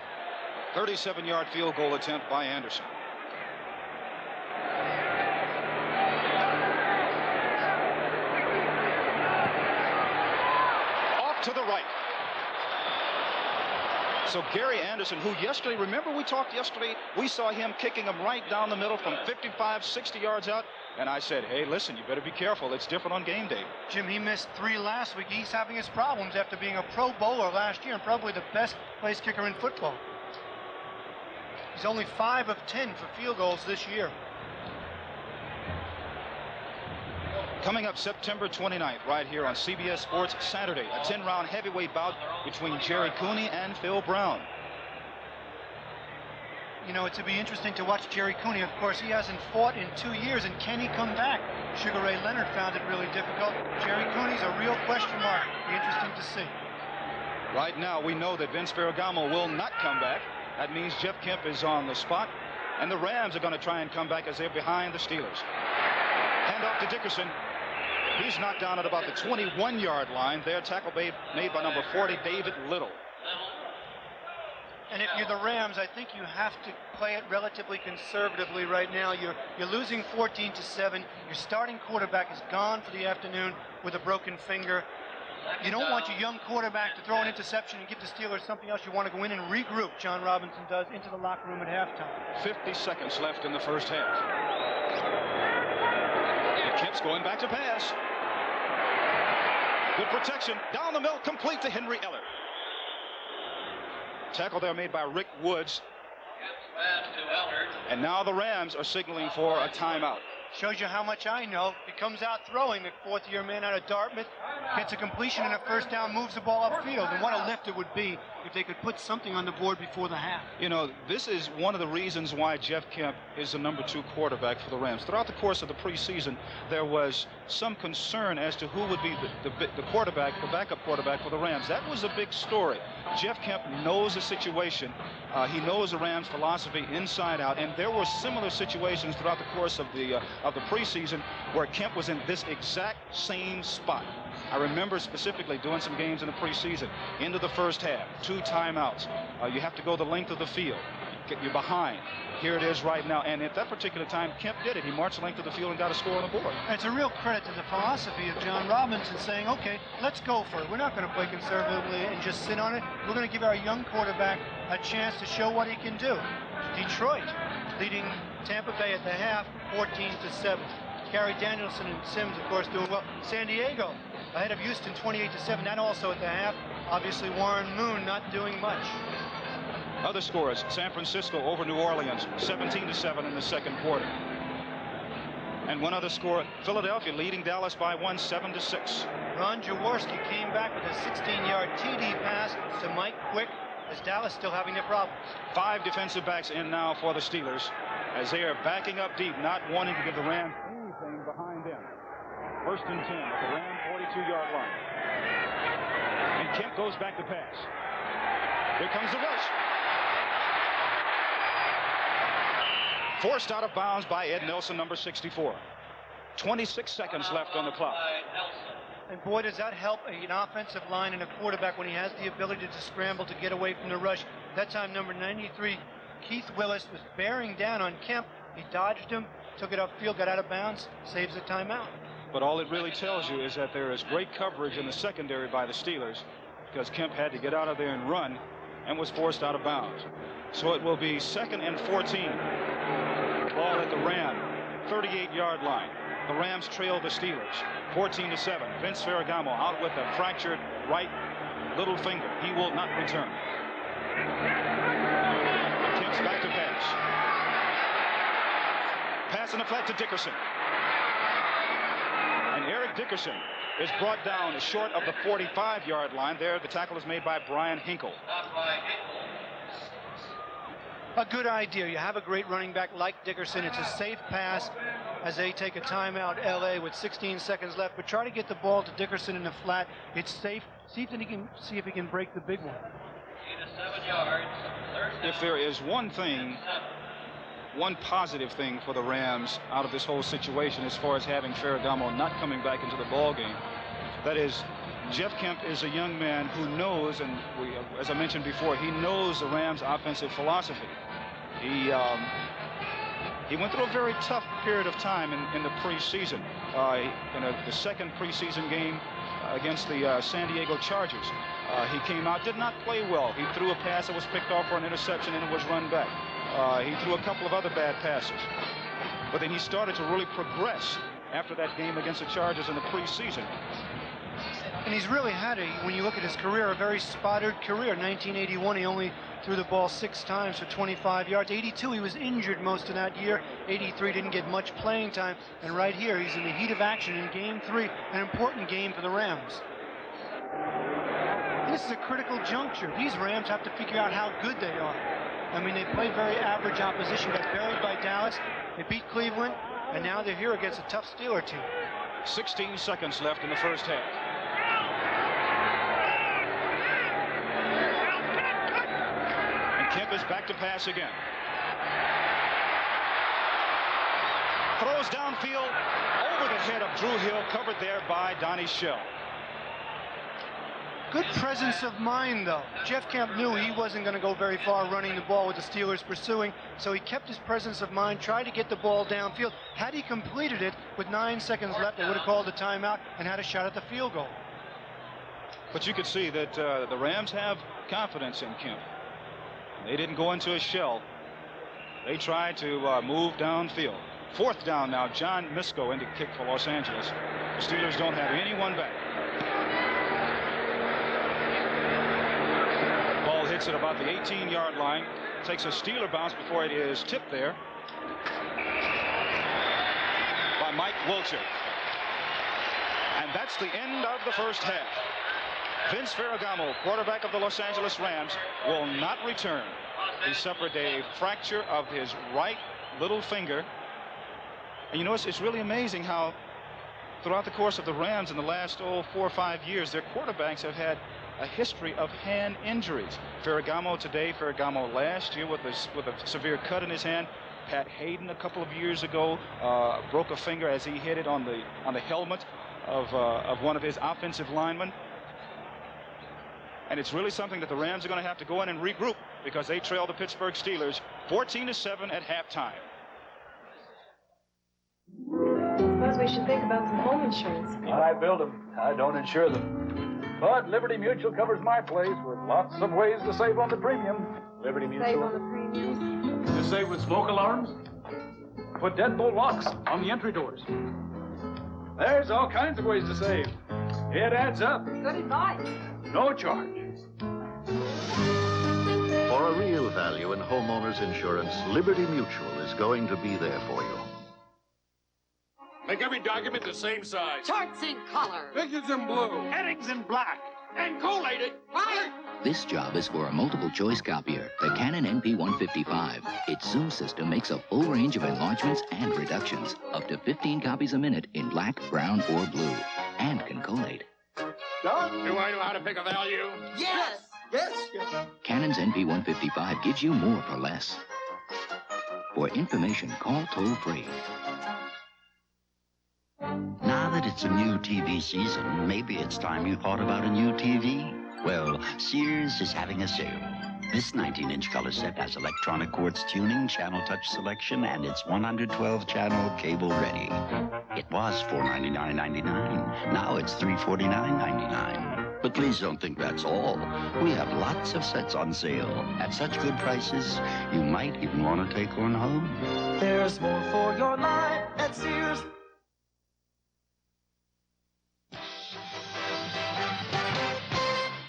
37-yard field goal attempt by Anderson. Off to the right. So Gary Anderson, who yesterday, remember we talked yesterday, we saw him kicking him right down the middle from 55, 60 yards out. And I said, hey, listen, you better be careful. It's different on game day. Jim, he missed 3 last week. He's having his problems after being a Pro Bowler last year and probably the best place kicker in football. He's only 5 of 10 for field goals this year. Coming up September 29th, right here on CBS Sports Saturday, a 10-round heavyweight bout between Jerry Cooney and Phil Brown. You know, it's to be interesting to watch Jerry Cooney. Of course, he hasn't fought in 2 years, and can he come back? Sugar Ray Leonard found it really difficult. Jerry Cooney's a real question mark. Be interesting to see. Right now, we know that Vince Ferragamo will not come back. That means Jeff Kemp is on the spot, and the Rams are going to try and come back as they're behind the Steelers. Hand off to Dickerson. He's knocked down at about the 21-yard line. There, tackle made by number 40, David Little. And if you're the Rams, I think you have to play it relatively conservatively right now. You're losing 14-7. Your starting quarterback is gone for the afternoon with a broken finger. You don't want your young quarterback to throw an interception and give the Steelers something else. You want to go in and regroup, John Robinson does, into the locker room at halftime. 50 seconds left in the first half. And Kemp's going back to pass. Good protection. Down the middle, complete to Henry Eller. Tackle there made by Rick Woods. And now the Rams are signaling for a timeout. Shows you how much I know. He comes out throwing, the 4th-year man out of Dartmouth. gets a completion and a first down, moves the ball upfield. And what a lift it would be if they could put something on the board before the half. You know, this is one of the reasons why Jeff Kemp is the number 2 quarterback for the Rams. Throughout the course of the preseason, there was some concern as to who would be the quarterback, the backup quarterback for the Rams. That was a big story. Jeff Kemp knows the situation. He knows the Rams' philosophy inside out, and there were similar situations throughout the course of the preseason where Kemp was in this exact same spot. I remember specifically doing some games in the preseason. Into the first half, 2 timeouts. You have to go the length of the field. You're behind. Here it is right now. And at that particular time, Kemp did it. He marched the length of the field and got a score on the board. And it's a real credit to the philosophy of John Robinson saying, okay, let's go for it. We're not going to play conservatively and just sit on it. We're going to give our young quarterback a chance to show what he can do. Detroit leading Tampa Bay at the half, 14-7. Gary Danielson and Sims, of course, doing well. San Diego ahead of Houston, 28-7. That also at the half. Obviously, Warren Moon not doing much. Other scores: San Francisco over New Orleans, 17-7 in the second quarter. And one other score: Philadelphia leading Dallas by 1, 7-6. Ron Jaworski came back with a 16-yard TD pass to Mike Quick, as Dallas still having their problems. 5 defensive backs in now for the Steelers, as they are backing up deep, not wanting to give the Rams anything behind them. 1st and 10 at the Ram 42-yard line. And Kemp goes back to pass. Here comes the rush. Forced out of bounds by Ed Nelson, number 64. 26 seconds left on the clock. And boy, does that help an offensive line and a quarterback when he has the ability to scramble to get away from the rush. That time, number 93, Keith Willis, was bearing down on Kemp. He dodged him, took it upfield, got out of bounds, saves a timeout. But all it really tells you is that there is great coverage in the secondary by the Steelers, because Kemp had to get out of there and run and was forced out of bounds. So it will be 2nd and 14. Ball at the Ram 38-yard line. The Rams trail the Steelers 14-7. Vince Ferragamo out with a fractured right little finger. He will not return. Kemp's back to pass. Pass in the flat to Dickerson. And Eric Dickerson is brought down short of the 45-yard line. There, the tackle is made by Brian Hinkle. A good idea. You have a great running back like Dickerson. It's a safe pass as they take a timeout, LA, with 16 seconds left. But try to get the ball to Dickerson in the flat. It's safe. See if he can break the big one. If there is one positive thing for the Rams out of this whole situation, as far as having Ferragamo not coming back into the ball game, that is, Jeff Kemp is a young man who knows, and as I mentioned before, he knows the Rams' offensive philosophy. He went through a very tough period of time in the preseason. In the second preseason game against the San Diego Chargers, he came out, did not play well. He threw a pass that was picked off for an interception and it was run back. He threw a couple of other bad passes. But then he started to really progress after that game against the Chargers in the preseason. And he's really had, when you look at his career, a very spotted career. 1981, he only threw the ball 6 times for 25 yards. 82, he was injured most of that year. 83, didn't get much playing time. And right here, he's in the heat of action in Game 3, an important game for the Rams. And this is a critical juncture. These Rams have to figure out how good they are. I mean, they played very average opposition, got buried by Dallas. They beat Cleveland, and now they're here against a tough Steeler team. 16 seconds left in the first half. Kemp is back to pass again. Throws downfield over the head of Drew Hill, covered there by Donnie Shell. Good presence of mind, though. Jeff Kemp knew he wasn't going to go very far running the ball with the Steelers pursuing, so he kept his presence of mind, tried to get the ball downfield. Had he completed it with 9 seconds left, they would have called a timeout and had a shot at the field goal. But you could see that the Rams have confidence in Kemp. They didn't go into a shell. They tried to move downfield. 4th down now. John Misko in to kick for Los Angeles. The Steelers don't have anyone back. Ball hits at about the 18-yard line. Takes a Steeler bounce before it is tipped there by Mike Wiltshire. And And that's the end of the first half. Vince Ferragamo, quarterback of the Los Angeles Rams, will not return. He suffered a fracture of his right little finger. And you know, it's really amazing how throughout the course of the Rams in the last 4 or 5 years, their quarterbacks have had a history of hand injuries. Ferragamo today, Ferragamo last year with a severe cut in his hand. Pat Hayden a couple of years ago broke a finger as he hit it on the helmet of one of his offensive linemen. And it's really something that the Rams are going to have to go in and regroup because they trail the Pittsburgh Steelers 14-7 at halftime. I suppose we should think about some home insurance. I build them. I don't insure them. But Liberty Mutual covers my place with lots of ways to save on the premium. Liberty Mutual. Save on the premiums? To save with smoke alarms? Put deadbolt locks on the entry doors. There's all kinds of ways to save. It adds up. Good advice. No charge. For a real value in homeowners insurance, Liberty Mutual is going to be there for you. Make every document the same size. Charts in color. Figures in blue. Headings in black. And collated. Right. This job is for a multiple choice copier, the Canon NP155. Its zoom system makes a full range of enlargements and reductions, up to 15 copies a minute in black, brown, or blue, and can collate. Don, do I know how to pick a value? Yes. Yes. Yes. Canon's NP155 gives you more for less. For information, call toll-free. Now that it's a new TV season, maybe it's time you thought about a new TV. Well, Sears is having a sale. This 19-inch color set has electronic quartz tuning, channel touch selection, and it's 112-channel cable ready. It was $499.99. Now it's $349.99. But please don't think that's all. We have lots of sets on sale at such good prices, you might even want to take one home. There's more for your life at Sears.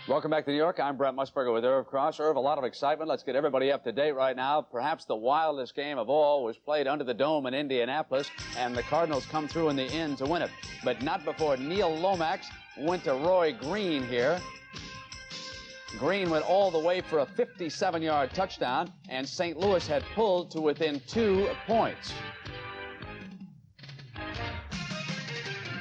Welcome back to New York. I'm Brent Musburger with Irv Cross. Irv, a lot of excitement. Let's get everybody up to date right now. Perhaps the wildest game of all was played under the dome in Indianapolis, and the Cardinals come through in the end to win it. But not before Neil Lomax went to Roy Green here. Green went all the way for a 57-yard touchdown, and St. Louis had pulled to within 2 points.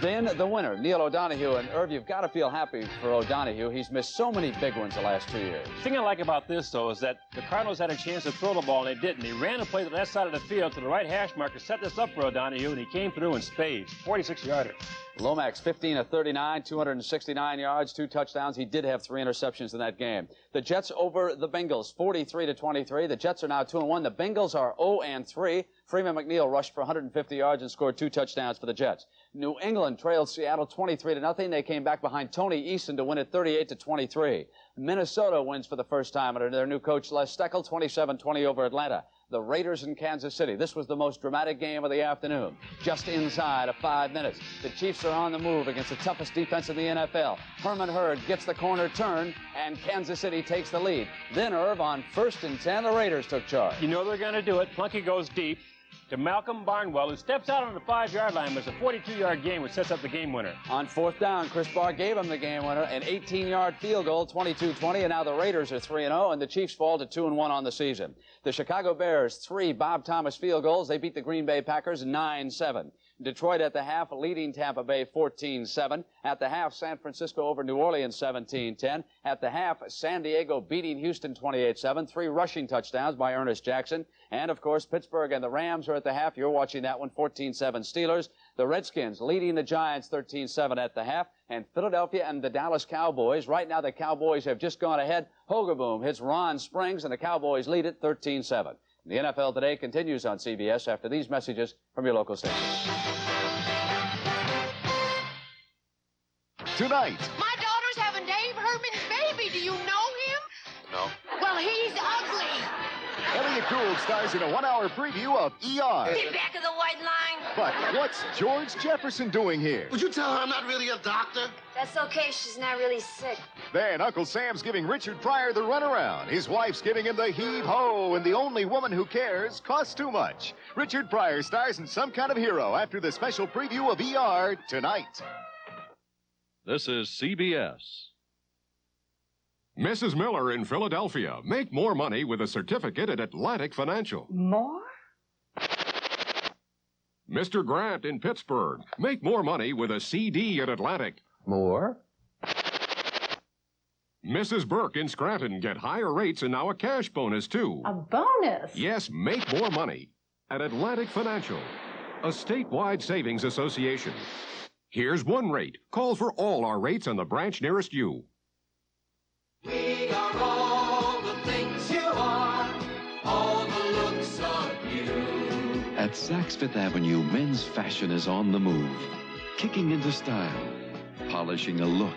Then the winner, Neil O'Donohue. And Irv, you've got to feel happy for O'Donohue. He's missed so many big ones the last 2 years. The thing I like about this, though, is that the Cardinals had a chance to throw the ball, and they didn't. He ran and played the left side of the field to the right hash marker, set this up for O'Donohue, and he came through in spades. 46-yarder. Lomax, 15 of 39, 269 yards, 2 touchdowns. He did have 3 interceptions in that game. The Jets over the Bengals, 43-23. The Jets are now 2-1. The Bengals are 0-3. Freeman McNeil rushed for 150 yards and scored 2 touchdowns for the Jets. New England trailed Seattle 23-0. They came back behind Tony Easton to win it 38-23. Minnesota wins for the first time under their new coach Les Steckel, 27-20 over Atlanta. The Raiders in Kansas City. This was the most dramatic game of the afternoon. Just inside of 5 minutes. The Chiefs are on the move against the toughest defense in the NFL. Herman Hurd gets the corner turn, and Kansas City takes the lead. Then, Irv, on 1st and 10, the Raiders took charge. You know they're going to do it. Plunky goes deep to Malcolm Barnwell, who steps out on the 5-yard line. It's a 42-yard gain, which sets up the game winner. On 4th down, Chris Barr gave him the game winner, an 18-yard field goal, 22-20, and now the Raiders are 3-0, and the Chiefs fall to 2-1 on the season. The Chicago Bears, 3 Bob Thomas field goals. They beat the Green Bay Packers 9-7. Detroit at the half, leading Tampa Bay 14-7. At the half, San Francisco over New Orleans 17-10. At the half, San Diego beating Houston 28-7. 3 rushing touchdowns by Ernest Jackson. And, of course, Pittsburgh and the Rams are at the half. You're watching that one, 14-7 Steelers. The Redskins leading the Giants 13-7 at the half. And Philadelphia and the Dallas Cowboys. Right now, the Cowboys have just gone ahead. Hogaboom hits Ron Springs, and the Cowboys lead it 13-7. The NFL Today continues on CBS after these messages from your local station. Tonight. My daughter's having Dave Herman's baby. Do you know him? No. Well, he's ugly. Elliot Gould stars in a 1-hour preview of ER. Get back of the white line. But what's George Jefferson doing here? Would you tell her I'm not really a doctor? That's okay. She's not really sick. Then Uncle Sam's giving Richard Pryor the runaround. His wife's giving him the heave-ho, and the only woman who cares costs too much. Richard Pryor stars in Some Kind of Hero after the special preview of ER tonight. This is CBS. Mrs. Miller in Philadelphia. Make more money with a certificate at Atlantic Financial. More? Mr. Grant in Pittsburgh. Make more money with a CD at Atlantic. More? Mrs. Burke in Scranton. Get higher rates and now a cash bonus, too. A bonus? Yes, make more money at Atlantic Financial, a statewide savings association. Here's one rate. Call for all our rates on the branch nearest you. We are all the things you are, all the looks of you. At Saks Fifth Avenue, men's fashion is on the move, kicking into style, polishing a look,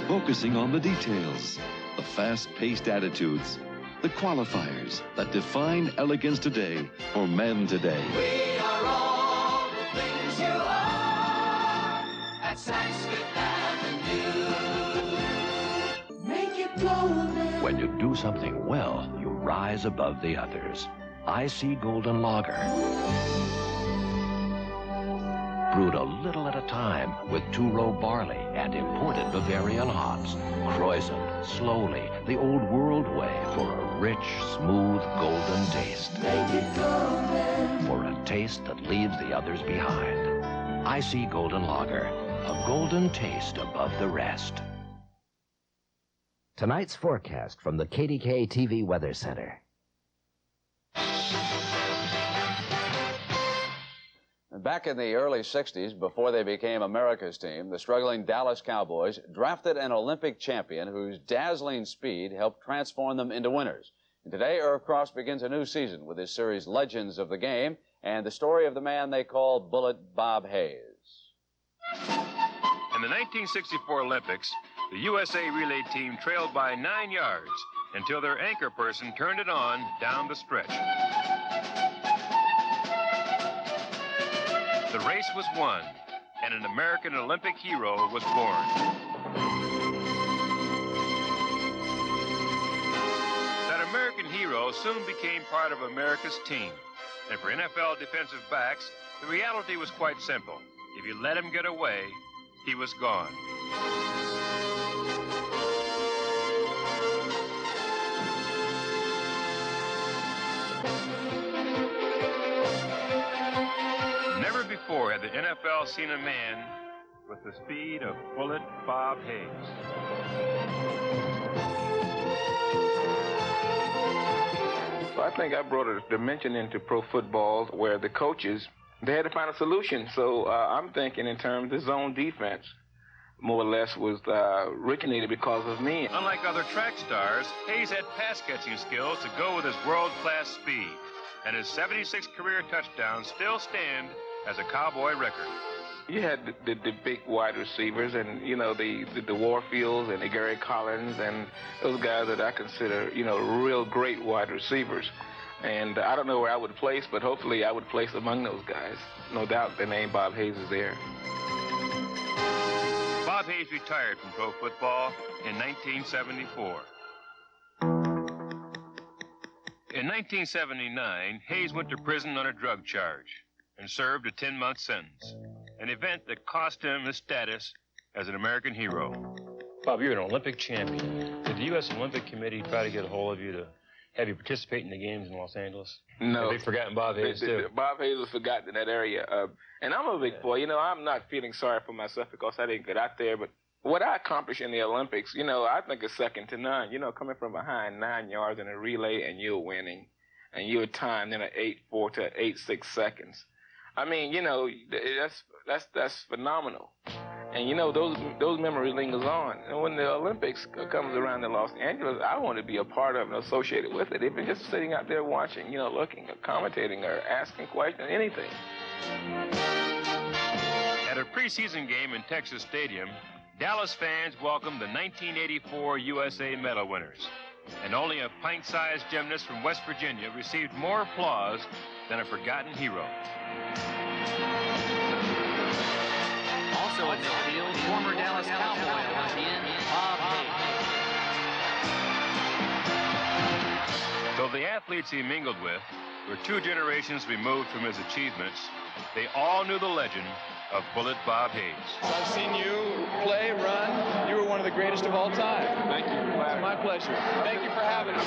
focusing on the details, the fast-paced attitudes, the qualifiers that define elegance today for men today. We are all the things you are at Saks Fifth Avenue. Make it golden. When you do something well, you rise above the others. IC Golden Lager. Brewed a little at a time with two-row barley and imported Bavarian hops. Kreuzen, slowly, the old world way for a rich, smooth, golden taste. Make it golden. For a taste that leaves the others behind. IC Golden Lager, a golden taste above the rest. Tonight's forecast from the KDK TV Weather Center. Back in the early 60s, before they became America's team, the struggling Dallas Cowboys drafted an Olympic champion whose dazzling speed helped transform them into winners. And today, Irv Cross begins a new season with his series Legends of the Game and the story of the man they call Bullet Bob Hayes. In the 1964 Olympics, the USA relay team trailed by 9 yards until their anchor person turned it on down the stretch. The race was won, and an American Olympic hero was born. That American hero soon became part of America's team. And for NFL defensive backs, the reality was quite simple. If you let him get away, he was gone. Never before had the NFL seen a man with the speed of Bullet Bob Hayes. I think I brought a dimension into pro football where the coaches, they had to find a solution. So I'm thinking in terms of zone defense, more or less was originated because of me. Unlike other track stars, Hayes had pass-catching skills to go with his world-class speed. And his 76 career touchdowns still stand as a Cowboy record. You had the big wide receivers and, you know, the Warfields and the Gary Collins and those guys that I consider, you know, real great wide receivers. And I don't know where I would place, but hopefully I would place among those guys. No doubt the name Bob Hayes is there. Bob Hayes retired from pro football in 1974. In 1979, Hayes went to prison on a drug charge and served a 10-month sentence, an event that cost him his status as an American hero. Bob, you're an Olympic champion. Did the U.S. Olympic Committee try to get a hold of you to have you participate in the games in Los Angeles? No. They've forgotten Bob Hayes, too. Bob Hayes was forgotten in that area. And I'm a big boy. You know, I'm not feeling sorry for myself because I didn't get out there, but what I accomplished in the Olympics, you know, I think is second to none. You know, coming from behind 9 yards in a relay and you're winning, and you're timed in an 8.4 to 8.6 seconds. I mean, you know, that's phenomenal. And, you know, those memories lingers on. And when the Olympics comes around in Los Angeles, I want to be a part of and associated with it. Even just sitting out there watching, you know, looking or commentating or asking questions, anything. At a preseason game in Texas Stadium, Dallas fans welcomed the 1984 USA medal winners. And only a pint-sized gymnast from West Virginia received more applause than a forgotten hero. Also in midfield, former Dallas Cowboy Olympian Bob Hayes. Though the athletes he mingled with were 2 generations removed from his achievements, they all knew the legend of Bullet Bob Hayes. I've seen you play, run. You were one of the greatest of all time. Thank you. It's my pleasure. Thank you for having us.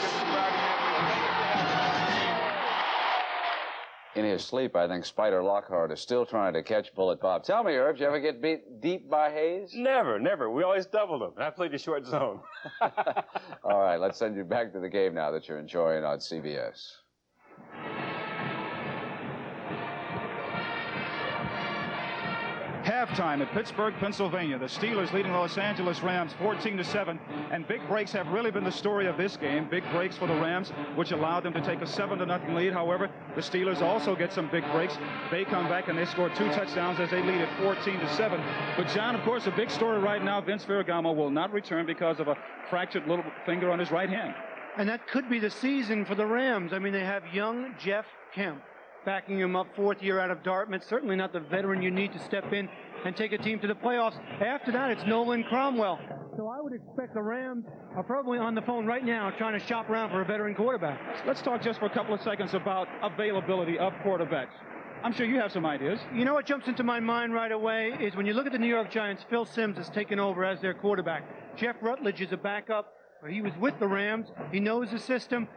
In his sleep, I think Spider Lockhart is still trying to catch Bullet Bob. Tell me, Herb, did you ever get beat deep by Hayes? Never, never. We always doubled him. I played the short zone. All right, let's send you back to the game now that you're enjoying on CBS. Halftime at Pittsburgh, Pennsylvania. The Steelers leading the Los Angeles Rams 14-7. And big breaks have really been the story of this game. Big breaks for the Rams, which allowed them to take a 7-0 lead. However, the Steelers also get some big breaks. They come back and they score 2 touchdowns as they lead at 14-7. But, John, of course, a big story right now. Vince Ferragamo will not return because of a fractured little finger on his right hand. And that could be the season for the Rams. I mean, they have young Jeff Kemp backing him up, 4th year out of Dartmouth. Certainly not the veteran you need to step in and take a team to the playoffs. After that, it's Nolan Cromwell. So I would expect the Rams are probably on the phone right now trying to shop around for a veteran quarterback. Let's talk just for a couple of seconds about availability of quarterbacks. I'm sure you have some ideas. You know what jumps into my mind right away is when you look at the New York Giants, Phil Simms has taken over as their quarterback. Jeff Rutledge is a backup. He was with the Rams. He knows the system.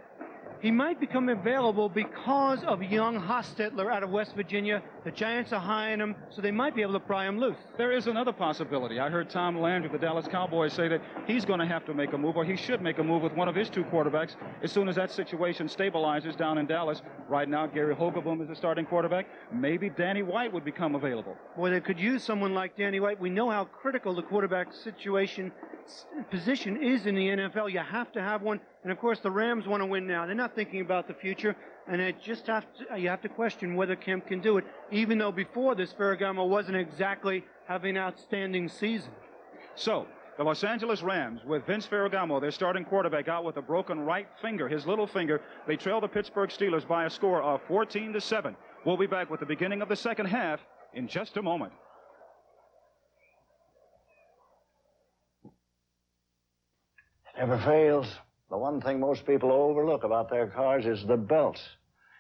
He might become available because of young Hostetler out of West Virginia. The Giants are hiring him, so they might be able to pry him loose. There is another possibility. I heard Tom Landry of the Dallas Cowboys say that he's going to have to make a move, or he should make a move with one of his 2 quarterbacks as soon as that situation stabilizes down in Dallas. Right now, Gary Hogaboom is the starting quarterback. Maybe Danny White would become available. Boy, they could use someone like Danny White. We know how critical the quarterback position is in the NFL. You have to have one. And, of course, the Rams want to win now. They're not thinking about the future, and you have to question whether Kemp can do it, even though before this, Ferragamo wasn't exactly having an outstanding season. So, the Los Angeles Rams, with Vince Ferragamo, their starting quarterback, out with a broken right finger, his little finger, they trail the Pittsburgh Steelers by a score of 14-7. We'll be back with the beginning of the second half in just a moment. Never fails. The one thing most people overlook about their cars is the belts.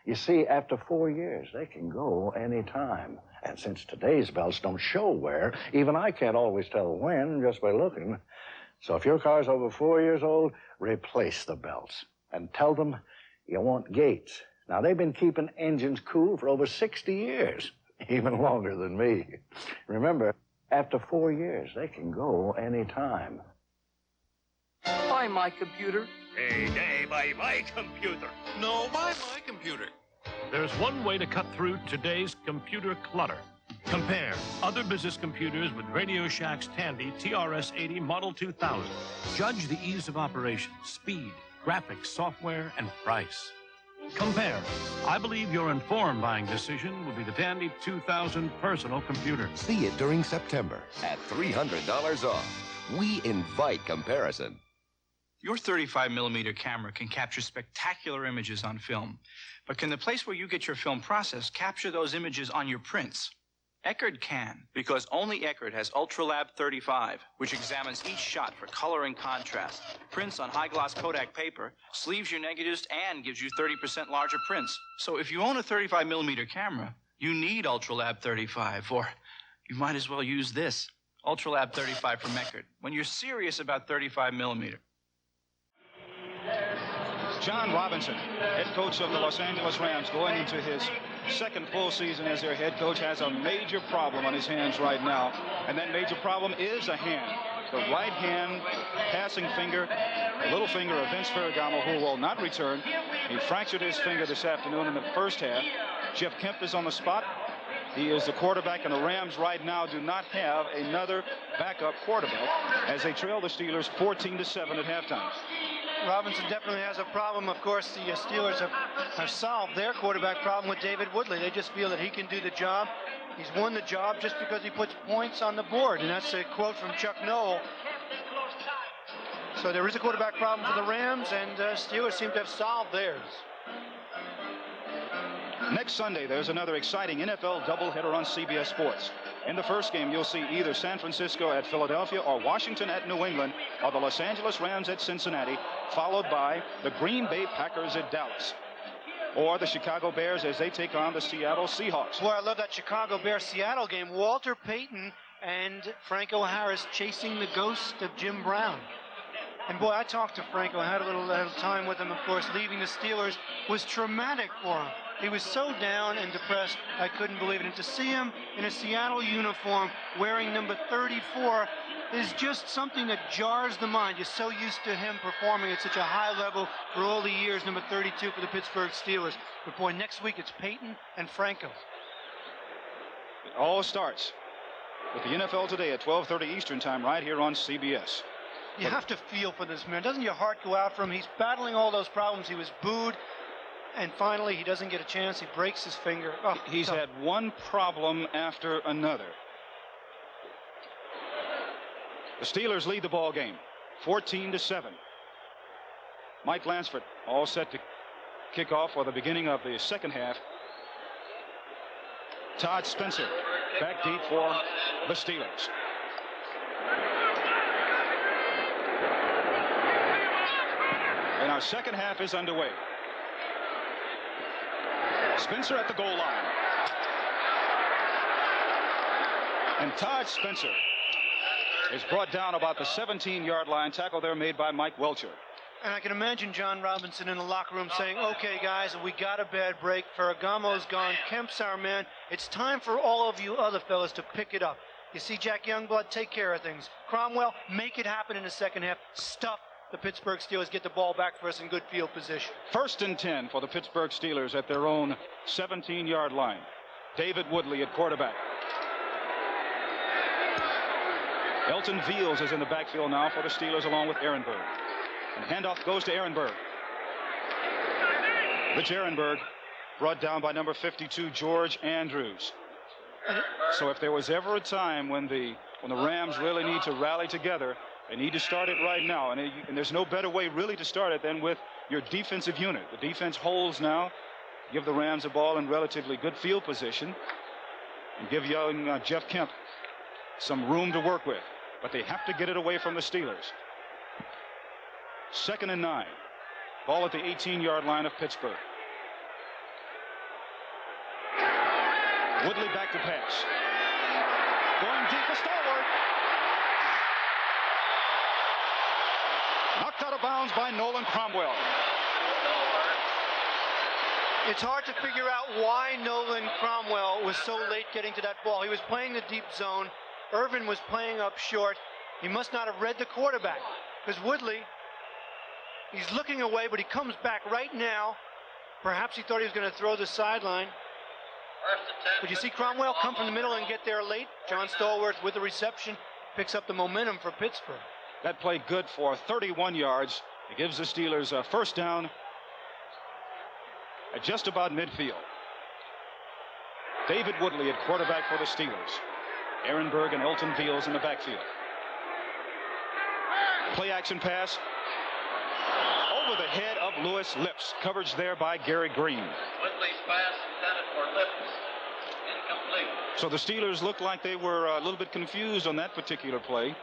You see, after 4 years, they can go any time. And since today's belts don't show wear, even I can't always tell when just by looking. So if your car's over 4 years old, replace the belts. And tell them you want Gates. Now, they've been keeping engines cool for over 60 years, even longer than me. Remember, after 4 years, they can go any time. Buy my computer. Hey, buy my computer. No, buy my computer. There's one way to cut through today's computer clutter. Compare other business computers with Radio Shack's Tandy TRS-80 Model 2000. Judge the ease of operation, speed, graphics, software, and price. Compare. I believe your informed buying decision will be the Tandy 2000 personal computer. See it during September at $300 off. We invite comparison. Your 35mm camera can capture spectacular images on film, but can the place where you get your film processed capture those images on your prints? Eckerd can, because only Eckerd has UltraLab 35, which examines each shot for color and contrast, prints on high-gloss Kodak paper, sleeves your negatives, and gives you 30% larger prints. So if you own a 35mm camera, you need UltraLab 35, or you might as well use this, UltraLab 35 from Eckerd, when you're serious about 35mm. John Robinson, head coach of the Los Angeles Rams, going into his second full season as their head coach, has a major problem on his hands right now. And that major problem is a hand. The right hand passing finger, the little finger of Vince Ferragamo, who will not return. He fractured his finger this afternoon in the first half. Jeff Kemp is on the spot. He is the quarterback, and the Rams right now do not have another backup quarterback as they trail the Steelers 14-7 at halftime. Robinson definitely has a problem. Of course, the Steelers have solved their quarterback problem with David Woodley. They just feel that he can do the job. He's won the job just because he puts points on the board, and that's a quote from Chuck Noll. So there is a quarterback problem for the Rams, and Steelers seem to have solved theirs. Next Sunday, there's another exciting NFL doubleheader on CBS Sports. In the first game, you'll see either San Francisco at Philadelphia or Washington at New England, or the Los Angeles Rams at Cincinnati, followed by the Green Bay Packers at Dallas. or the Chicago Bears as they take on the Seattle Seahawks. Boy, I love that Chicago Bears-Seattle game. Walter Payton and Franco Harris chasing the ghost of Jim Brown. And boy, I talked to Franco. I had a little time with him, of course. Leaving the Steelers was traumatic for him. He was so down and depressed, I couldn't believe it. And to see him in a Seattle uniform wearing number 34 is just something that jars the mind. You're so used to him performing at such a high level for all the years, number 32 for the Pittsburgh Steelers. But boy, next week it's Payton and Franco. It all starts with the NFL Today at 12:30 Eastern Time right here on CBS. You have to feel for this man. Doesn't your heart go out for him? He's battling all those problems. He was booed, and finally he doesn't get a chance. He breaks his finger. Oh, he's had one problem after another. The Steelers lead the ball game 14-7. Mike Lansford all set to kick off for the beginning of the second half. Todd Spencer back deep for the Steelers. And our second half is underway. Spencer at the goal line. And Todd Spencer is brought down about the 17-yard line. Tackle there made by Mike Welcher. And I can imagine John Robinson in the locker room saying, okay, guys, we got a bad break. Ferragamo's gone. Kemp's our man. It's time for all of you other fellas to pick it up. You see Jack Youngblood, take care of things. Cromwell, make it happen in the second half. Stuff the Pittsburgh Steelers, get the ball back for us in good field position. 1st and 10 for the Pittsburgh Steelers at their own 17-yard line. David Woodley at quarterback. Elton Veals is in the backfield now for the Steelers along with Ehrenberg. And handoff goes to Ehrenberg. Rich Ehrenberg brought down by number 52, George Andrews. So if there was ever a time when the Rams really need to rally together, they need to start it right now. And there's no better way really to start it than with your defensive unit. The defense holds now. Give the Rams the ball in relatively good field position. And give young Jeff Kemp some room to work with. But they have to get it away from the Steelers. 2nd and 9. Ball at the 18-yard line of Pittsburgh. Woodley back to pass. Going deep for Stallworth. Knocked out of bounds by Nolan Cromwell. It's hard to figure out why Nolan Cromwell was so late getting to that ball. He was playing the deep zone. Irvin was playing up short. He must not have read the quarterback, because Woodley, he's looking away, but he comes back right now. Perhaps he thought he was going to throw the sideline. But you see Cromwell come from the middle and get there late. John Stallworth with the reception picks up the momentum for Pittsburgh. That play good for 31 yards. It gives the Steelers a first down at just about midfield. David Woodley at quarterback for the Steelers. Ehrenberg and Elton Veals in the backfield. Play action pass over the head of Lewis Lips. Coverage there by Gary Green. Woodley's pass intended for Lips. Incomplete. So the Steelers looked like they were a little bit confused on that particular play.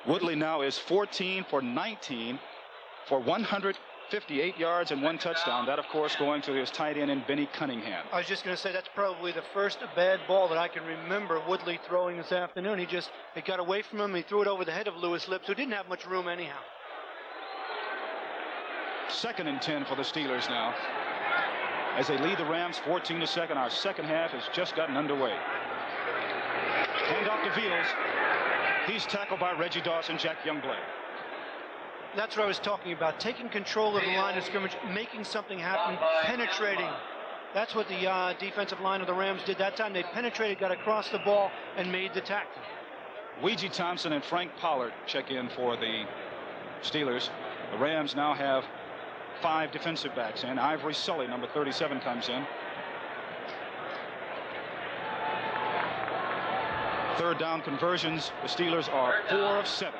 Woodley now is 14 for 19 for 158 yards and 1 touchdown. That, of course, going to his tight end in Benny Cunningham. I was just going to say that's probably the first bad ball that I can remember Woodley throwing this afternoon. It got away from him. He threw it over the head of Lewis Lips, who didn't have much room anyhow. 2nd and 10 for the Steelers now, as they lead the Rams 14-2. Our second half has just gotten underway. Hand off to Veals. He's tackled by Reggie Dawson, Jack Youngblood. That's what I was talking about. Taking control of the line of scrimmage, making something happen, penetrating. That's what the defensive line of the Rams did that time. They penetrated, got across the ball, and made the tackle. Weegee Thompson and Frank Pollard check in for the Steelers. The Rams now have 5 defensive backs in. Ivory Sully, number 37, comes in. 3rd down conversions. The Steelers are 4 of 7.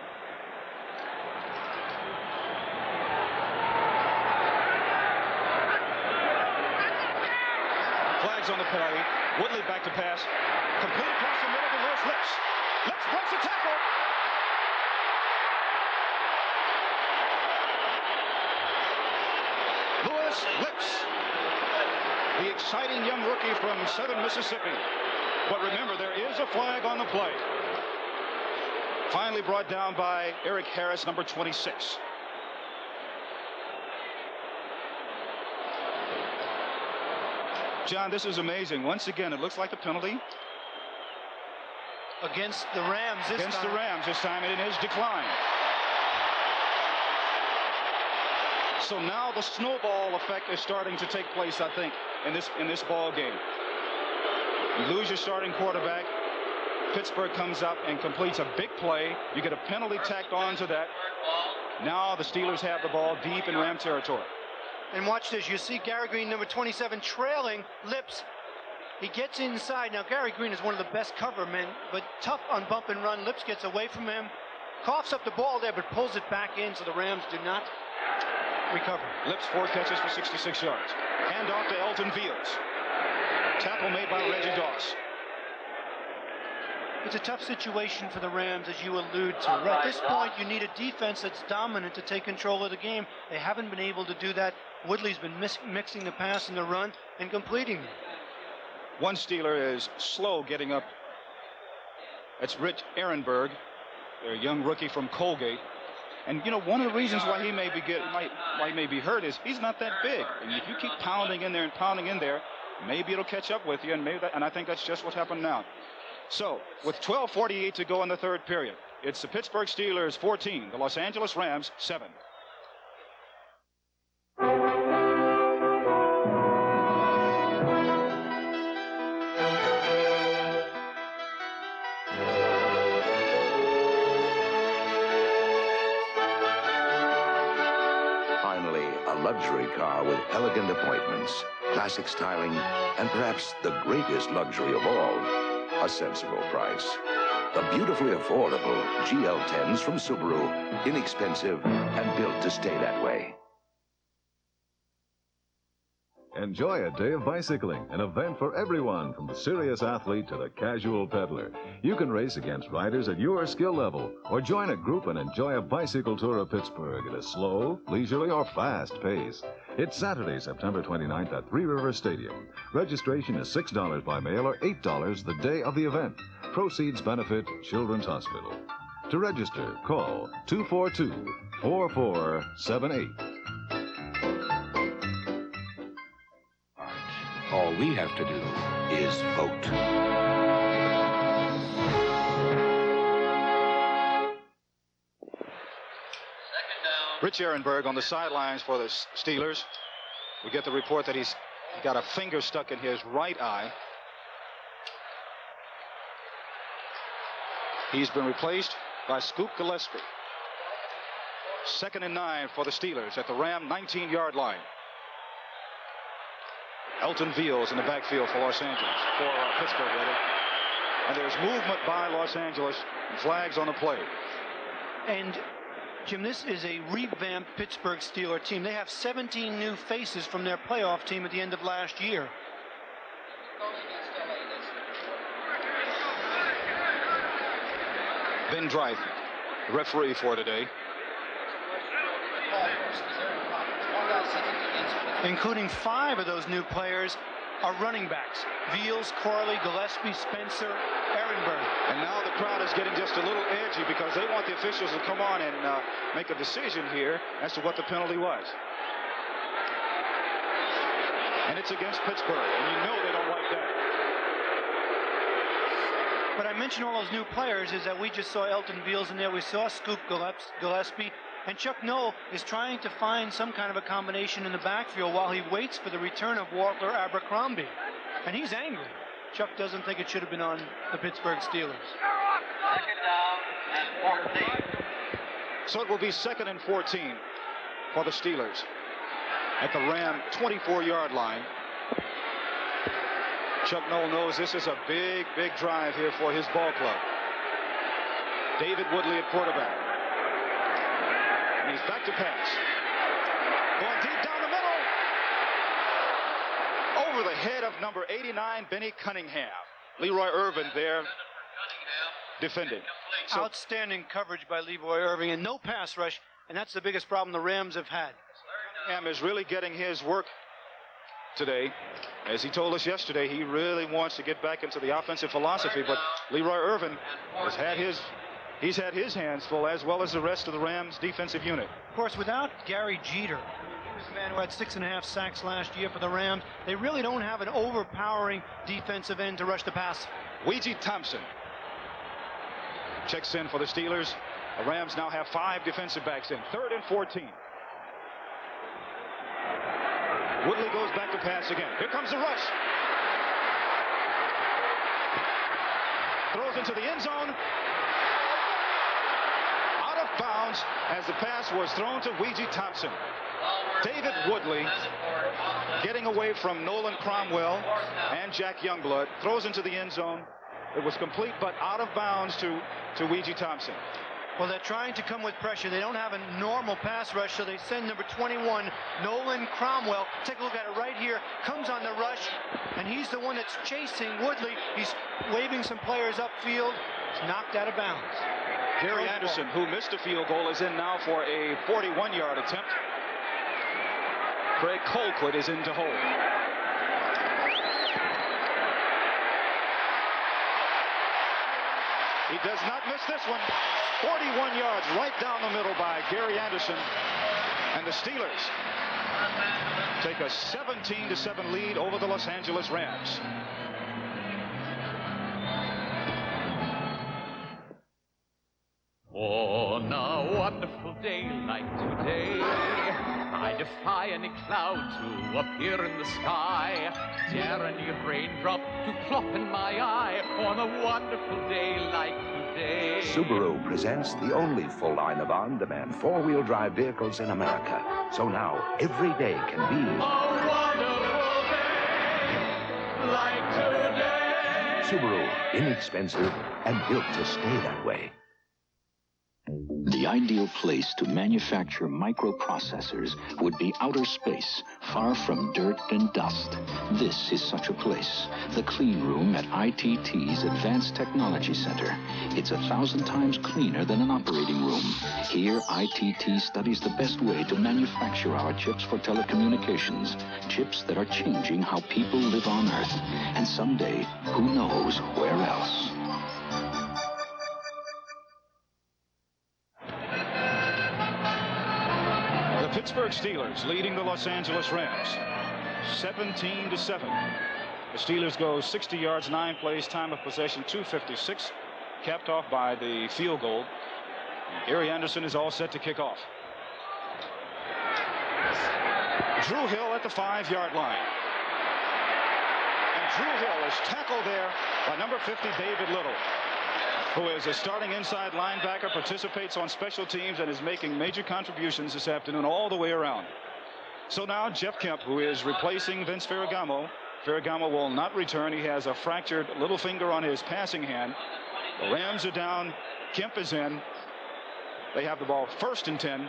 Flags on the play. Woodley back to pass. Complete across the middle to Lewis Lips. Lips breaks the tackle. Harris Lips, the exciting young rookie from southern Mississippi. But remember, there is a flag on the play. Finally brought down by Eric Harris, number 26. John, this is amazing. Once again, it looks like a penalty. Against the Rams this time. Against the Rams this time, and it is declined. So now the snowball effect is starting to take place, I think, in this ball game. You lose your starting quarterback. Pittsburgh comes up and completes a big play. You get a penalty tacked on to that. Now the Steelers have the ball deep in Ram territory. And watch this. You see Gary Green, number 27, trailing Lips. He gets inside. Now, Gary Green is one of the best cover men, but tough on bump and run. Lips gets away from him, coughs up the ball there, but pulls it back in, so the Rams do not recover. Lips 4 catches for 66 yards. Hand off to Elton Fields. Tackle made by Reggie Doss. It's a tough situation for the Rams, as you allude to. At this point, you need a defense that's dominant to take control of the game. They haven't been able to do that. Woodley's been mixing the pass and the run and completing them. One Steeler is slow getting up. That's Rich Ehrenberg, their young rookie from Colgate. And you know, one of the reasons why he may be hurt is he's not that big. And if you keep pounding in there and pounding in there, maybe it'll catch up with you. And I think that's just what happened now. So with 12:48 to go in the third period, it's the Pittsburgh Steelers 14, the Los Angeles Rams 7. Finally, a luxury car with elegant appointments, classic styling, and perhaps the greatest luxury of all, a sensible price. The beautifully affordable GL10s from Subaru, inexpensive and built to stay that way. Enjoy a day of bicycling, an event for everyone, from the serious athlete to the casual peddler. You can race against riders at your skill level, or join a group and enjoy a bicycle tour of Pittsburgh at a slow, leisurely, or fast pace. It's Saturday, September 29th at Three Rivers Stadium. Registration is $6 by mail or $8 the day of the event. Proceeds benefit Children's Hospital. To register, call 242-4478. All we have to do is vote. Rich Ehrenberg on the sidelines for the Steelers. We get the report that he's got a finger stuck in his right eye. He's been replaced by Scoop Gillespie. 2nd and 9 for the Steelers at the Ram 19-yard line. Elton Fields in the backfield for Los Angeles, for Pittsburgh, rather. And there's movement by Los Angeles, and flags on the play. And Jim, this is a revamped Pittsburgh Steelers team. They have 17 new faces from their playoff team at the end of last year. Ben Dryden, the referee for today. Including 5 of those new players are running backs. Veals, Corley, Gillespie, Spencer, Ehrenberg. And now the crowd is getting just a little edgy because they want the officials to come on and make a decision here as to what the penalty was. And it's against Pittsburgh, and you know they don't like that. But I mentioned all those new players is that we just saw Elton Veals in there. We saw Scoop Gillespie. And Chuck Noll is trying to find some kind of a combination in the backfield while he waits for the return of Walter Abercrombie. And he's angry. Chuck doesn't think it should have been on the Pittsburgh Steelers. 2nd down and 14. So it will be 2nd and 14 for the Steelers at the Ram 24-yard line. Chuck Noll knows this is a big, big drive here for his ball club. David Woodley at quarterback. And he's back to pass. Going deep down the middle. Over the head of number 89, Benny Cunningham. Leroy Irvin there defending. So, outstanding coverage by Leroy Irvin and no pass rush, and that's the biggest problem the Rams have had. Ham is really getting his work today. As he told us yesterday, he really wants to get back into the offensive philosophy, but Leroy Irvin has had his hands full, as well as the rest of the Rams defensive unit. Of course, without Gary Jeter, he was the man who had 6.5 sacks last year for the Rams. They really don't have an overpowering defensive end to rush the pass. Weegie Thompson checks in for the Steelers. The Rams now have 5 defensive backs in. 3rd and 14. Woodley goes back to pass again. Here comes the rush. Throws into the end zone. Out of bounds as the pass was thrown to Weegie Thompson. David Woodley, getting away from Nolan Cromwell and Jack Youngblood, throws into the end zone. It was complete, but out of bounds to Weegie Thompson. Well, they're trying to come with pressure. They don't have a normal pass rush, so they send number 21, Nolan Cromwell. Take a look at it right here. Comes on the rush, and he's the one that's chasing Woodley. He's waving some players upfield. It's knocked out of bounds. Gary Anderson, who missed a field goal, is in now for a 41-yard attempt. Craig Colquitt is in to hold. He does not miss this one. 41 yards right down the middle by Gary Anderson. And the Steelers take a 17-7 lead over the Los Angeles Rams. On a wonderful day like today, I defy any cloud to appear in the sky, dare any raindrop to plop in my eye. On a wonderful day like today. Subaru presents the only full line of on-demand four-wheel drive vehicles in America. So now, every day can be a wonderful day like today. Subaru, inexpensive and built to stay that way. The ideal place to manufacture microprocessors would be outer space, far from dirt and dust. This is such a place, the clean room at ITT's Advanced Technology Center. It's 1,000 times cleaner than an operating room. Here, ITT studies the best way to manufacture our chips for telecommunications, chips that are changing how people live on Earth, and someday, who knows where else. The Pittsburgh Steelers leading the Los Angeles Rams 17-7. The Steelers go 60 yards, 9 plays, time of possession 2:56, capped off by the field goal. Gary Anderson is all set to kick off. Drew Hill at the 5-yard line. And Drew Hill is tackled there by number 50, David Little, who is a starting inside linebacker, participates on special teams, and is making major contributions this afternoon all the way around. So now Jeff Kemp, who is replacing Vince Ferragamo. Ferragamo will not return. He has a fractured little finger on his passing hand. The Rams are down. Kemp is in. They have the ball 1st and 10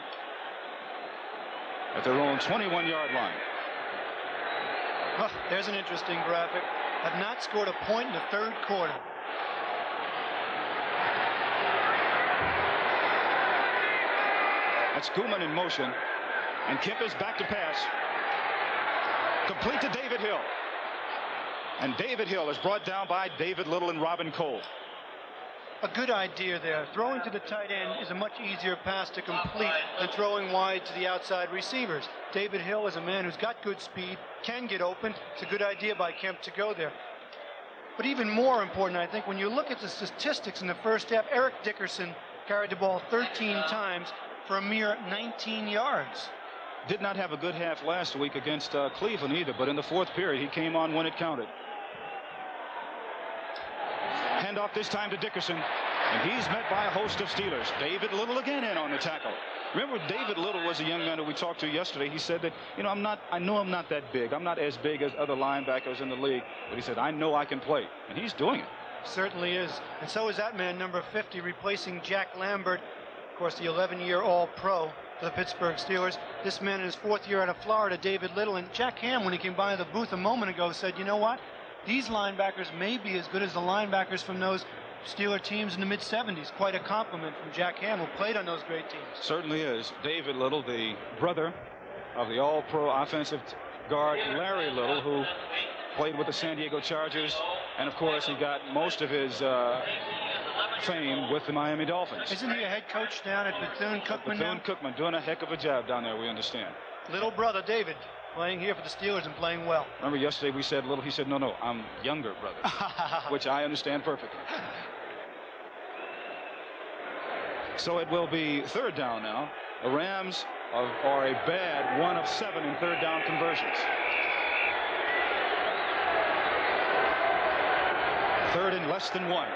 at their own 21-yard line. Oh, there's an interesting graphic. Have not scored a point in the 3rd quarter. That's Koeman in motion, and Kemp is back to pass. Complete to David Hill. And David Hill is brought down by David Little and Robin Cole. A good idea there. Throwing to the tight end is a much easier pass to complete than throwing wide to the outside receivers. David Hill is a man who's got good speed, can get open. It's a good idea by Kemp to go there. But even more important, I think, when you look at the statistics in the first half, Eric Dickerson carried the ball 13 times for a mere 19 yards. Did not have a good half last week against Cleveland either, but in the 4th period, he came on when it counted. Handoff this time to Dickerson, and he's met by a host of Steelers. David Little again in on the tackle. Remember, David Little was a young man who we talked to yesterday. He said that, you know, I know I'm not that big. I'm not as big as other linebackers in the league, but he said, I know I can play, and he's doing it. Certainly is. And so is that man, number 50, replacing Jack Lambert, of course, the 11-year All-Pro for the Pittsburgh Steelers. This man in his 4th year out of Florida, David Little. And Jack Ham, when he came by the booth a moment ago, said, you know what? These linebackers may be as good as the linebackers from those Steeler teams in the mid-'70s. Quite a compliment from Jack Ham, who played on those great teams. Certainly is. David Little, the brother of the all-pro offensive guard Larry Little, who played with the San Diego Chargers, and of course he got most of his fame with the Miami Dolphins. Isn't he a head coach down at Bethune-Cookman now? Bethune-Cookman doing a heck of a job down there, we understand. Little brother David playing here for the Steelers and playing well. Remember yesterday we said Little, he said, no, I'm younger brother, which I understand perfectly. So it will be third down now. The Rams are a bad 1 of 7 in third down conversions. Third and less than 1.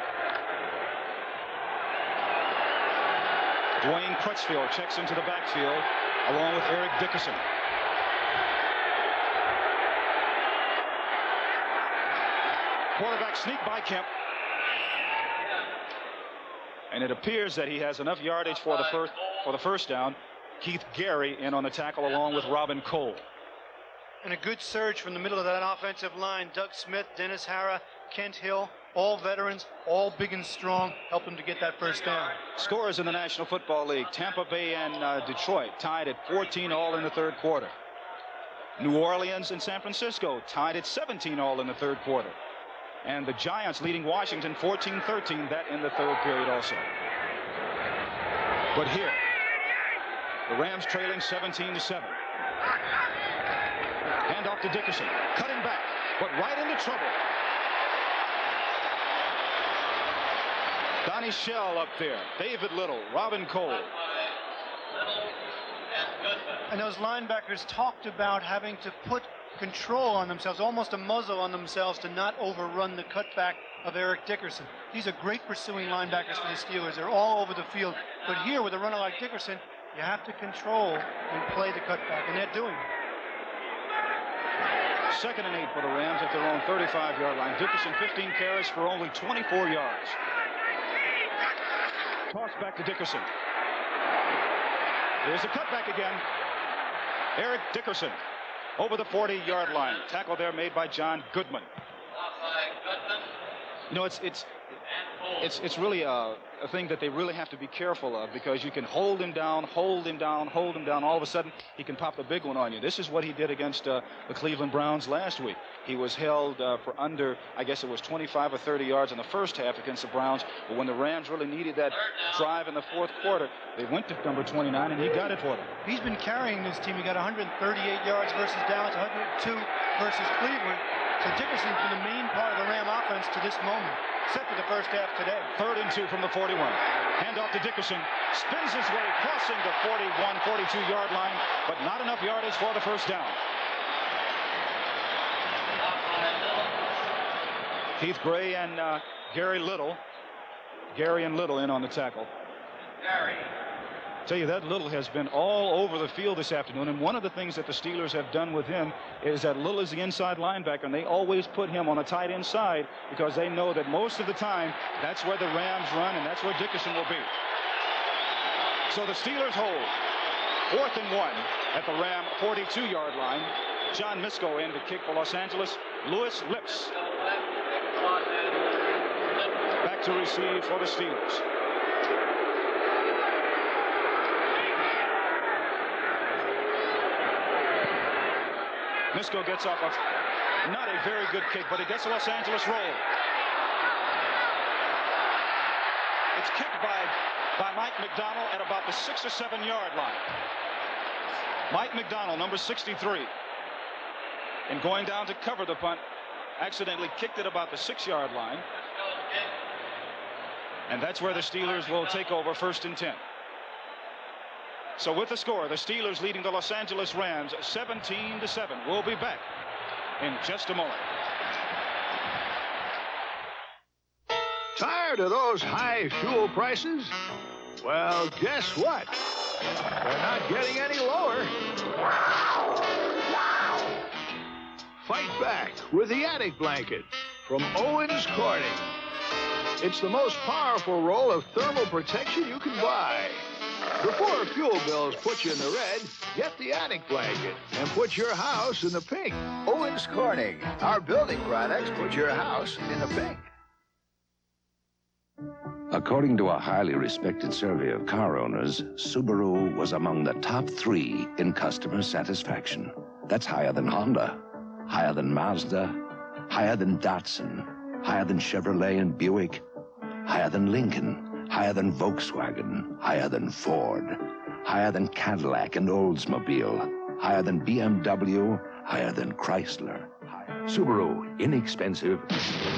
Dwayne Crutchfield checks into the backfield along with Eric Dickerson. Quarterback sneak by Kemp. And it appears that he has enough yardage for the first down. Keith Gary in on the tackle along with Robin Cole. And a good surge from the middle of that offensive line. Doug Smith, Dennis Hara, Kent Hill, all veterans, all big and strong, helped them to get that first down. Scores in the National Football League. Tampa Bay and Detroit tied at 14 all in the third quarter. New Orleans and San Francisco tied at 17 all in the third quarter. And the Giants leading Washington 14-13, that in the third period also. But here, the Rams trailing 17-7. Hand off to Dickerson, cutting back, but right into trouble. Donnie Shell up there, David Little, Robin Cole. And those linebackers talked about having to put control on themselves, almost a muzzle on themselves, to not overrun the cutback of Eric Dickerson. These are great pursuing linebackers for the Steelers. They're all over the field. But here, with a runner like Dickerson, you have to control and play the cutback, and they're doing it. 2nd and 8 for the Rams at their own 35-yard line. Dickerson 15 carries for only 24 yards. Toss back to Dickerson. Here's the cutback again. Eric Dickerson over the 40-yard line. Tackle there made by John Goodman. You know, it's really a thing that they really have to be careful of, because you can hold him down. All of a sudden, he can pop the big one on you. This is what he did against the Cleveland Browns last week. He was held for under, I guess it was 25 or 30 yards in the first half against the Browns. But when the Rams really needed that drive in the fourth quarter, they went to number 29, and he got it for them. He's been carrying this team. He got 138 yards versus Dallas, 102 versus Cleveland. So Dickerson's been the main part of the Ram offense to this moment, except for the first half today. 3rd and 2 from the 41. Hand off to Dickerson. Spins his way, crossing the 41, 42-yard line, but not enough yardage for the first down. Keith Gray and Gary and Little in on the tackle. Tell you, that Little has been all over the field this afternoon, and one of the things that the Steelers have done with him is that Little is the inside linebacker, and they always put him on a tight end side because they know that most of the time that's where the Rams run, and that's where Dickerson will be. So the Steelers hold 4th and 1 at the Ram 42-yard line. John Misko in to kick for Los Angeles. Louis Lips back to receive for the Steelers. Misko gets off not a very good kick, but he gets a Los Angeles roll. It's kicked by Mike McDonald at about the 6 or 7 yard line. Mike McDonald, number 63, and going down to cover the punt, accidentally kicked it about the 6 yard line. And that's where the Steelers will take over 1st and 10. So with the score, the Steelers leading the Los Angeles Rams 17-7. We'll be back in just a moment. Tired of those high fuel prices? Well, guess what? They're not getting any lower. Fight back with the Attic Blanket from Owens Corning. It's the most powerful roll of thermal protection you can buy. Before fuel bills put you in the red, get the Attic Blanket and put your house in the pink. Owens Corning. Our building products put your house in the pink. According to a highly respected survey of car owners, Subaru was among the top 3 in customer satisfaction. That's higher than Honda, higher than Mazda, higher than Datsun, higher than Chevrolet and Buick, higher than Lincoln, higher than Volkswagen, higher than Ford, higher than Cadillac and Oldsmobile, higher than BMW, higher than Chrysler. Subaru, inexpensive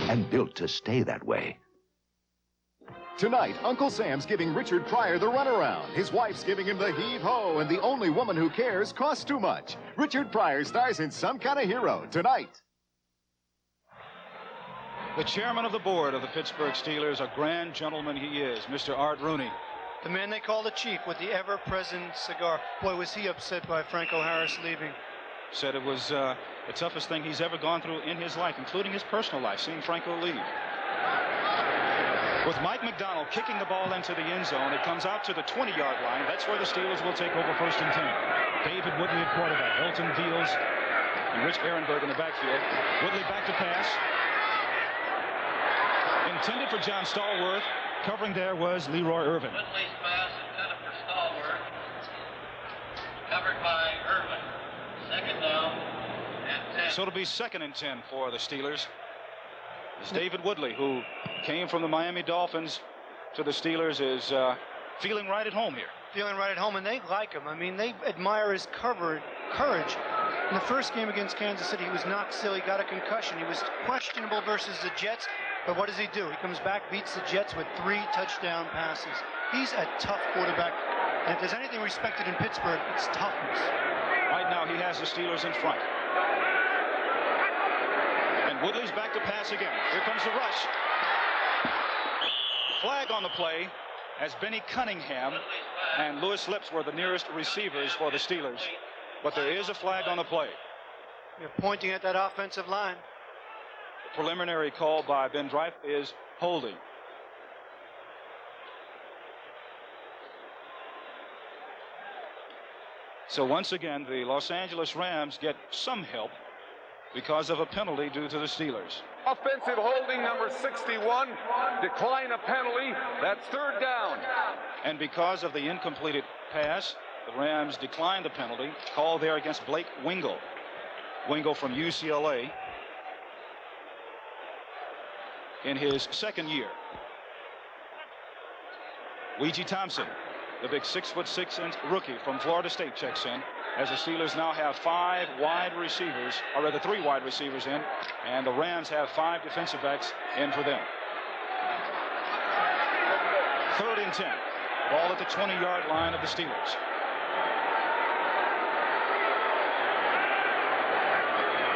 and built to stay that way. Tonight, Uncle Sam's giving Richard Pryor the runaround. His wife's giving him the heave-ho, and the only woman who cares costs too much. Richard Pryor stars in Some Kind of Hero tonight. The chairman of the board of the Pittsburgh Steelers, a grand gentleman he is, Mr. Art Rooney. The man they call the Chief with the ever-present cigar. Boy, was he upset by Franco Harris leaving. Said it was the toughest thing he's ever gone through in his life, including his personal life, seeing Franco leave. With Mike McDonald kicking the ball into the end zone, it comes out to the 20-yard line. That's where the Steelers will take over 1st and 10. David Woodley at quarterback, Elton Beals and Rich Ehrenberg in the backfield. Woodley back to pass. Intended for John Stallworth. Covering there was Leroy Irvin. Woodley's pass intended for Stallworth. Covered by Irvin. 2nd down and 10. So it'll be 2nd and 10 for the Steelers. It's David Woodley, who came from the Miami Dolphins to the Steelers, is feeling right at home here. Feeling right at home, and they like him. I mean, they admire his courage. In the first game against Kansas City, he was knocked silly, got a concussion. He was questionable versus the Jets, but what does he do? He comes back, beats the Jets with 3 touchdown passes. He's a tough quarterback, and if there's anything respected in Pittsburgh, it's toughness. Right now, he has the Steelers in front. And Woodley's back to pass again. Here comes the rush. Flag on the play as Benny Cunningham and Louis Lips were the nearest receivers for the Steelers. But there is a flag on the play. You're pointing at that offensive line. The preliminary call by Ben Dreif is holding. So once again, the Los Angeles Rams get some help because of a penalty due to the Steelers. Offensive holding number 61. Decline a penalty. That's 3rd down. And because of the incompleted pass, the Rams declined the penalty. Call there against Blake Wingo. Wingo from UCLA in his 2nd year. Ouija Thompson, the big 6'6" rookie from Florida State, checks in, as the Steelers now have 5 wide receivers, or rather 3 wide receivers in, and the Rams have 5 defensive backs in for them. 3rd and 10. Ball at the 20-yard line of the Steelers.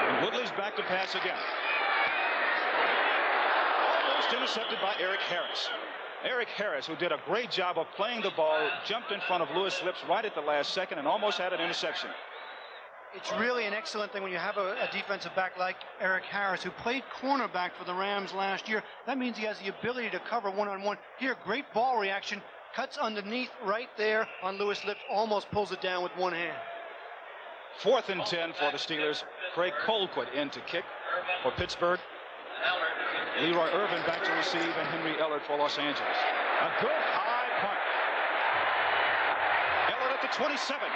And Woodley's back to pass again. Almost intercepted by Eric Harris. Eric Harris, who did a great job of playing the ball, jumped in front of Louis Lips right at the last second and almost had an interception. It's really an excellent thing when you have a defensive back like Eric Harris, who played cornerback for the Rams last year. That means he has the ability to cover one-on-one. Here, great ball reaction, cuts underneath right there on Louis Lips, almost pulls it down with one hand. 4th and 10 for the Steelers. Craig Colquitt in to kick for Pittsburgh. Leroy Irvin back to receive, and Henry Ellard for Los Angeles. A good high punt. Ellard at the 27.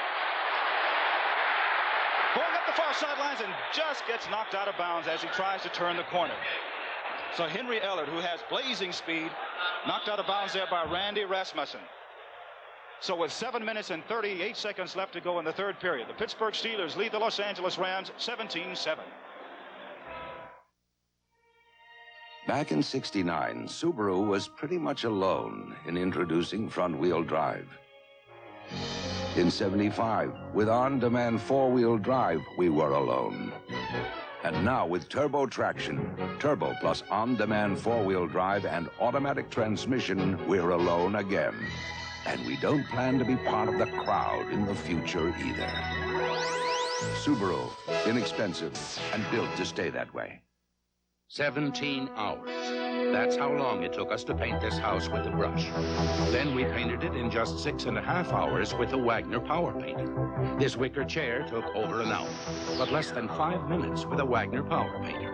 Going up the far sidelines and just gets knocked out of bounds as he tries to turn the corner. So Henry Ellard, who has blazing speed, knocked out of bounds there by Randy Rasmussen. So with 7 minutes and 38 seconds left to go in the 3rd period, the Pittsburgh Steelers lead the Los Angeles Rams 17-7. Back in '69, Subaru was pretty much alone in introducing front-wheel drive. In '75, with on-demand 4-wheel drive, we were alone. And now with turbo traction, turbo plus on-demand 4-wheel drive and automatic transmission, we're alone again. And we don't plan to be part of the crowd in the future either. Subaru, inexpensive and built to stay that way. 17 hours. That's how long it took us to paint this house with a brush. Then we painted it in just 6.5 hours with a Wagner Power Painter. This wicker chair took over an hour, but less than 5 minutes with a Wagner Power Painter.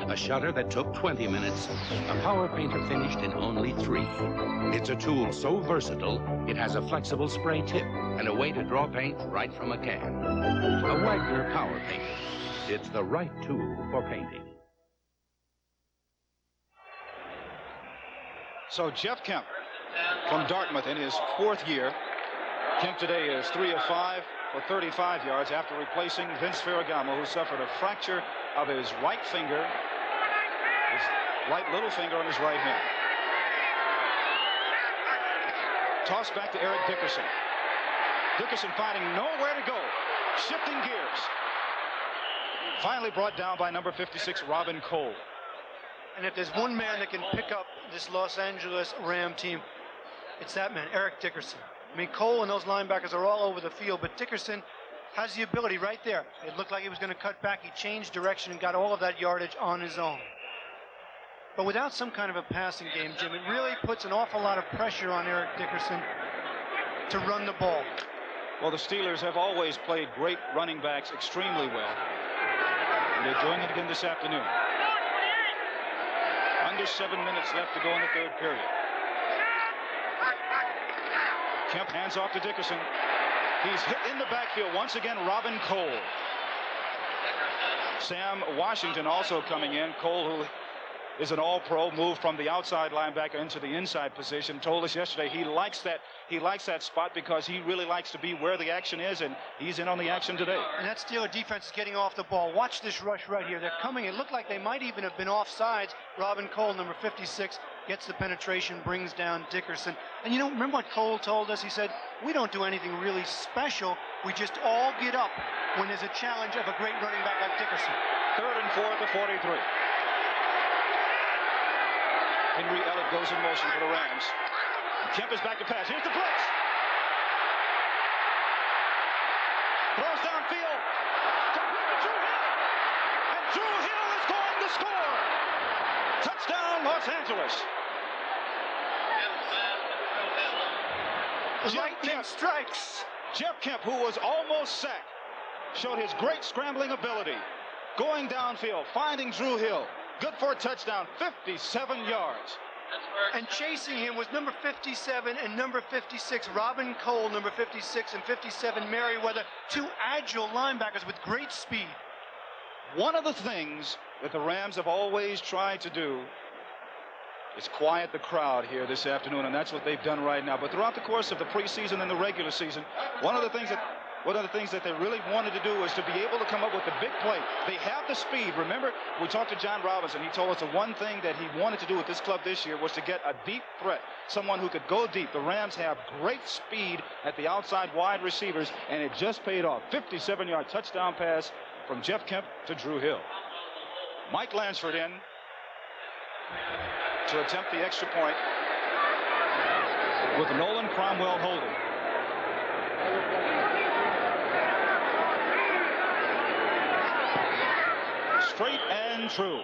A shutter that took 20 minutes. A power painter finished in only 3. It's a tool so versatile, it has a flexible spray tip and a way to draw paint right from a can. A Wagner power painter. It's the right tool for painting. So Jeff Kemp from Dartmouth in his 4th year. Kemp today is 3 of 5 for 35 yards after replacing Vince Ferragamo, who suffered a fracture of his right finger, his right little finger on his right hand. Toss back to Eric Dickerson. Dickerson finding nowhere to go, shifting gears. Finally brought down by number 56, Robin Cole. And if there's one man that can pick up this Los Angeles Ram team, it's that man, Eric Dickerson. I mean, Cole and those linebackers are all over the field, but Dickerson has the ability right there. It looked like he was going to cut back. He changed direction and got all of that yardage on his own. But without some kind of a passing game, Jim, it really puts an awful lot of pressure on Eric Dickerson to run the ball. Well, the Steelers have always played great running backs extremely well. And they're doing it again this afternoon. Under 7 minutes left to go in the 3rd period. Kemp hands off to Dickerson. He's hit in the backfield once again, Robin Cole. Sam Washington also coming in. Cole, who is an all-pro, moved from the outside linebacker into the inside position, told us yesterday he likes that spot because he really likes to be where the action is, and he's in on the action today. And that Steeler defense is getting off the ball. Watch this rush right here. They're coming. It looked like they might even have been offsides. Robin Cole, number 56, gets the penetration, brings down Dickerson. And you know, remember what Cole told us? He said, we don't do anything really special. We just all get up when there's a challenge of a great running back like Dickerson. 3rd and 4 at the 43. Henry Elliott goes in motion for the Rams. Kemp is back to pass. Here's the blitz. Throws downfield. Complete to Drew Hill. And Drew Hill is going to score. Touchdown, Los Angeles. Lightning strikes. Jeff Kemp, who was almost sacked, showed his great scrambling ability. Going downfield, finding Drew Hill. Good for a touchdown, 57 yards. And chasing him was number 57 and number 56, Robin Cole, number 56 and 57, Merriweather, 2 agile linebackers with great speed. One of the things that the Rams have always tried to do is quiet the crowd here this afternoon, and that's what they've done right now. But throughout the course of the preseason and the regular season, one of the things that they really wanted to do was to be able to come up with the big play. They have the speed. Remember, we talked to John Robinson. He told us the one thing that he wanted to do with this club this year was to get a deep threat, someone who could go deep. The Rams have great speed at the outside wide receivers, and it just paid off. 57-yard touchdown pass from Jeff Kemp to Drew Hill. Mike Lansford in to attempt the extra point with Nolan Cromwell holding. Straight and true.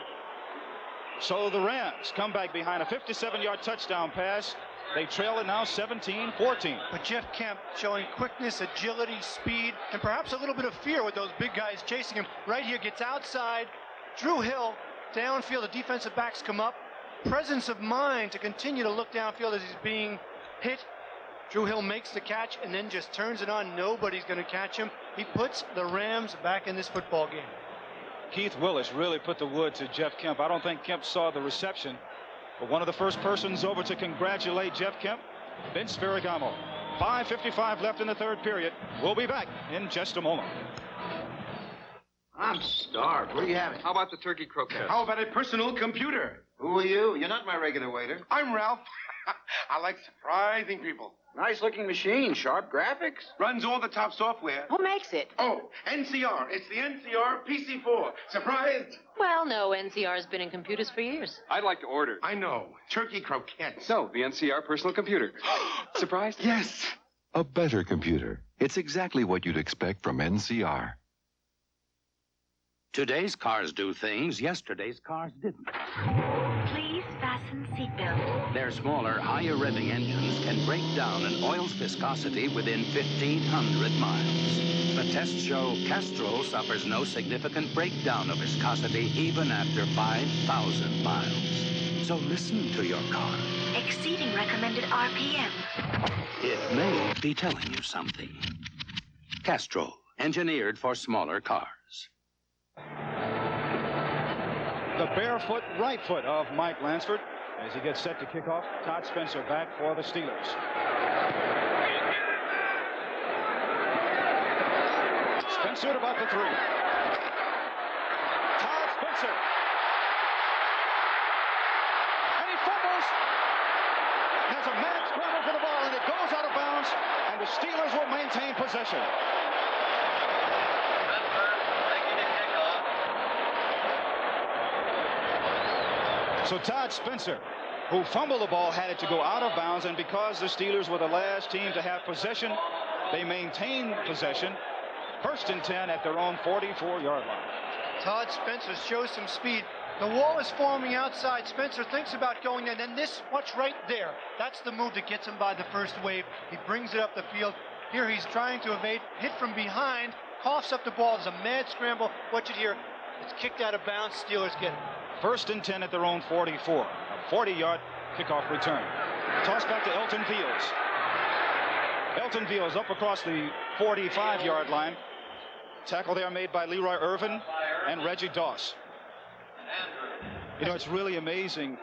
So the Rams come back behind a 57-yard touchdown pass. They trail it now 17-14. But Jeff Kemp showing quickness, agility, speed, and perhaps a little bit of fear with those big guys chasing him. Right here, gets outside. Drew Hill downfield. The defensive backs come up. Presence of mind to continue to look downfield as he's being hit. Drew Hill makes the catch and then just turns it on. Nobody's going to catch him. He puts the Rams back in this football game. Keith Willis really put the wood to Jeff Kemp. I don't think Kemp saw the reception, but one of the first persons over to congratulate Jeff Kemp, Vince Ferragamo. 5:55 left in the 3rd period. We'll be back in just a moment. I'm starved. What do you have? How about the turkey croquettes? How about a personal computer? Who are you? You're not my regular waiter. I'm Ralph. I like surprising people. Nice-looking machine, sharp graphics. Runs all the top software. Who makes it? Oh, NCR. It's the NCR PC4. Surprised? Well, no, NCR has been in computers for years. I'd like to order. I know. Turkey croquettes. So, the NCR personal computer. Surprised? Yes. A better computer. It's exactly what you'd expect from NCR. Today's cars do things yesterday's cars didn't. Please fasten seatbelt. Their smaller, higher revving engines can break down an oil's viscosity within 1,500 miles. the tests show Castrol suffers no significant breakdown of viscosity even after 5,000 miles. So listen to your car. Exceeding recommended RPM. It may be telling you something. Castrol, engineered for smaller cars. The barefoot right foot of Mike Lansford as he gets set to kick off. Todd Spencer back for the Steelers. Spencer at about the 3. Todd Spencer. And he fumbles. Has a mad scramble for the ball, and it goes out of bounds, and the Steelers will maintain possession. So Todd Spencer, who fumbled the ball, had it to go out of bounds, and because the Steelers were the last team to have possession, they maintain possession. 1st and 10 at their own 44-yard line. Todd Spencer shows some speed. The wall is forming outside. Spencer thinks about going there. Then this, watch right there. That's the move that gets him by the first wave. He brings it up the field. Here he's trying to evade. Hit from behind. Coughs up the ball. There's a mad scramble. Watch it here. It's kicked out of bounds. Steelers get it. 1st and 10 at their own 44. A 40-yard kickoff return. Toss back to Elton Fields. Elton Fields up across the 45-yard line. Tackle there made by Leroy Irvin and Reggie Doss. You know, it's really amazing,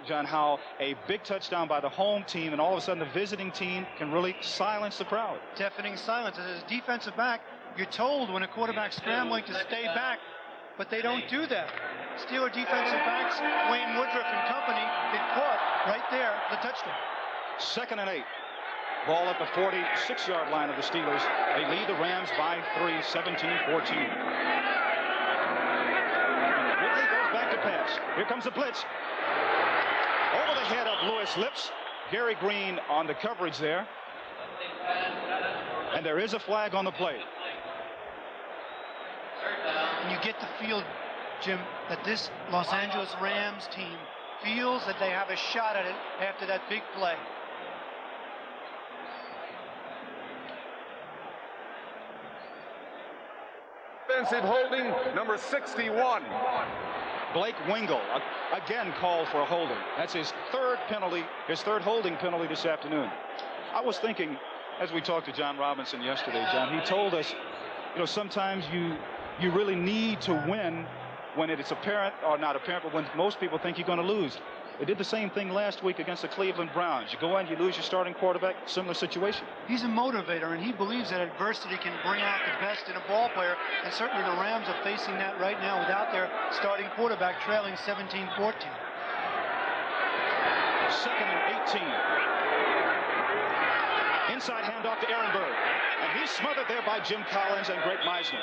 John, how a big touchdown by the home team and all of a sudden the visiting team can really silence the crowd. Deafening silence. As a defensive back, you're told when a quarterback's scrambling to stay back, but they don't do that. Steeler defensive backs, Wayne Woodruff and company, get caught right there, the touchdown. 2nd and 8. Ball at the 46-yard line of the Steelers. They lead the Rams by 3, 17-14. Whitley goes back to pass. Here comes the blitz. Over the head of Lewis Lips. Gary Green on the coverage there. And there is a flag on the play. And you get the feel, Jim, that this Los Angeles Rams team feels that they have a shot at it after that big play. Offensive holding, number 61. Blake Wingle again called for a holding. That's his 3rd penalty, his 3rd holding penalty this afternoon. I was thinking, as we talked to John Robinson yesterday, John, he told us, you know, sometimes you really need to win when it is apparent, or not apparent, but when most people think you're going to lose. They did the same thing last week against the Cleveland Browns. You go in, you lose your starting quarterback, similar situation. He's a motivator, and he believes that adversity can bring out the best in a ball player, and certainly the Rams are facing that right now without their starting quarterback trailing 17-14. 2nd and 18. Inside handoff to Ehrenberg, and he's smothered there by Jim Collins and Greg Meisner.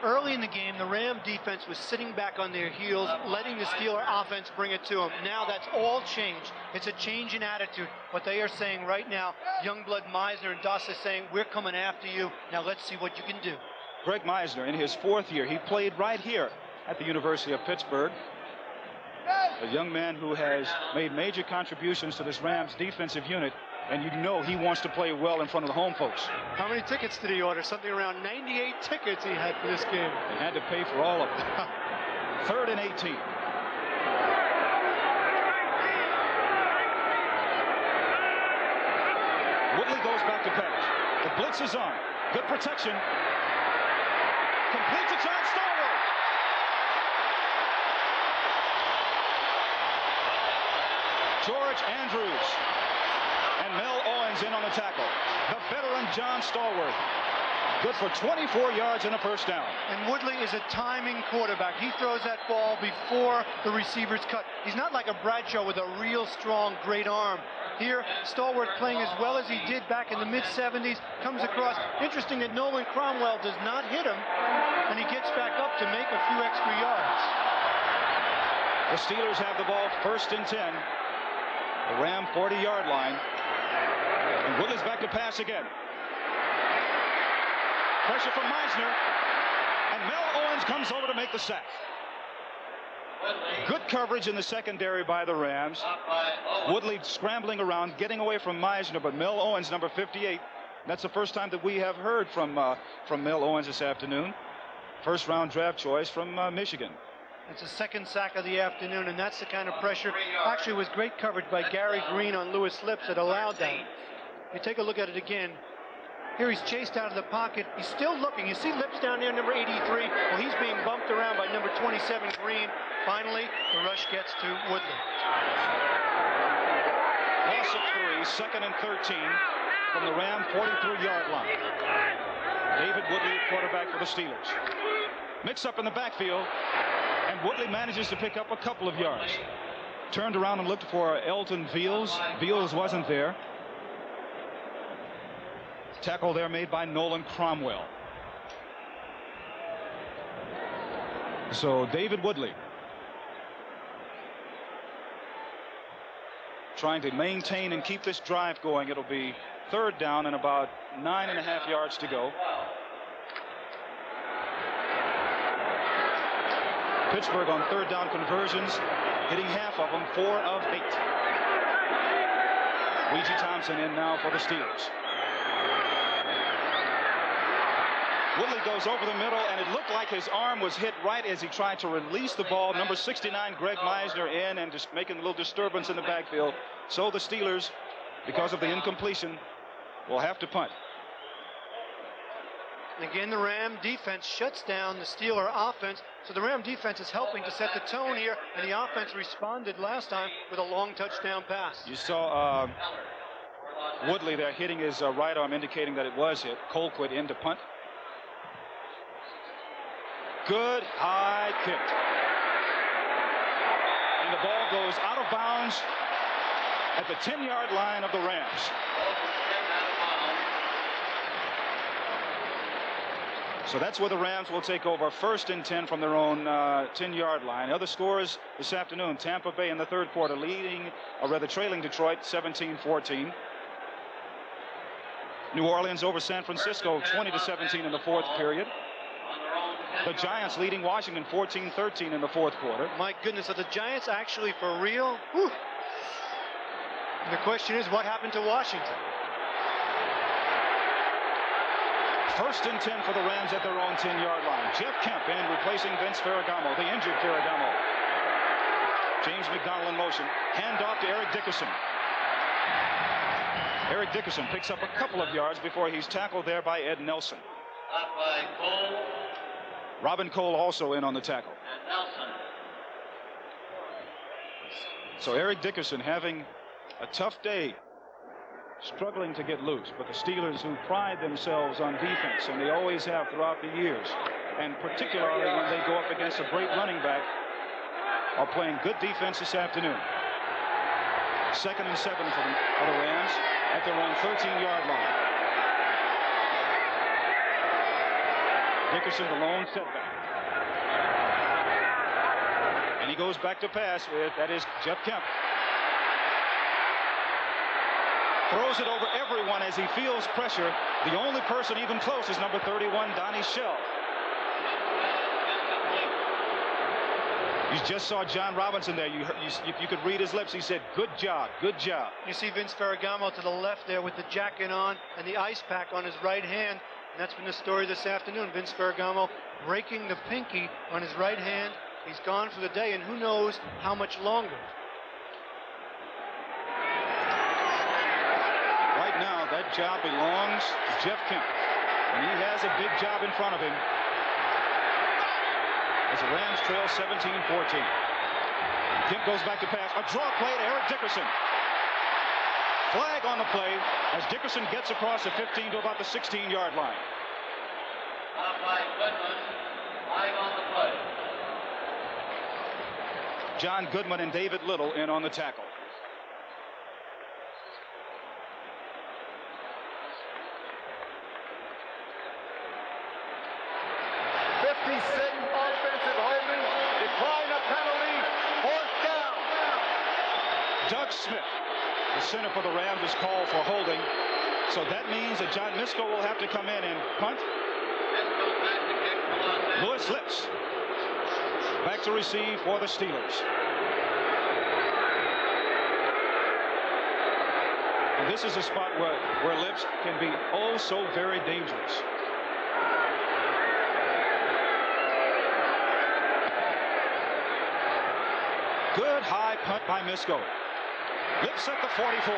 Early in the game, the Ram defense was sitting back on their heels, letting the Steeler offense bring it to them. Now that's all changed. It's a change in attitude. What they are saying right now, Youngblood, Meisner, and Doss are saying, we're coming after you. Now let's see what you can do. Greg Meisner, in his 4th year, he played right here at the University of Pittsburgh. A young man who has made major contributions to this Rams defensive unit. And you know he wants to play well in front of the home folks. How many tickets did he order? Something around 98 tickets he had for this game. He had to pay for all of them. 3rd and 18. Woodley goes back to pass. The blitz is on. Good protection. Complete to John Stallworth. George Andrews and Mel Owens in on the tackle. The veteran John Stallworth. Good for 24 yards and a 1st down. And Woodley is a timing quarterback. He throws that ball before the receivers cut. He's not like a Bradshaw with a real strong, great arm. Here, Stallworth playing as well as he did back in the mid-70s, comes across. Interesting that Nolan Cromwell does not hit him, and he gets back up to make a few extra yards. The Steelers have the ball 1st and 10. The Ram 40-yard line. And Woodley's back to pass again. Pressure from Meisner. And Mel Owens comes over to make the sack. Good coverage in the secondary by the Rams. Woodley scrambling around, getting away from Meisner, but Mel Owens, number 58, That's the first time that we have heard from Mel Owens this afternoon. First-round draft choice from Michigan. It's the second sack of the afternoon, and that's the kind of pressure. Actually, it was great coverage by Gary Green on Lewis Lips that allowed that. You take a look at it again. Here he's chased out of the pocket. He's still looking. You see Lips down there, number 83. Well, he's being bumped around by number 27, Green. Finally, the rush gets to Woodley. Loss of 3, second and 13 from the Ram 43-yard line. David Woodley, quarterback for the Steelers. Mix up in the backfield, and Woodley manages to pick up a couple of yards. Turned around and looked for Elton Veals. Veals wasn't there. Tackle there made by Nolan Cromwell. So David Woodley trying to maintain and keep this drive going. It'll be third down and about 9.5 yards to go. Pittsburgh on third down conversions, hitting half of them, 4 of 8. Weegie Thompson in now for the Steelers. Woodley goes over the middle, and it looked like his arm was hit right as he tried to release the ball. Number 69, Greg Meisner, in and just making a little disturbance in the backfield. So the Steelers, because of the incompletion, will have to punt. Again, the Ram defense shuts down the Steeler offense. So the Ram defense is helping to set the tone here, and the offense responded last time with a long touchdown pass. You saw Woodley there hitting his right arm, indicating that it was hit. Colquitt in to punt. Good high kick. And the ball goes out of bounds at the 10-yard line of the Rams. So that's where the Rams will take over. First and 10 from their own 10-yard line. Other scores this afternoon: Tampa Bay in the third quarter trailing Detroit 17-14. New Orleans over San Francisco 20-17 in the fourth period. The Giants leading Washington 14-13 in the fourth quarter. My goodness, are the Giants actually for real? Whew. And the question is, what happened to Washington? First and 10 for the Rams at their own 10-yard line. Jeff Kemp in, replacing Vince Ferragamo, the injured Ferragamo. James McDonald in motion. Hand off to Eric Dickerson. Eric Dickerson picks up a couple of yards before he's tackled there by Ed Nelson. Up by Cole. Robin Cole also in on the tackle. And Nelson. So Eric Dickerson having a tough day, struggling to get loose. But the Steelers, who pride themselves on defense, and they always have throughout the years, and particularly when they go up against a great running back, are playing good defense this afternoon. Second and 7 for the Rams at their own 13-yard line. Dickerson, the lone setback. And he goes back to pass with, that is Jeff Kemp. Throws it over everyone as he feels pressure. The only person even close is number 31, Donnie Shell. You just saw John Robinson there. You could read his lips. He said, good job, good job. You see Vince Ferragamo to the left there with the jacket on and the ice pack on his right hand. And that's been the story this afternoon. Vince Ferragamo breaking the pinky on his right hand. He's gone for the day, and who knows how much longer. Right now, that job belongs to Jeff Kemp, and he has a big job in front of him as the Rams trail 17-14. Kemp goes back to pass. A draw play to Eric Dickerson. Flag on the play as Dickerson gets across the 15 to about the 16-yard line. Up by Goodman. Flag on the play. John Goodman and David Little in on the tackle. 56 offensive holding. Decline a penalty. Fourth down. Doug Smith, the center for the Rams, is called for holding. So that means that John Misko will have to come in and punt. Lewis Lips back to receive for the Steelers. And And this is a spot where Lips can be oh so very dangerous. Good high punt by Misko. Lips at the 44.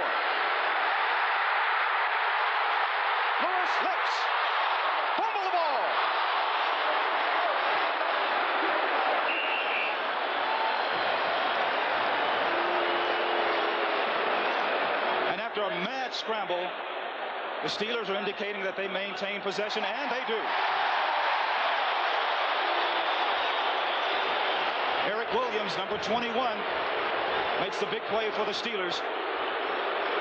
Louis Lips. Fumble the ball. And after a mad scramble, the Steelers are indicating that they maintain possession, and they do. Eric Williams, number 21, makes the big play for the Steelers.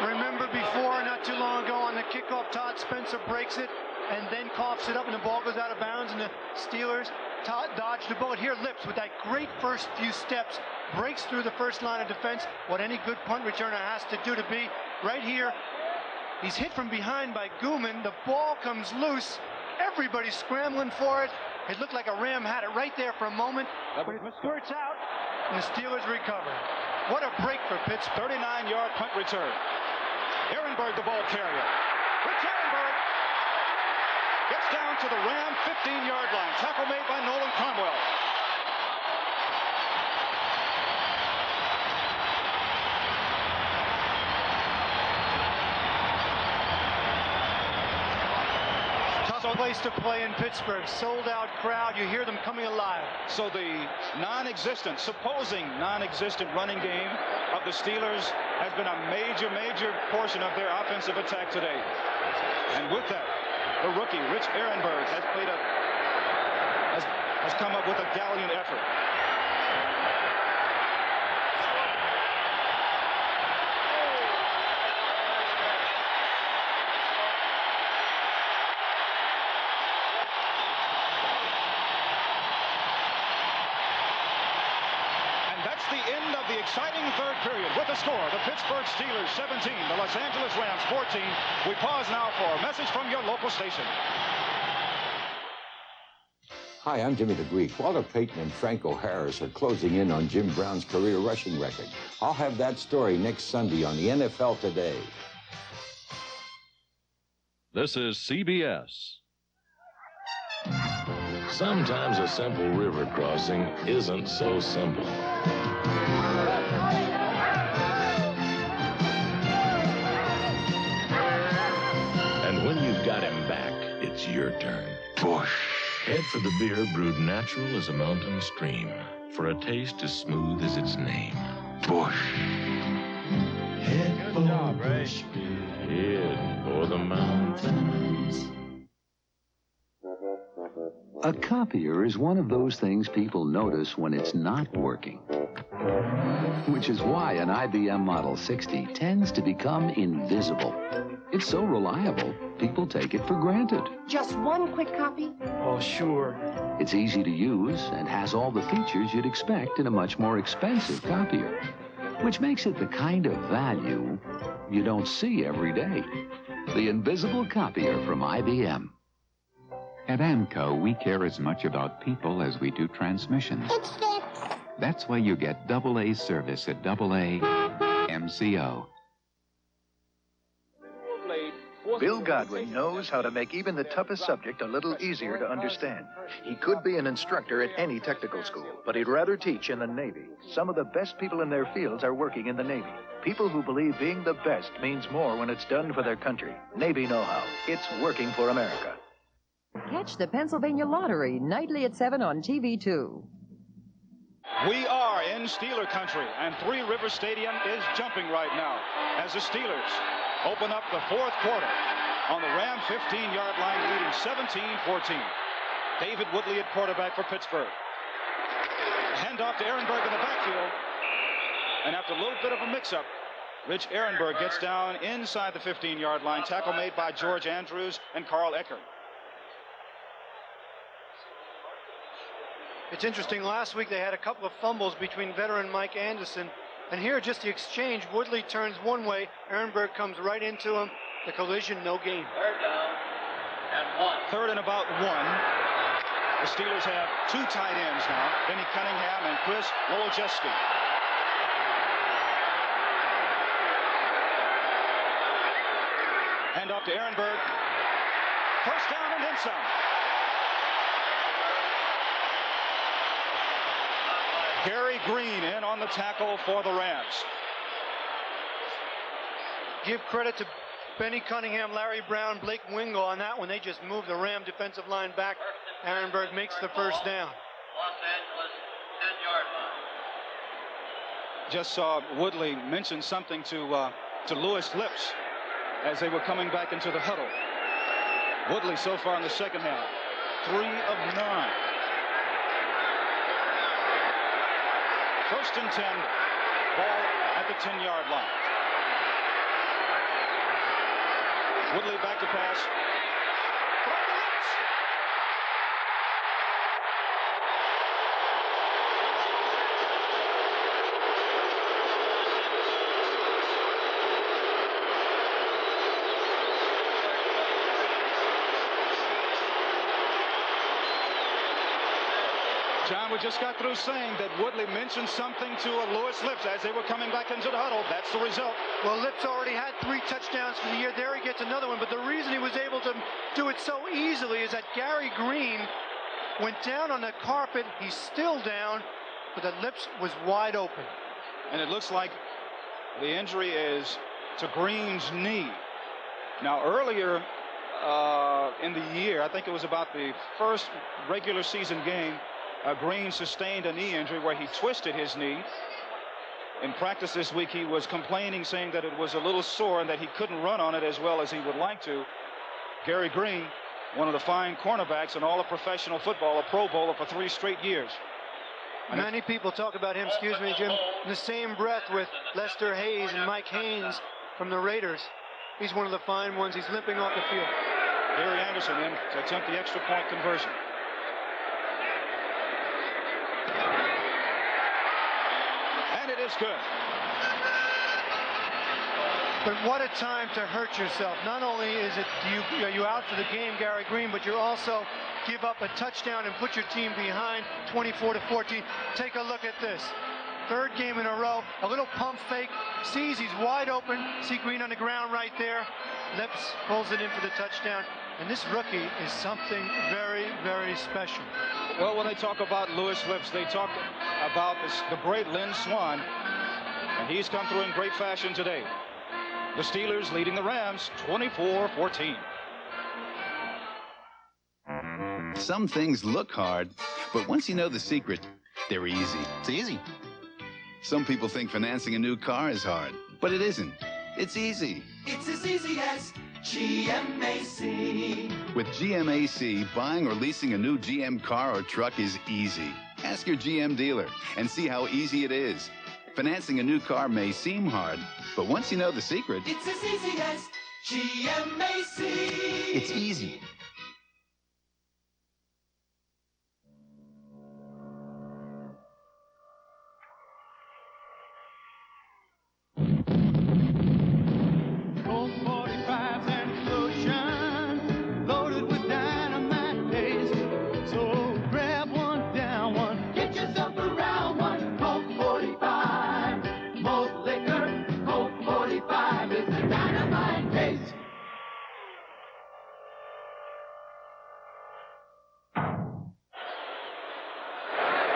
Remember before, not too long ago, on the kickoff, Todd Spencer breaks it and then coughs it up, and the ball goes out of bounds, and the Steelers dodged the bullet. Here, Lips, with that great first few steps, breaks through the first line of defense, what any good punt returner has to do to be. Right here, he's hit from behind by Gooman. The ball comes loose. Everybody's scrambling for it. It looked like a Ram had it right there for a moment, but it squirts out, and the Steelers recover. What a break for Pittsburgh. 39-yard punt return. Ehrenberg, the ball carrier. Rich Ehrenberg gets down to the Ram 15-yard line. Tackle made by Nolan Cromwell. Tough place to play in Pittsburgh. Sold-out crowd. You hear them coming alive. So the supposing non-existent running game of the Steelers has been a major, major portion of their offensive attack today. And with that, the rookie, Rich Ehrenberg, has come up with a gallant effort. The exciting third period with the score, the Pittsburgh Steelers 17, the Los Angeles Rams 14. We pause now for a message from your local station. Hi, I'm Jimmy the Greek. Walter Payton and Franco Harris are closing in on Jim Brown's career rushing record. I'll have that story next Sunday on the NFL Today. This is CBS. Sometimes a simple river crossing isn't so simple. And when you've got him back, it's your turn. Bush. Head for the beer brewed natural as a mountain stream, for a taste as smooth as its name. Bush. Head for Bush beer. Head for the mountains. A copier is one of those things people notice when it's not working. Which is why an IBM Model 60 tends to become invisible. It's so reliable, people take it for granted. Just one quick copy? Oh, sure. It's easy to use and has all the features you'd expect in a much more expensive copier, which makes it the kind of value you don't see every day. The invisible copier from IBM. At AMCO, we care as much about people as we do transmissions. That's why you get AA service at AA MCO. Bill Godwin knows how to make even the toughest subject a little easier to understand. He could be an instructor at any technical school, but he'd rather teach in the Navy. Some of the best people in their fields are working in the Navy. People who believe being the best means more when it's done for their country. Navy know-how. It's working for America. Catch the Pennsylvania Lottery nightly at 7 on TV2. We are in Steeler country, and Three Rivers Stadium is jumping right now as the Steelers open up the fourth quarter on the Ram 15-yard line, leading 17-14. David Woodley at quarterback for Pittsburgh. Handoff to Ehrenberg in the backfield, and after a little bit of a mix-up, Rich Ehrenberg gets down inside the 15-yard line. Tackle made by George Andrews and Carl Eckert. It's interesting, last week they had a couple of fumbles between veteran Mike Anderson, and here just the exchange. Woodley turns one way, Ehrenberg comes right into him. The collision, no gain. Third down and 1. Third and about 1. The Steelers have two tight ends now, Benny Cunningham and Chris Woloszewski. Hand off to Ehrenberg. First down and then some. Gary Green in on the tackle for the Rams. Give credit to Benny Cunningham, Larry Brown, Blake Wingo on that one. They just moved the Ram defensive line back. Ehrenberg makes the first down. Los Angeles 10-yard line. Just saw Woodley mention something to Lewis Lips as they were coming back into the huddle. Woodley so far in the second half, 3 of 9. First and 10, ball at the 10-yard line. Woodley back to pass. John, we just got through saying that Woodley mentioned something to Lewis Lips as they were coming back into the huddle. That's the result. Well, Lips already had 3 touchdowns for the year. There he gets another one. But the reason he was able to do it so easily is that Gary Green went down on the carpet. He's still down, but the Lips was wide open. And it looks like the injury is to Green's knee. Now, earlier in the year, I think it was about the first regular season game, Green sustained a knee injury where he twisted his knee. In practice this week, he was complaining, saying that it was a little sore and that he couldn't run on it as well as he would like to. Gary Green, one of the fine cornerbacks in all of professional football, a Pro Bowler for 3 straight years. Many people talk about him, excuse me, Jim, in the same breath with Lester Hayes and Mike Haynes from the Raiders. He's one of the fine ones. He's limping off the field. Gary Anderson in to attempt the extra point conversion. And it is good. But what a time to hurt yourself. Not only is it are you out for the game, Gary Green, but you also give up a touchdown and put your team behind 24-14. Take a look at this. 3rd game in a row, a little pump fake, sees he's wide open, see Green on the ground right there. Lips pulls it in for the touchdown. And this rookie is something very, very special. Well, when they talk about Lewis Lips, they talk about the great Lynn Swan, and he's come through in great fashion today. The Steelers leading the Rams 24-14. Some things look hard, but once you know the secret, they're easy. It's easy. Some people think financing a new car is hard, but it isn't. It's easy. It's as easy as GMAC. With GMAC, buying or leasing a new GM car or truck is easy. Ask your GM dealer and see how easy it is. Financing a new car may seem hard, but once you know the secret, it's as easy as GMAC. It's easy.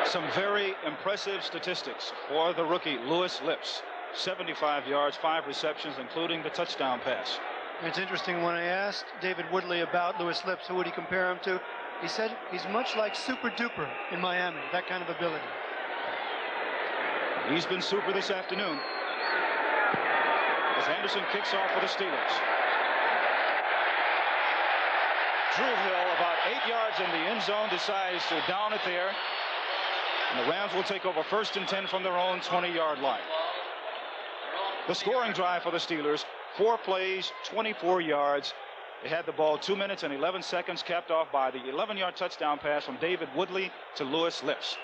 Some very impressive statistics for the rookie, Lewis Lips. 75 yards, 5 receptions, including the touchdown pass. It's interesting, when I asked David Woodley about Lewis Lips, who would he compare him to? He said he's much like Super Duper in Miami, that kind of ability. He's been super this afternoon. As Anderson kicks off for the Steelers. Drew Hill, about 8 yards in the end zone, decides to down it there. And the Rams will take over 1st and 10 from their own 20-yard line. The scoring drive for the Steelers, 4 plays, 24 yards. They had the ball 2 minutes and 11 seconds, capped off by the 11-yard touchdown pass from David Woodley to Lewis Lips.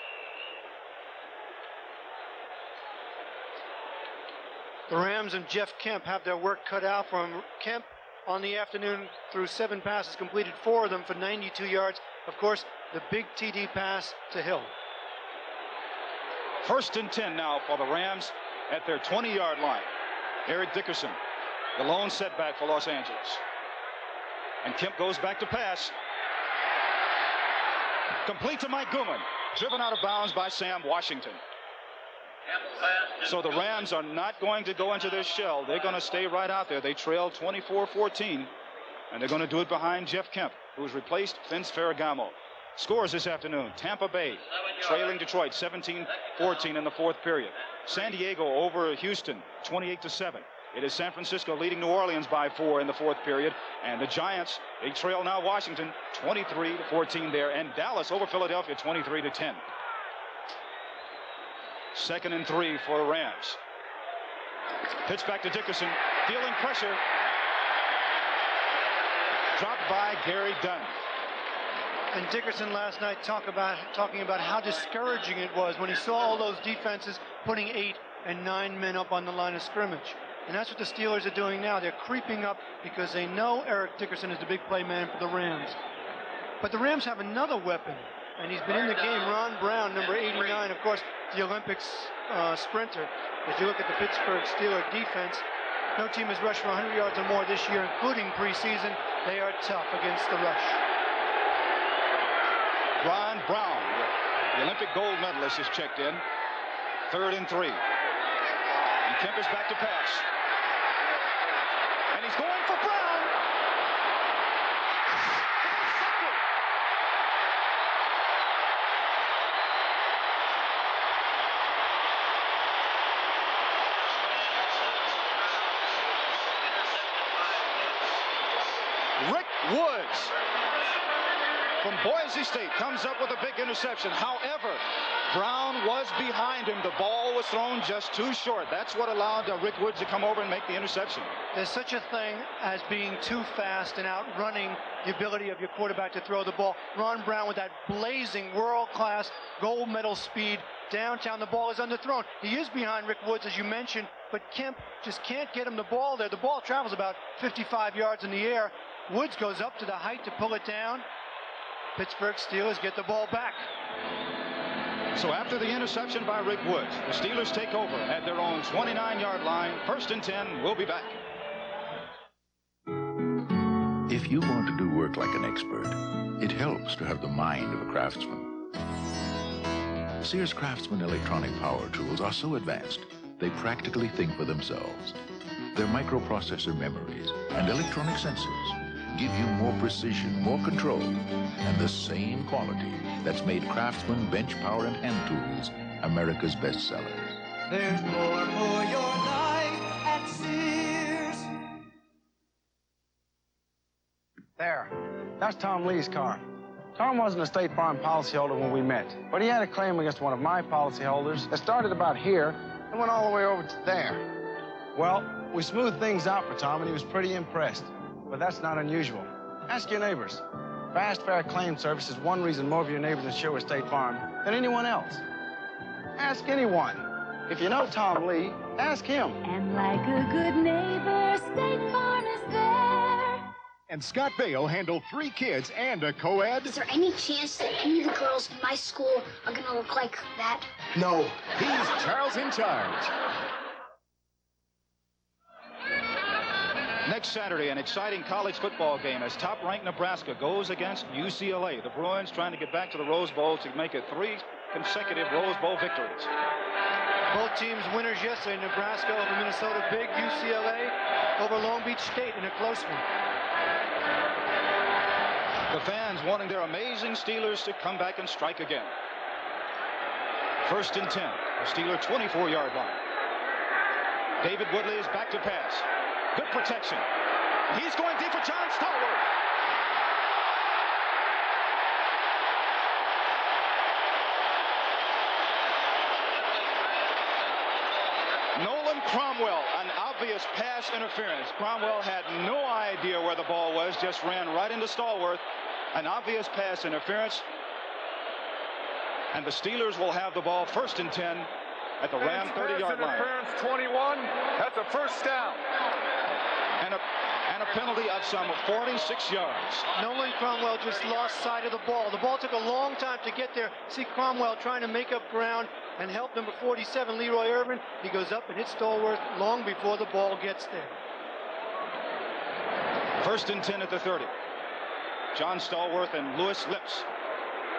The Rams and Jeff Kemp have their work cut out for him. Kemp on the afternoon threw 7 passes, completed 4 of them for 92 yards. Of course, the big TD pass to Hill. 1st and 10 now for the Rams at their 20-yard line. Eric Dickerson The lone setback for Los Angeles. And Kemp goes back to pass. Complete to Mike Gooman. Driven out of bounds by Sam Washington. So the Rams are not going to go into their shell. They're going to stay right out there. They trail 24-14. And they're going to do it behind Jeff Kemp, who's replaced Vince Ferragamo. Scores this afternoon. Tampa Bay trailing Detroit 17-14 in the fourth period. San Diego over Houston 28-7. It is San Francisco leading New Orleans by 4 in the fourth period. And the Giants, they trail now Washington 23-14 there. And Dallas over Philadelphia 23-10. 2nd and 3 for the Rams. Pitch back to Dickerson. Feeling pressure. Dropped by Gary Dunn. And Dickerson last night talking about how discouraging it was when he saw all those defenses putting 8 and 9 men up on the line of scrimmage. And that's what the Steelers are doing now. They're creeping up because they know Eric Dickerson is the big play man for the Rams. But the Rams have another weapon, and he's been in the game. Ron Brown, number 89, of course, the Olympics sprinter. As you look at the Pittsburgh Steelers defense, no team has rushed for 100 yards or more this year, including preseason. They are tough against the rush. Ron Brown, the Olympic gold medalist, is checked in. 3rd and 3. And Kemp is back to pass. And he's going for Brown. Rick Woods from Boise State comes up with a big interception. However, Brown was behind him. The ball was thrown just too short. That's what allowed Rick Woods to come over and make the interception. There's such a thing as being too fast and outrunning the ability of your quarterback to throw the ball. Ron Brown with that blazing world-class gold medal speed downtown. The ball is underthrown. He is behind Rick Woods, as you mentioned, but Kemp just can't get him the ball there. The ball travels about 55 yards in the air. Woods goes up to the height to pull it down. Pittsburgh Steelers get the ball back. So after the interception by Rick Woods, the Steelers take over at their own 29-yard line. 1st and 10. We'll be back. If you want to do work like an expert, it helps to have the mind of a craftsman. Sears Craftsman electronic power tools are so advanced, they practically think for themselves. Their microprocessor memories and electronic sensors give you more precision, more control, and the same quality that's made Craftsman bench power and hand tools America's best sellers. There's more for your life at Sears. There. That's Tom Lee's car. Tom wasn't a State Farm policyholder when we met, but he had a claim against one of my policyholders that started about here and went all the way over to there. Well, we smoothed things out for Tom, and he was pretty impressed. But that's not unusual. Ask your neighbors. Fast, fair claim service is one reason more of your neighbors insure with State Farm than anyone else. Ask anyone. If you know Tom Lee, ask him. And like a good neighbor, State Farm is there. And Scott Baio handled 3 kids and a co-ed. Is there any chance that any of the girls in my school are going to look like that? No. He's Charles in charge. Next Saturday, an exciting college football game as top-ranked Nebraska goes against UCLA. The Bruins trying to get back to the Rose Bowl to make it 3 consecutive Rose Bowl victories. Both teams winners yesterday. Nebraska over Minnesota big, UCLA over Long Beach State in a close one. The fans wanting their amazing Steelers to come back and strike again. 1st and 10, the Steeler 24-yard line. David Woodley is back to pass. Good protection. He's going deep for John Stallworth. Nolan Cromwell, an obvious pass interference. Cromwell had no idea where the ball was, just ran right into Stallworth. An obvious pass interference. And the Steelers will have the ball 1st and 10 at the Ram 30-yard line. Interference 21. That's a 1st down. And a penalty of some 46 yards. Nolan Cromwell just lost sight of the ball. The ball took a long time to get there. See Cromwell trying to make up ground and help number 47, Leroy Irvin. He goes up and hits Stallworth long before the ball gets there. First and 10 at the 30. John Stallworth and Lewis Lips,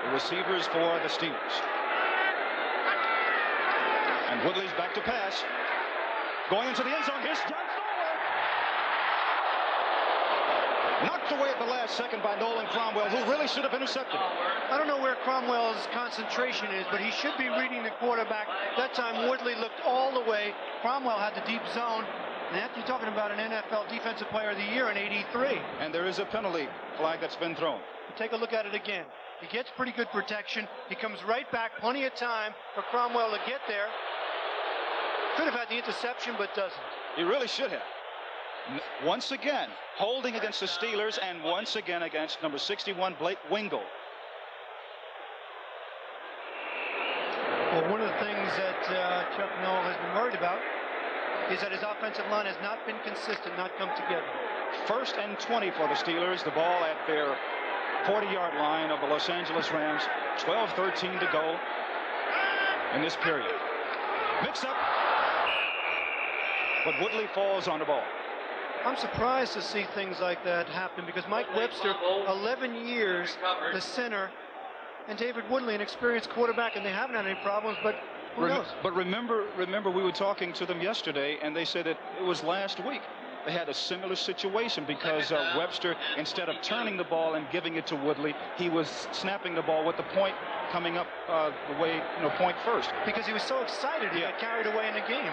the receivers for the Steelers. And Woodley's back to pass. Going into the end zone. Here's John Stallworth. Knocked away at the last second by Nolan Cromwell, who really should have intercepted. I don't know where Cromwell's concentration is, but he should be reading the quarterback. That time Woodley looked all the way. Cromwell had the deep zone. And you're talking about an NFL Defensive Player of the Year in '83. And there is a penalty flag that's been thrown. Take a look at it again. He gets pretty good protection. He comes right back. Plenty of time for Cromwell to get there. Could have had the interception, but doesn't. He really should have. Once again, holding against the Steelers, and once again against number 61, Blake Wingo. Well, one of the things that Chuck Noll has been worried about is that his offensive line has not been consistent, not come together. First and 20 for the Steelers. The ball at their 40-yard line of the Los Angeles Rams. 12-13 to go in this period. Mix up, but Woodley falls on the ball. I'm surprised to see things like that happen because Mike Webster, 11 years, the center, and David Woodley, an experienced quarterback, and they haven't had any problems, but who knows? But remember, we were talking to them yesterday, and they said that it was last week. They had a similar situation because Webster, instead of turning the ball and giving it to Woodley, he was snapping the ball with the point coming up the way, point first. Because he was so excited, he got carried away in the game.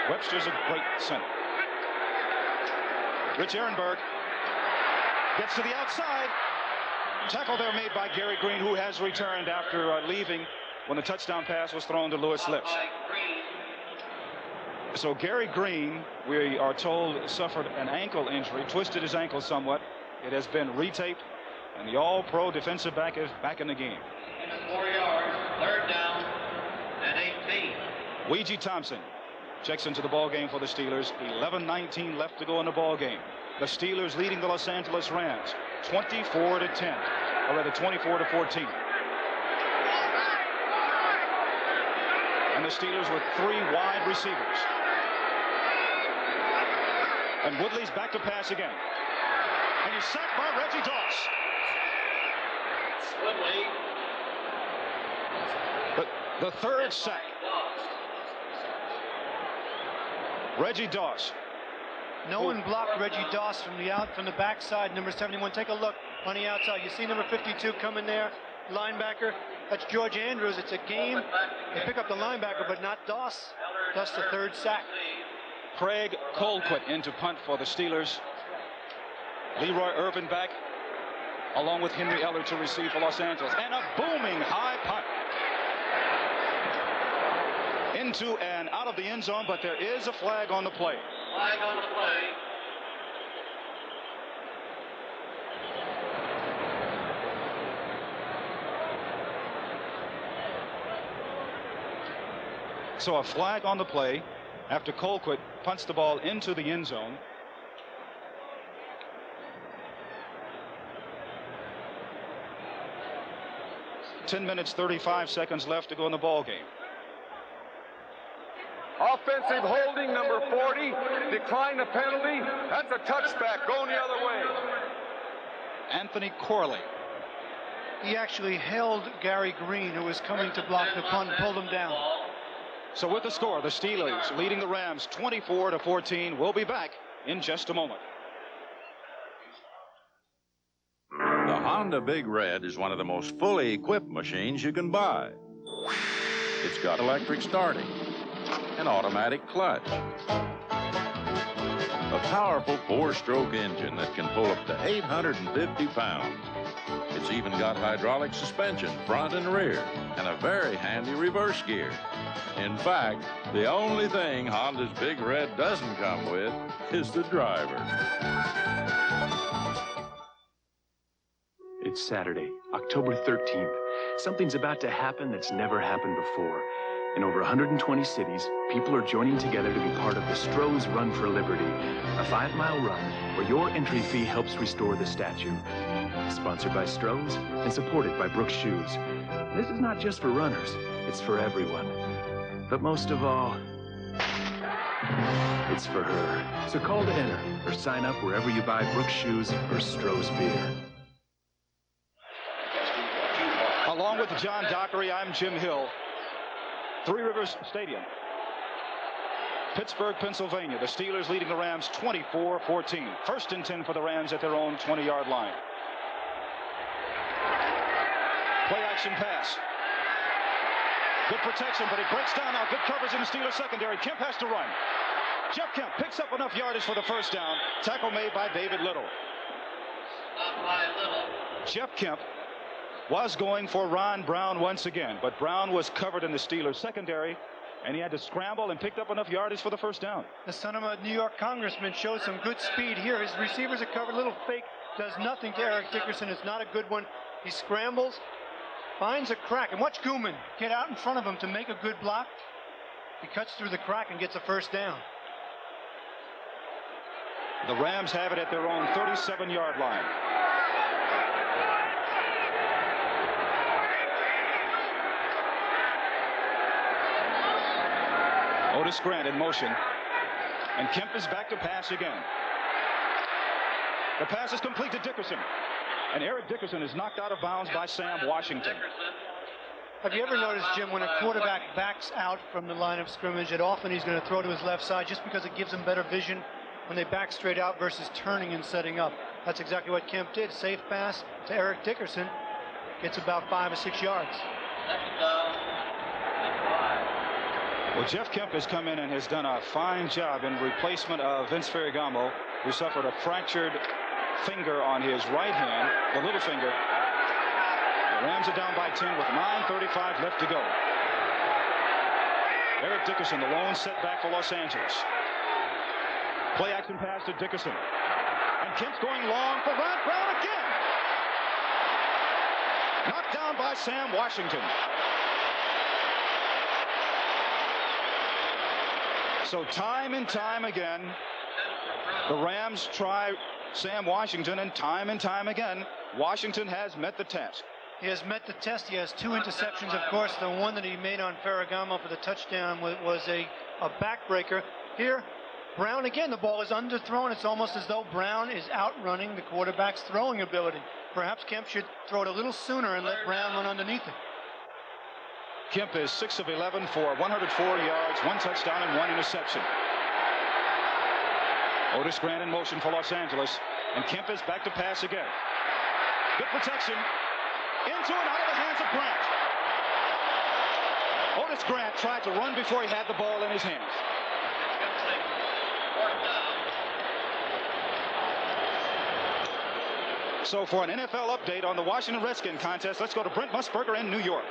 Webster's a great center. Rich Ehrenberg gets to the outside. Tackle there made by Gary Green, who has returned after leaving when the touchdown pass was thrown to Lewis Lips. So Gary Green, we are told, suffered an ankle injury, twisted his ankle somewhat. It has been retaped, and the all-pro defensive back is back in the game. 4 yards, third down, and 18. Weegee Thompson checks into the ball game for the Steelers. 11:19 left to go in the ball game. The Steelers leading the Los Angeles Rams 24-10, or rather 24-14. And the Steelers with 3 wide receivers. And Woodley's back to pass again. And he's sacked by Reggie Doss. Woodley. The third sack. Reggie Doss. No one blocked Reggie Doss from the backside, number 71. Take a look on the outside. You see number 52 coming there, linebacker. That's George Andrews. It's a game. They pick up the linebacker, but not Doss. That's the third sack. Craig Colquitt into punt for the Steelers. Leroy Irvin back, along with Henry Eller to receive for Los Angeles. And a booming high punt into and out of the end zone, but there is a flag on the play. Flag on the play. So a flag on the play after Colquitt punts the ball into the end zone. Ten minutes, 35 seconds left to go in the ball game. Offensive holding, number 40. Decline the penalty. That's a touchback. Going the other way. Anthony Corley. He actually held Gary Green, who was coming to block the punt, pulled him down. So with the score, the Steelers leading the Rams 24-14. We'll be back in just a moment. The Honda Big Red is one of the most fully equipped machines you can buy. It's got electric starting, an automatic clutch, a powerful 4-stroke engine that can pull up to 850 pounds. It's even got hydraulic suspension front and rear, and a very handy reverse gear. In fact, the only thing Honda's Big Red doesn't come with is the driver. It's Saturday, October 13th. Something's about to happen that's never happened before. In over 120 cities, people are joining together to be part of the Stroh's Run for Liberty, a 5-mile run where your entry fee helps restore the statue. Sponsored by Stroh's and supported by Brooks Shoes. This is not just for runners, it's for everyone. But most of all, it's for her. So call to enter or sign up wherever you buy Brooks shoes or Stroh's beer. Along with John Dockery, I'm Jim Hill. Three Rivers Stadium, Pittsburgh, Pennsylvania. The Steelers leading the Rams 24-14. First and 10 for the Rams at their own 20-yard line. Play action pass. Good protection, but it breaks down now. Good coverage in the Steelers secondary. Kemp has to run. Jeff Kemp picks up enough yardage for the first down. Tackle made by David Little. Jeff Kemp was going for Ron Brown once again, but Brown was covered in the Steelers secondary, and he had to scramble and picked up enough yardage for the first down. The son of a New York congressman shows some good speed here. His receivers are covered. Little fake does nothing to Eric Dickerson. It's not a good one. He scrambles, finds a crack, and watch Gooman get out in front of him to make a good block. He cuts through the crack and gets a first down. The Rams have it at their own 37-yard line. Otis Grant in motion, and Kemp is back to pass again. The pass is complete to Dickerson, and Eric Dickerson is knocked out of bounds by Sam Washington. Have you ever noticed, Jim, when a quarterback backs out from the line of scrimmage, that often he's going to throw to his left side just because it gives him better vision when they back straight out versus turning and setting up? That's exactly what Kemp did. Safe pass to Eric Dickerson. Gets about 5 or 6 yards. Well, Jeff Kemp has come in and has done a fine job in replacement of Vince Ferragamo, who suffered a fractured finger on his right hand, the little finger. The Rams are down by 10 with 9:35 left to go. Eric Dickerson, the lone setback for Los Angeles. Play action pass to Dickerson. And Kemp's going long for Ron Brown again. Knocked down by Sam Washington. So time and time again, the Rams try Sam Washington, and time again, Washington has met the task. He has met the test. He has 2 interceptions. Of course, the one that he made on Ferragamo for the touchdown was a backbreaker. Here, Brown again, the ball is underthrown. It's almost as though Brown is outrunning the quarterback's throwing ability. Perhaps Kemp should throw it a little sooner and let Brown run underneath it. Kemp is 6 of 11 for 104 yards, 1 touchdown, and 1 interception. Otis Grant in motion for Los Angeles, and Kemp is back to pass again. Good protection. Into and out of the hands of Grant. Otis Grant tried to run before he had the ball in his hands. So for an NFL update on the Washington Redskins contest, let's go to Brent Musburger in New York.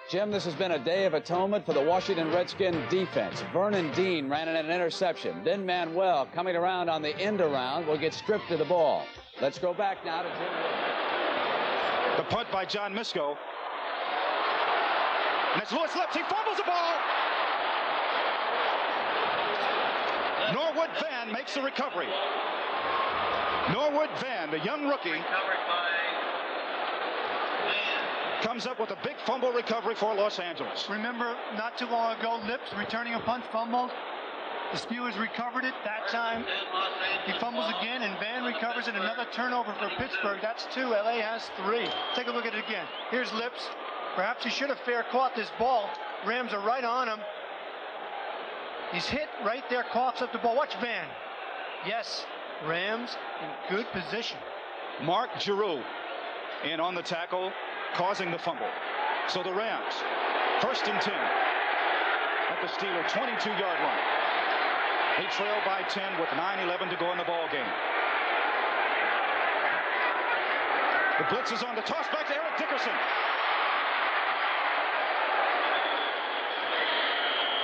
Jim, this has been a day of atonement for the Washington Redskin defense. Vernon Dean ran in an interception. Then Manuel, coming around on the end around, will get stripped of the ball. Let's go back now to Jim Wood. The punt by John Misko. And it's Lewis Lips. He fumbles the ball. Norwood Van makes the recovery. Norwood Van, the young rookie, comes up with a big fumble recovery for Los Angeles. Remember, not too long ago, Lips returning a punt, fumbled. The Steelers recovered it. That time, he fumbles again, and Van recovers it. Another turnover for Pittsburgh. That's 2. LA has 3. Take a look at it again. Here's Lips. Perhaps he should have fair caught this ball. Rams are right on him. He's hit right there, coughs up the ball. Watch Van. Yes, Rams in good position. Mark Giroux in on the tackle, causing the fumble. So the Rams, first and 10 at the Steeler 22-yard line. They trail by 10 with 9:11 to go in the ball game. The blitz is on the toss back to Eric Dickerson.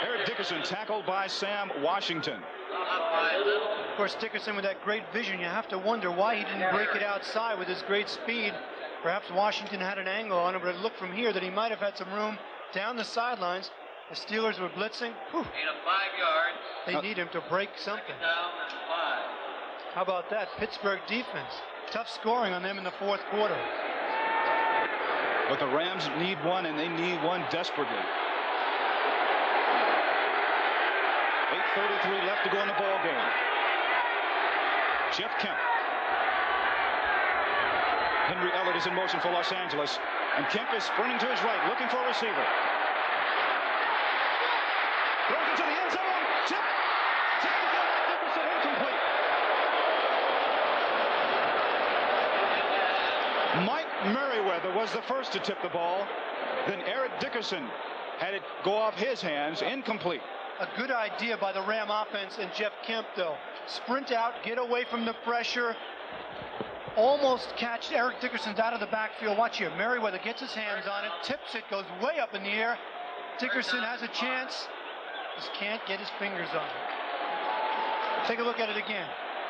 Eric Dickerson tackled by Sam Washington. Of course, Dickerson with that great vision, you have to wonder why he didn't break it outside with his great speed. Perhaps Washington had an angle on him, but it looked from here that he might have had some room down the sidelines. The Steelers were blitzing. Whew. Need a 5 yards. They need him to break something. Down and 5. How about that? Pittsburgh defense. Tough scoring on them in the fourth quarter. But the Rams need one, and they need one desperately. 1:33 left to go in the ball game. Jeff Kemp. Henry Ellett is in motion for Los Angeles, and Kemp is sprinting to his right, looking for a receiver. Throws it to the end zone. Tip. Tip to Eric Dickerson, incomplete. Mike Merriweather was the first to tip the ball. Then Eric Dickerson had it go off his hands, incomplete. A good idea by the Ram offense and Jeff Kemp, though. Sprint out, get away from the pressure. Almost catch Eric Dickerson out of the backfield. Watch here. Merriweather gets his hands on it, tips it, goes way up in the air. Dickerson has a chance. Just can't get his fingers on it. Take a look at it again.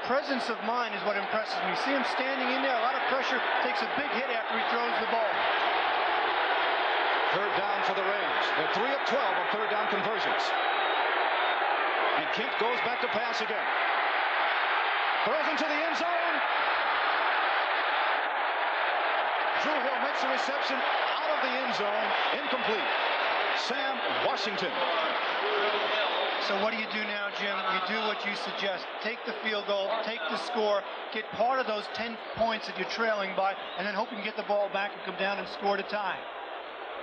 Presence of mind is what impresses me. See him standing in there, a lot of pressure, takes a big hit after he throws the ball. Third down for the Rams. They're 3 of 12 on third down conversions. And Kemp goes back to pass again. Throws into the end zone. Drew Hill makes the reception out of the end zone. Incomplete. Sam Washington. So what do you do now, Jim? You do what you suggest. Take the field goal, take the score, get part of those 10 points that you're trailing by, and then hope you can get the ball back and come down and score to tie.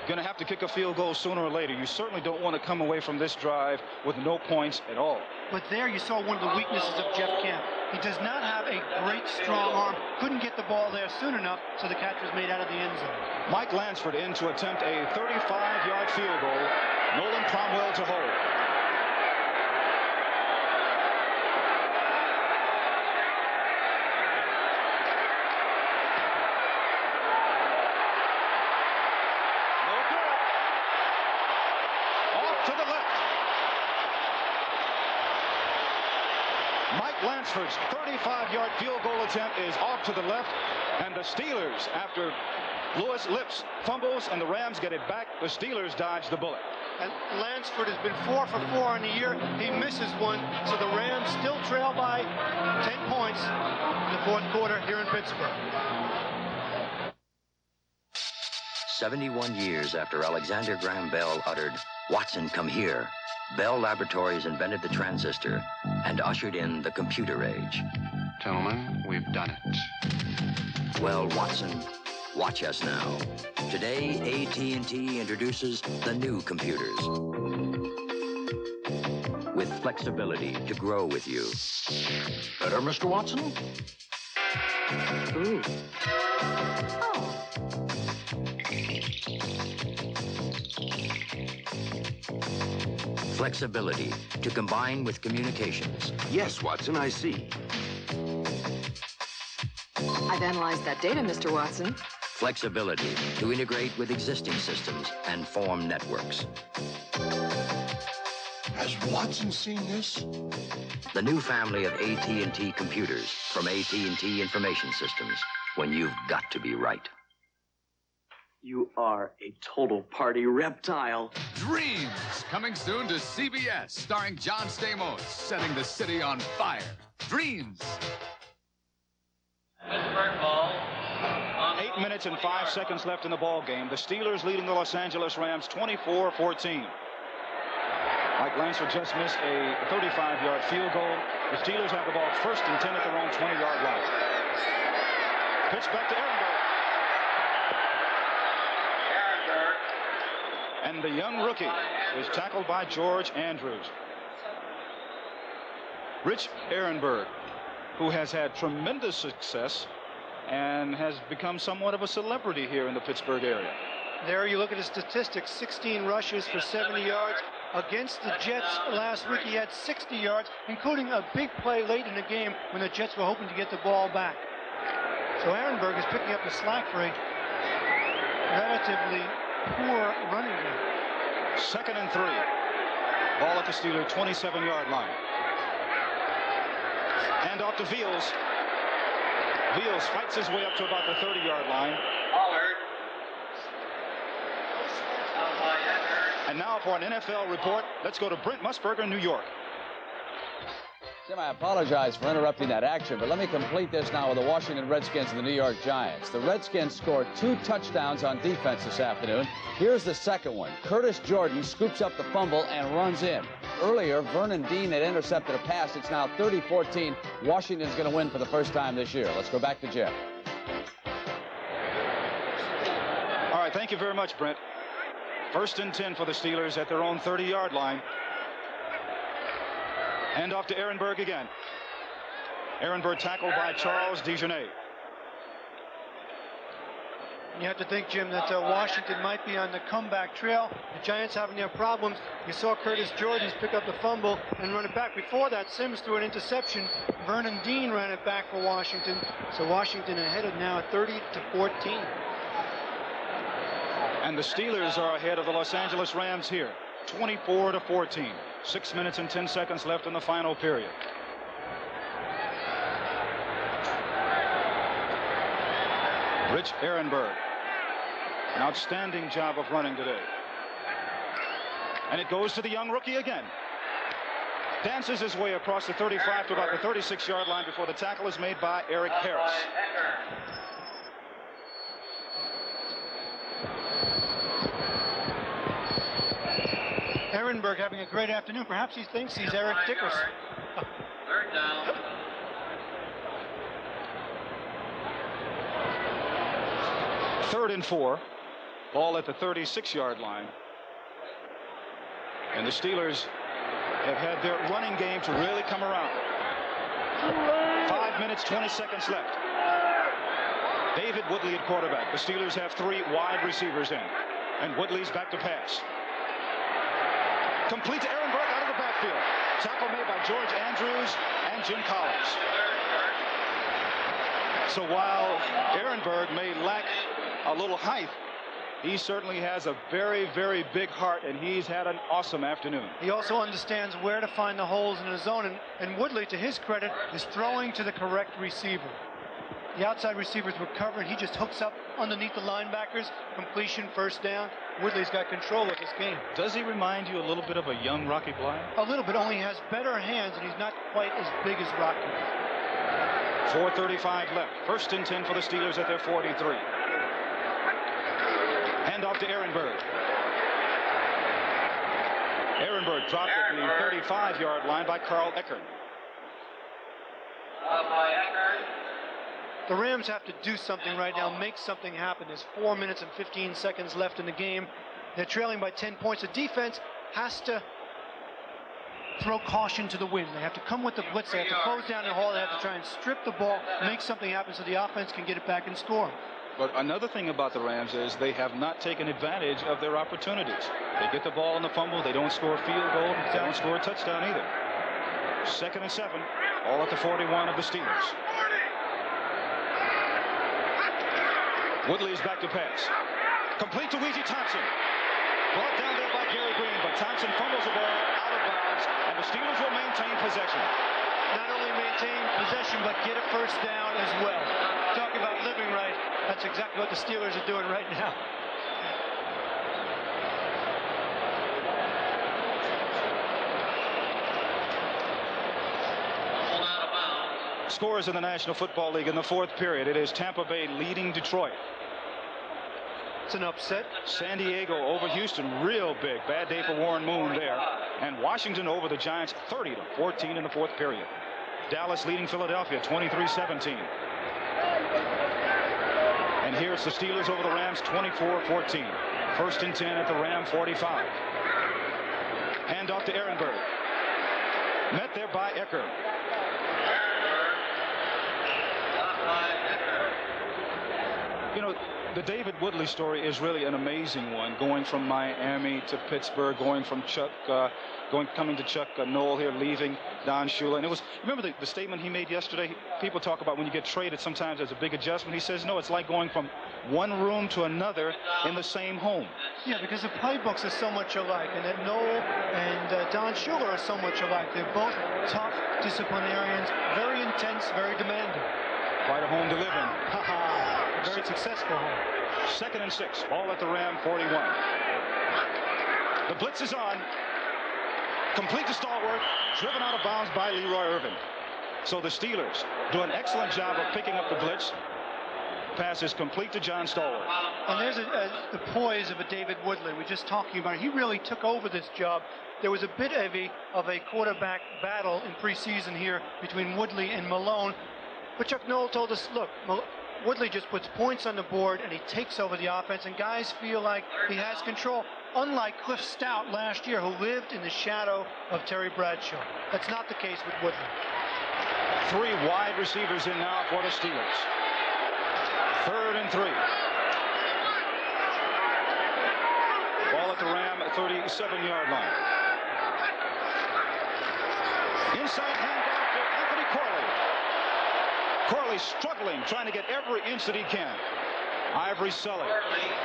Going to have to kick a field goal sooner or later. You certainly don't want to come away from this drive with no points at all. But there you saw one of the weaknesses of Jeff Kemp. He does not have a great strong arm. Couldn't get the ball there soon enough, so the catch was made out of the end zone. Mike Lansford in to attempt a 35-yard field goal. Nolan Cromwell to hold. Lansford's 35-yard field goal attempt is off to the left, and the Steelers, after Lewis Lips fumbles and the Rams get it back, the Steelers dodge the bullet. And Lansford has been 4 for 4 in the year. He misses one, so the Rams still trail by 10 points in the fourth quarter here in Pittsburgh. 71 years after Alexander Graham Bell uttered, "Watson, come here," Bell Laboratories invented the transistor and ushered in the computer age. Gentlemen, we've done it. Well, Watson, watch us now. Today, AT&T introduces the new computers with flexibility to grow with you. Better, Mr. Watson? Ooh. Flexibility to combine with communications. Yes, Watson, I see. I've analyzed that data, Mr. Watson. Flexibility to integrate with existing systems and form networks. Has Watson seen this? The new family of AT&T computers from AT&T Information Systems, when you've got to be right. You are a total party reptile. Dreams, coming soon to CBS, starring John Stamos, setting the city on fire. Dreams. Pittsburgh ball. 8 minutes and 5 seconds left in the ball game. The Steelers leading the Los Angeles Rams 24-14. Mike Lansford just missed a 35-yard field goal. The Steelers have the ball 1st and 10 at their own 20-yard line. Pitch back to Ehrenberg. And the young rookie is tackled by George Andrews. Rich Ehrenberg, who has had tremendous success and has become somewhat of a celebrity here in the Pittsburgh area. There you look at his statistics, 16 rushes for 70 yards. Against the Jets last week, he had 60 yards, including a big play late in the game when the Jets were hoping to get the ball back. So Ehrenberg is picking up the slack for a relatively poor running game. 2nd and 3. Ball at the Steelers 27-yard line. And off to Veals. Veals fights his way up to about the 30-yard line. And now for an NFL report, let's go to Brent Musburger, New York. Jim, I apologize for interrupting that action, but let me complete this now with the Washington Redskins and the New York Giants. The Redskins scored 2 touchdowns on defense this afternoon. Here's the second one. Curtis Jordan scoops up the fumble and runs in. Earlier, Vernon Dean had intercepted a pass. It's now 30-14. Washington's going to win for the first time this year. Let's go back to Jim. All right, thank you very much, Brent. 1st and 10 for the Steelers at their own 30-yard line. Hand off to Ehrenberg again. Ehrenberg tackled by Charles DeJournette. You have to think, Jim, that Washington might be on the comeback trail. The Giants having their problems. You saw Curtis Jordan pick up the fumble and run it back. Before that, Sims threw an interception. Vernon Dean ran it back for Washington. So Washington ahead of now at 30-14. And the Steelers are ahead of the Los Angeles Rams here, 24-14. 6 minutes and 10 seconds left in the final period. Rich Ehrenberg, an outstanding job of running today. And it goes to the young rookie again. Dances his way across the 35 to about the 36-yard line before the tackle is made by Eric Harris. Ehrenberg having a great afternoon. Perhaps he thinks he's Eric Dickerson. 3rd down. Third and 4. Ball at the 36-yard line. And the Steelers have had their running game to really come around. 5 minutes, 20 seconds left. David Woodley at quarterback. The Steelers have 3 wide receivers in. And Woodley's back to pass. Complete to Ehrenberg out of the backfield. Tackle made by George Andrews and Jim Collins. So while Ehrenberg may lack a little height, he certainly has a very, very big heart, and he's had an awesome afternoon. He also understands where to find the holes in his zone, and Woodley, to his credit, is throwing to the correct receiver. The outside receivers were covered. He just hooks up underneath the linebackers. Completion, 1st down. Woodley's got control of this game. Does he remind you a little bit of a young Rocky Bleier? A little bit, only he has better hands, and he's not quite as big as Rocky. 4:35 left. 1st and 10 for the Steelers at their 43. Hand off to Ehrenberg. Ehrenberg dropped at the 35-yard line by Carl Eckert. The Rams have to do something right now, make something happen. There's 4 minutes and 15 seconds left in the game. They're trailing by 10 points. The defense has to throw caution to the wind. They have to come with the blitz. They have to close down the hall. They have to try and strip the ball, make something happen so the offense can get it back and score. But another thing about the Rams is they have not taken advantage of their opportunities. They get the ball in the fumble. They don't score a field goal. They don't score a touchdown either. 2nd and 7, all at the 41 of the Steelers. Woodley is back to pass. Complete to Weezy Thompson. Brought down there by Gary Green, but Thompson fumbles the ball out of bounds, and the Steelers will maintain possession. Not only maintain possession, but get a 1st down as well. Talk about living right. That's exactly what the Steelers are doing right now. Scores in the National Football League in the 4th period. It is Tampa Bay leading Detroit. It's an upset. San Diego over Houston, real big. Bad day for Warren Moon there. And Washington over the Giants, 30-14 in the 4th period. Dallas leading Philadelphia, 23-17. And here it's the Steelers over the Rams, 24-14. 1st and 10 at the Ram 45. Hand off to Ehrenberg. Met there by Eckert. You know, the David Woodley story is really an amazing one, going from Miami to Pittsburgh, going from coming to Chuck Noll here, leaving Don Shula. And it was, remember the statement he made yesterday? People talk about when you get traded, sometimes there's a big adjustment. He says, no, it's like going from one room to another in the same home. Yeah, because the playbooks are so much alike, and that Noll and Don Shula are so much alike. They're both tough disciplinarians, very intense, very demanding. Quite a home to live in. Very successful home. 2nd and 6, ball at the Ram 41. The blitz is on. Complete to Stallworth, driven out of bounds by Leroy Irvin. So the Steelers do an excellent job of picking up the blitz. Pass is complete to John Stallworth. And there's the poise of a David Woodley. We're just talking about it. He really took over this job. There was a bit of a quarterback battle in preseason here between Woodley and Malone. But Chuck Noll told us, look, Woodley just puts points on the board and he takes over the offense, and guys feel like he has control. Unlike Cliff Stout last year, who lived in the shadow of Terry Bradshaw. That's not the case with Woodley. 3 wide receivers in now for the Steelers. 3rd and 3. Ball at the Ram 37-yard line. Inside handoff to Anthony Corley. Corley struggling, trying to get every inch that he can. Ivory Sully,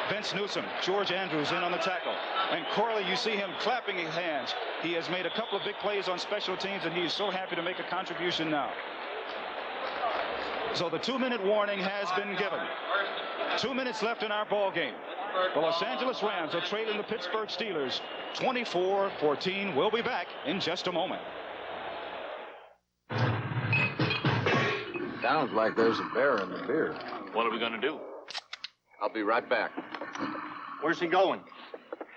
Vince Newsom, George Andrews in on the tackle. And Corley, you see him clapping his hands. He has made a couple of big plays on special teams, and he is so happy to make a contribution now. So the 2-minute warning has been given. 2 minutes left in our ball game. The Los Angeles Rams are trailing the Pittsburgh Steelers 24-14. We'll be back in just a moment. Sounds like there's a bear in the beer. What are we going to do? I'll be right back. Where's he going?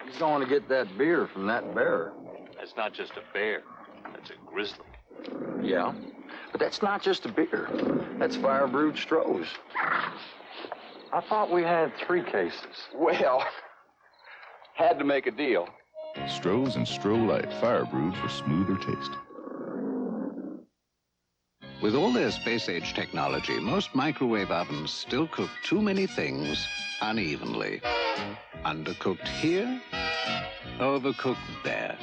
He's going to get that beer from that bear. That's not just a bear. That's a grizzly. Yeah, but that's not just a beer. That's fire brewed Stroh's. I thought we had 3 cases. Well, had to make a deal. Stroh's and Stroh Light, fire brewed for smoother taste. With all their space-age technology, most microwave ovens still cook too many things unevenly. Undercooked here, overcooked there.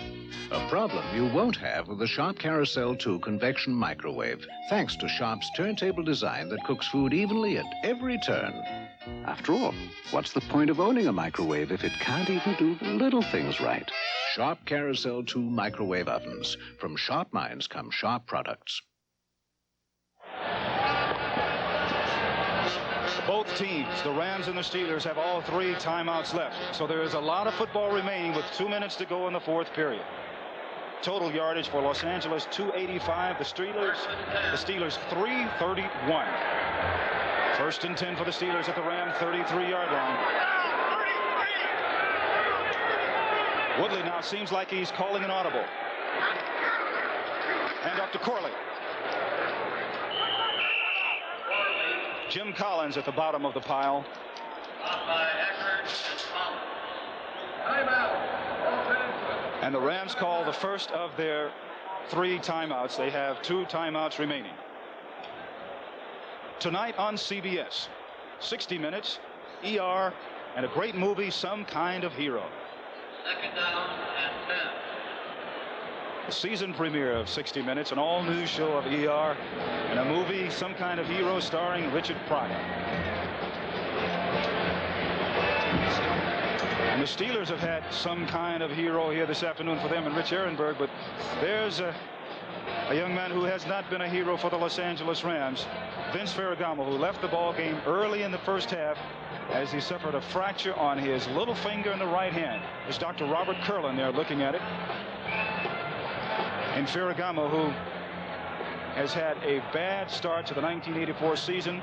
A problem you won't have with the Sharp Carousel 2 convection microwave, thanks to Sharp's turntable design that cooks food evenly at every turn. After all, what's the point of owning a microwave if it can't even do the little things right? Sharp Carousel 2 microwave ovens. From sharp minds come sharp products. Both teams, the Rams and the Steelers, have all 3 timeouts left. So there is a lot of football remaining with 2 minutes to go in the 4th period. Total yardage for Los Angeles, 285. The Steelers 331. 1st and 10 for the Steelers at the Ram 33-yard line. Woodley now seems like he's calling an audible. Hand off to Corley. Jim Collins at the bottom of the pile. And the Rams call the first of their 3 timeouts. They have 2 timeouts remaining. Tonight on CBS, 60 Minutes, ER, and a great movie, Some Kind of Hero. 2nd down and 10. The season premiere of 60 Minutes, an all-new show of ER, and a movie, Some Kind of Hero, starring Richard Pryor. And the Steelers have had some kind of hero here this afternoon for them and Rich Ehrenberg, but there's a young man who has not been a hero for the Los Angeles Rams, Vince Ferragamo, who left the ball game early in the 1st half as he suffered a fracture on his little finger in the right hand. There's Dr. Robert Curlin there looking at it. And Ferragamo, who has had a bad start to the 1984 season,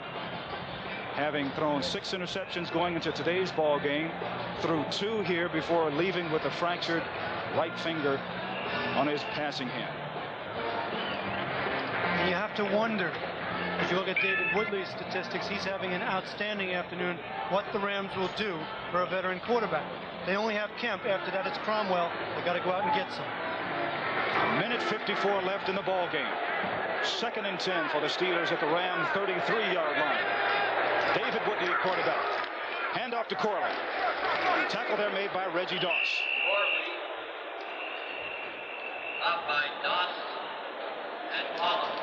having thrown 6 interceptions going into today's ball game, threw 2 here before leaving with a fractured right finger on his passing hand. And you have to wonder, if you look at David Woodley's statistics, he's having an outstanding afternoon, what the Rams will do for a veteran quarterback. They only have Kemp. After that, it's Cromwell. They got to go out and get some. 1:54 left in the ball game. 2nd and 10 for the Steelers at the Ram 33-yard line. David Woodley, quarterback. Hand off to Corley. Tackle there made by Reggie Doss. Up by Doss and Collins.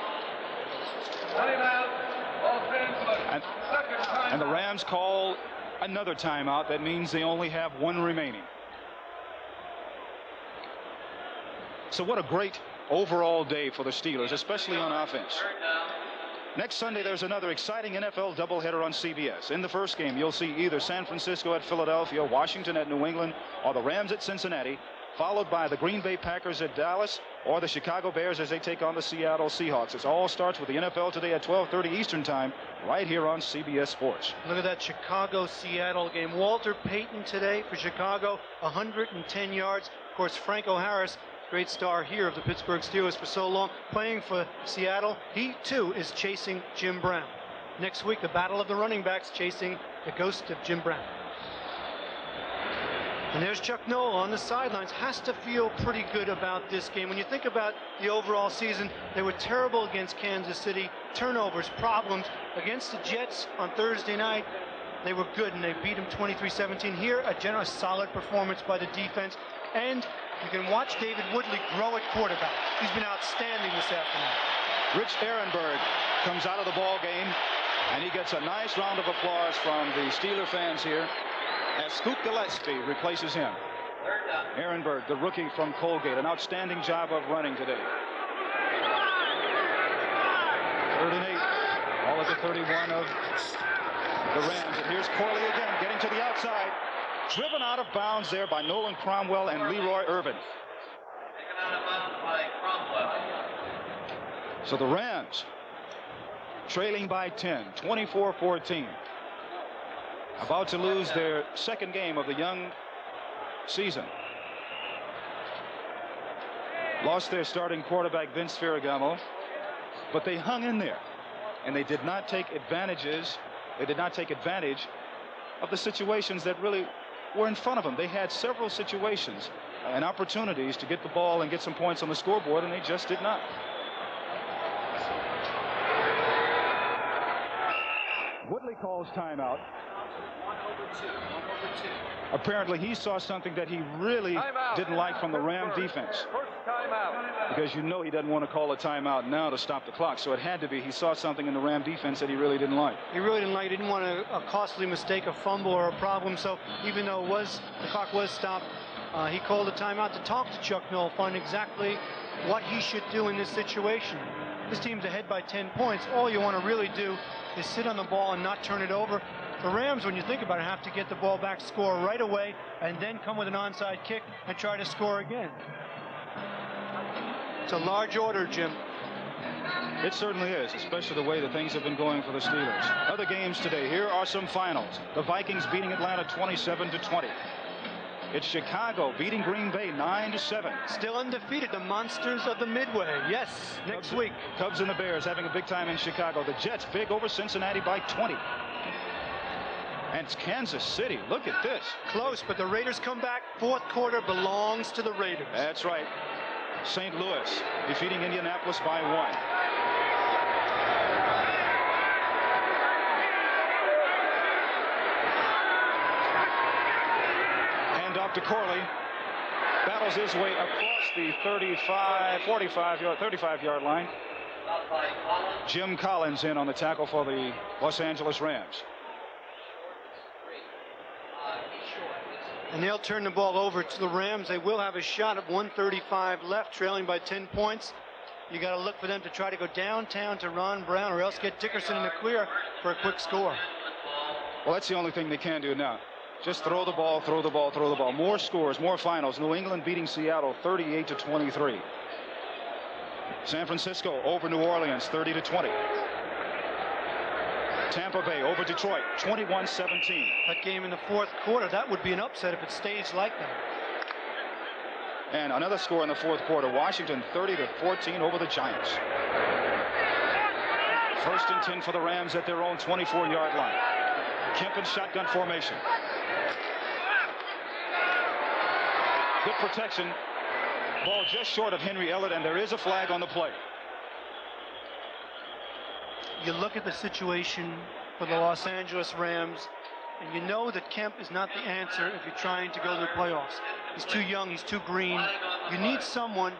And the Rams call another timeout. That means they only have 1 remaining. So what a great overall day for the Steelers, especially on offense. Next Sunday, there's another exciting NFL doubleheader on CBS. In the first game, you'll see either San Francisco at Philadelphia, Washington at New England, or the Rams at Cincinnati. followed by the Green Bay Packers at Dallas, or the Chicago Bears as they take on the Seattle Seahawks. It all starts with the NFL today at 12:30 Eastern Time, right here on CBS Sports. Look at that Chicago-Seattle game. Walter Payton today for Chicago, 110 yards. Of course, Franco Harris, great star here of the Pittsburgh Steelers for so long, playing for Seattle. He, too, is chasing Jim Brown. Next week, the battle of the running backs chasing the ghost of Jim Brown. And there's Chuck Noll on the sidelines. Has to feel pretty good about this game. When you think about the overall season, they were terrible against Kansas City. Turnovers, problems. Against the Jets on Thursday night, they were good, and they beat them 23-17. Here, a generous, solid performance by the defense. And you can watch David Woodley grow at quarterback. He's been outstanding this afternoon. Rich Ehrenberg comes out of the ball game, and he gets a nice round of applause from the Steeler fans here as Scoot Gillespie replaces him. Ehrenberg, the rookie from Colgate, an outstanding job of running today. 3rd and 8, all at the 31 of the Rams. And here's Corley again, getting to the outside. Driven out of bounds there by Nolan Cromwell and Leroy Irvin. Taken out of bounds by Cromwell. So the Rams trailing by 10, 24-14. About to lose their second game of the young season. Lost their starting quarterback, Vince Ferragamo, but they hung in there, and they did not take advantage of the situations that really were in front of them. They had several situations and opportunities to get the ball and get some points on the scoreboard, and they just did not. Woodley calls timeout. Apparently he saw something that he really didn't like from the Ram defense. First timeout. Because you know he doesn't want to call a timeout now to stop the clock. So it had to be he saw something in the Ram defense that he really didn't like. He really didn't like. He didn't want a costly mistake, a fumble, or a problem. So even though the clock was stopped, he called a timeout to talk to Chuck Noll, find exactly what he should do in this situation. This team's ahead by 10 points. All you want to really do is sit on the ball and not turn it over. The Rams, when you think about it, have to get the ball back, score right away, and then come with an onside kick and try to score again. It's a large order, Jim. It certainly is, especially the way that things have been going for the Steelers. Other games today. Here are some finals. The Vikings beating Atlanta 27-20. It's Chicago beating Green Bay 9-7. Still undefeated, the monsters of the Midway. Yes, next week. Cubs and the Bears having a big time in Chicago. The Jets big over Cincinnati by 20. And it's Kansas City. Look at this. Close, but the Raiders come back. Fourth quarter belongs to the Raiders. That's right. St. Louis defeating Indianapolis by 1. And Dr. Corley battles his way across the 35-yard line. Jim Collins in on the tackle for the Los Angeles Rams. And they'll turn the ball over to the Rams. They will have a shot at 1:35 left, trailing by 10 points. You got to look for them to try to go downtown to Ron Brown, or else get Dickerson in the clear for a quick score. Well, that's the only thing they can do now. Just throw the ball, throw the ball, throw the ball. More scores, more finals. New England beating Seattle 38-23. San Francisco over New Orleans 30-20. Tampa Bay over Detroit 21-17. That game in the fourth quarter, that would be an upset if it stays like that. And another score in the fourth quarter. Washington 30-14 over the Giants. 1st and 10 for the Rams at their own 24-yard line. Kemp in shotgun formation. Good protection. Ball just short of Henry Ellett, and there is a flag on the play. You look at the situation for the Los Angeles Rams, and you know that Kemp is not the answer if you're trying to go to the playoffs. He's too young, he's too green. You need someone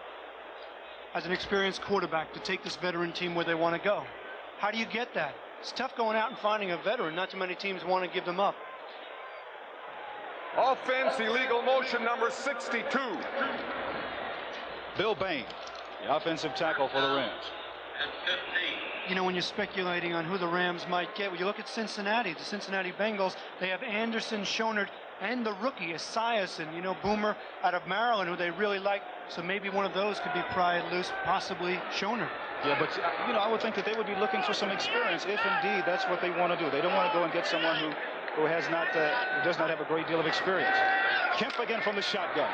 as an experienced quarterback to take this veteran team where they want to go. How do you get that? It's tough going out and finding a veteran. Not too many teams want to give them up. Offense, illegal motion number 62. Bill Bain, the offensive tackle for the Rams. You know, when you're speculating on who the Rams might get, when you look at Cincinnati, the Cincinnati Bengals, they have Anderson, Schonert, and the rookie, Esiason, you know, Boomer out of Maryland, who they really like. So maybe one of those could be pried loose, possibly Schonert. Yeah, but, you know, I would think that they would be looking for some experience if indeed that's what they want to do. They don't want to go and get someone who does not have a great deal of experience. Kemp again from the shotgun.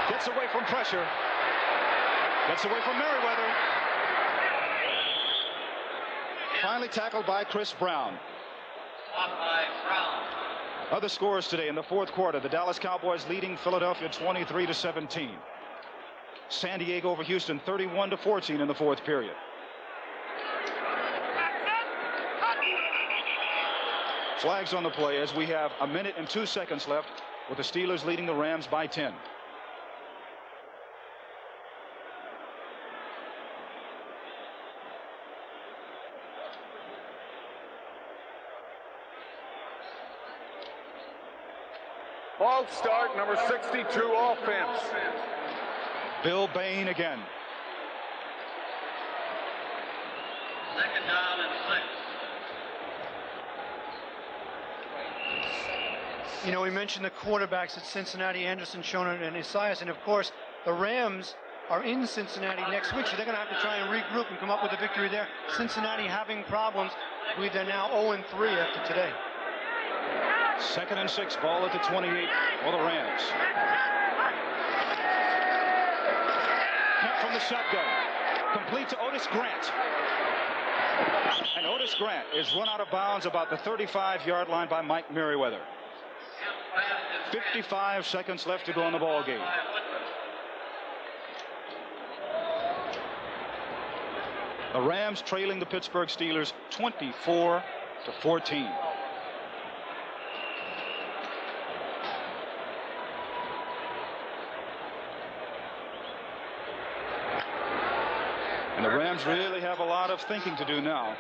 Gets away from pressure. Gets away from Merriweather. Finally tackled by Chris Brown. Other scores today in the fourth quarter. The Dallas Cowboys leading Philadelphia 23-17. San Diego over Houston 31-14 in the fourth period. Flags on the play as we have 1 minute and 2 seconds left with the Steelers leading the Rams by 10. False start, number 62 offense. Bill Bain again. Second down and 6. You know, we mentioned the quarterbacks at Cincinnati, Anderson, Schonert, and Esiason. And of course, the Rams are in Cincinnati next week, so they're going to have to try and regroup and come up with a victory there. Cincinnati having problems. I believe they're now 0-3 after today. 2nd and 6, ball at the 28 for the Rams. Kemp from the shotgun. Complete to Otis Grant. And Otis Grant is run out of bounds about the 35-yard line by Mike Merriweather. 55 seconds left to go in the ball game. The Rams trailing the Pittsburgh Steelers 24-14. And the Rams really have a lot of thinking to do now.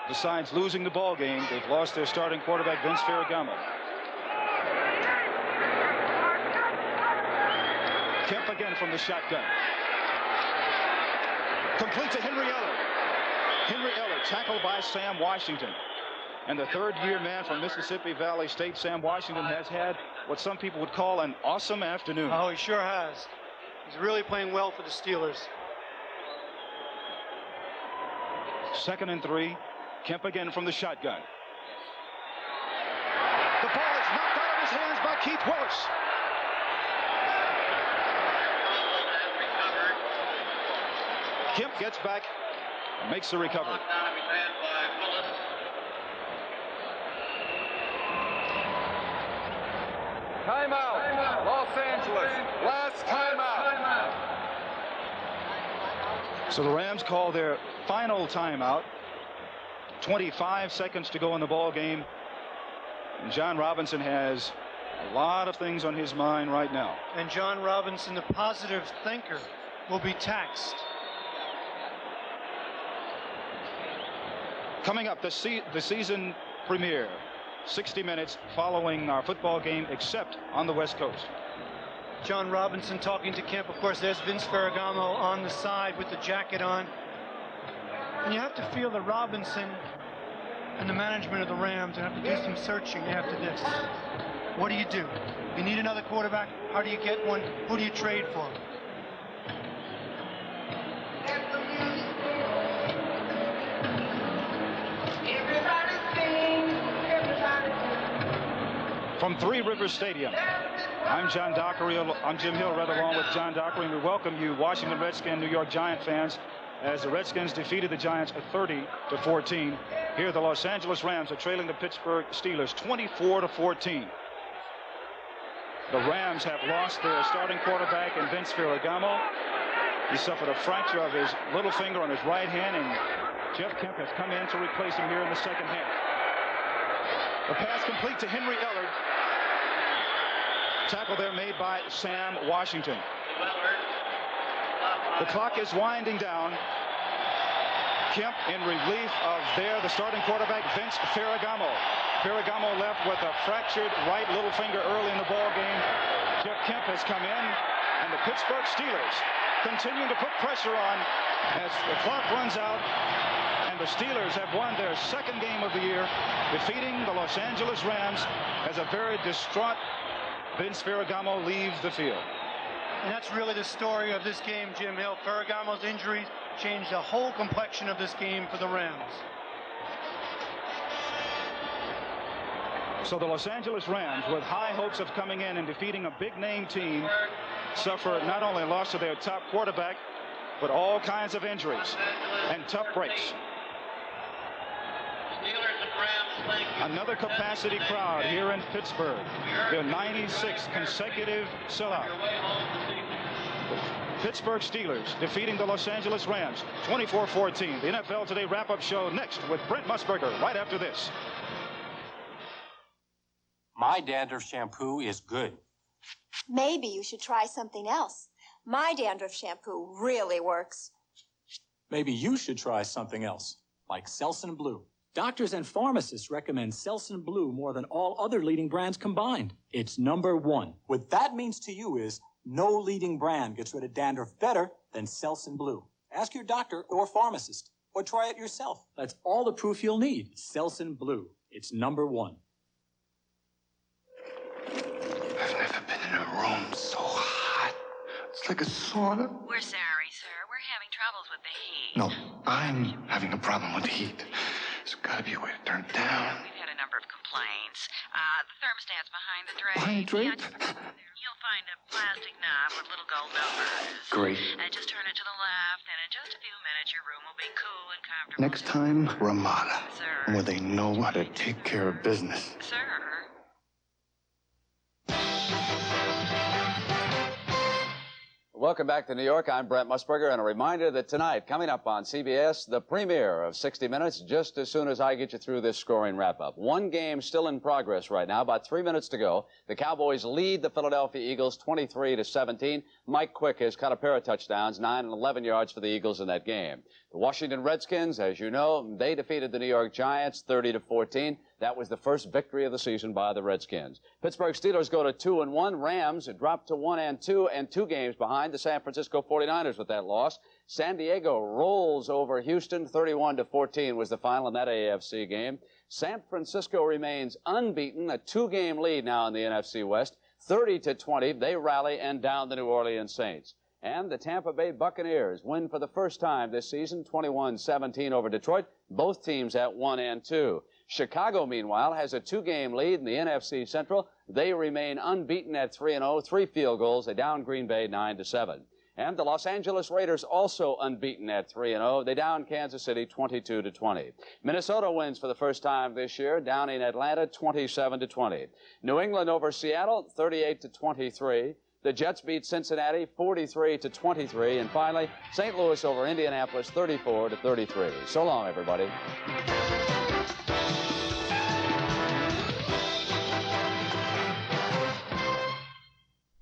Besides losing the ball game, they've lost their starting quarterback, Vince Ferragamo. Kemp again from the shotgun. Complete to Henry Eller. Henry Eller tackled by Sam Washington. And the third-year man from Mississippi Valley State, Sam Washington, has had what some people would call an awesome afternoon. Oh, he sure has. He's really playing well for the Steelers. 2nd and 3. Kemp again from the shotgun. The ball is knocked out of his hands by Keith Willis. Kemp gets back and makes the recovery. Timeout, Los Angeles. Last timeout. So the Rams call their final timeout. 25 seconds to go in the ball game. And John Robinson has a lot of things on his mind right now. And John Robinson, the positive thinker, will be taxed. Coming up, the season premiere. 60 minutes following our football game, except on the West Coast. John Robinson talking to Kemp. Of course, there's Vince Ferragamo on the side with the jacket on. And you have to feel that Robinson and the management of the Rams have to do some searching after this. What do? You need another quarterback? How do you get one? Who do you trade for? From Three Rivers Stadium, I'm Jim Hill, along with John Dockery, and we welcome you, Washington Redskins, New York Giant fans, as the Redskins defeated the Giants 30-14. Here, the Los Angeles Rams are trailing the Pittsburgh Steelers 24-14. The Rams have lost their starting quarterback in Vince Ferragamo. He suffered a fracture of his little finger on his right hand, and Jeff Kemp has come in to replace him here in the second half. The pass complete to Henry Eller. Tackle there made by Sam Washington. The clock is winding down. Kemp in relief of the starting quarterback, Vince Ferragamo. Ferragamo left with a fractured right little finger early in the ball game. Jeff Kemp has come in, and the Pittsburgh Steelers continuing to put pressure on as the clock runs out. And the Steelers have won their second game of the year, defeating the Los Angeles Rams as a very distraught Vince Ferragamo leaves the field. And that's really the story of this game, Jim Hill. Ferragamo's injuries changed the whole complexion of this game for the Rams. So the Los Angeles Rams, with high hopes of coming in and defeating a big-name team, suffer not only a loss of their top quarterback, but all kinds of injuries and tough breaks. Another capacity crowd here in Pittsburgh. Their 96th consecutive sellout. Pittsburgh Steelers defeating the Los Angeles Rams 24-14. The NFL Today wrap-up show next with Brent Musburger right after this. My dandruff shampoo is good. Maybe you should try something else. My dandruff shampoo really works. Maybe you should try something else, like Selsun Blue. Doctors and pharmacists recommend Selsun Blue more than all other leading brands combined. It's #1. What that means to you is no leading brand gets rid of dandruff better than Selsun Blue. Ask your doctor or pharmacist, or try it yourself. That's all the proof you'll need. Selsun Blue. It's #1. I've never been in a room so hot. It's like a sauna. We're sorry, sir. We're having troubles with the heat. No, I'm having a problem with the heat. There's got to be a way to turn it down. We've had a number of complaints. The thermostat's behind the drape. Behind the drape? You'll find a plastic knob with little gold numbers. Great. Just turn it to the left, and in just a few minutes, your room will be cool and comfortable. Next time, Ramada. Sir. Where they know how to take care of business. Sir. Welcome back to New York. I'm Brent Musburger, and a reminder that tonight, coming up on CBS, the premiere of 60 Minutes, just as soon as I get you through this scoring wrap-up. One game still in progress right now, about 3 minutes to go. The Cowboys lead the Philadelphia Eagles 23-17. Mike Quick has caught a pair of touchdowns, 9 and 11 yards for the Eagles in that game. The Washington Redskins, as you know, they defeated the New York Giants 30-14. That was the first victory of the season by the Redskins. Pittsburgh Steelers go to 2-1. Rams dropped to 1-2 and 2 games behind the San Francisco 49ers with that loss. San Diego rolls over Houston. 31-14 was the final in that AFC game. San Francisco remains unbeaten, a 2-game lead now in the NFC West. 30-20, they rally and down the New Orleans Saints. And the Tampa Bay Buccaneers win for the first time this season, 21-17 over Detroit. Both teams at 1-2. Chicago, meanwhile, has a 2-game lead in the NFC Central. They remain unbeaten at 3-0, 3 field goals. They down Green Bay 9-7. And the Los Angeles Raiders also unbeaten at 3-0. They down Kansas City 22-20. Minnesota wins for the first time this year, downing Atlanta 27-20. New England over Seattle 38-23. The Jets beat Cincinnati 43-23. And finally, St. Louis over Indianapolis 34-33. So long, everybody.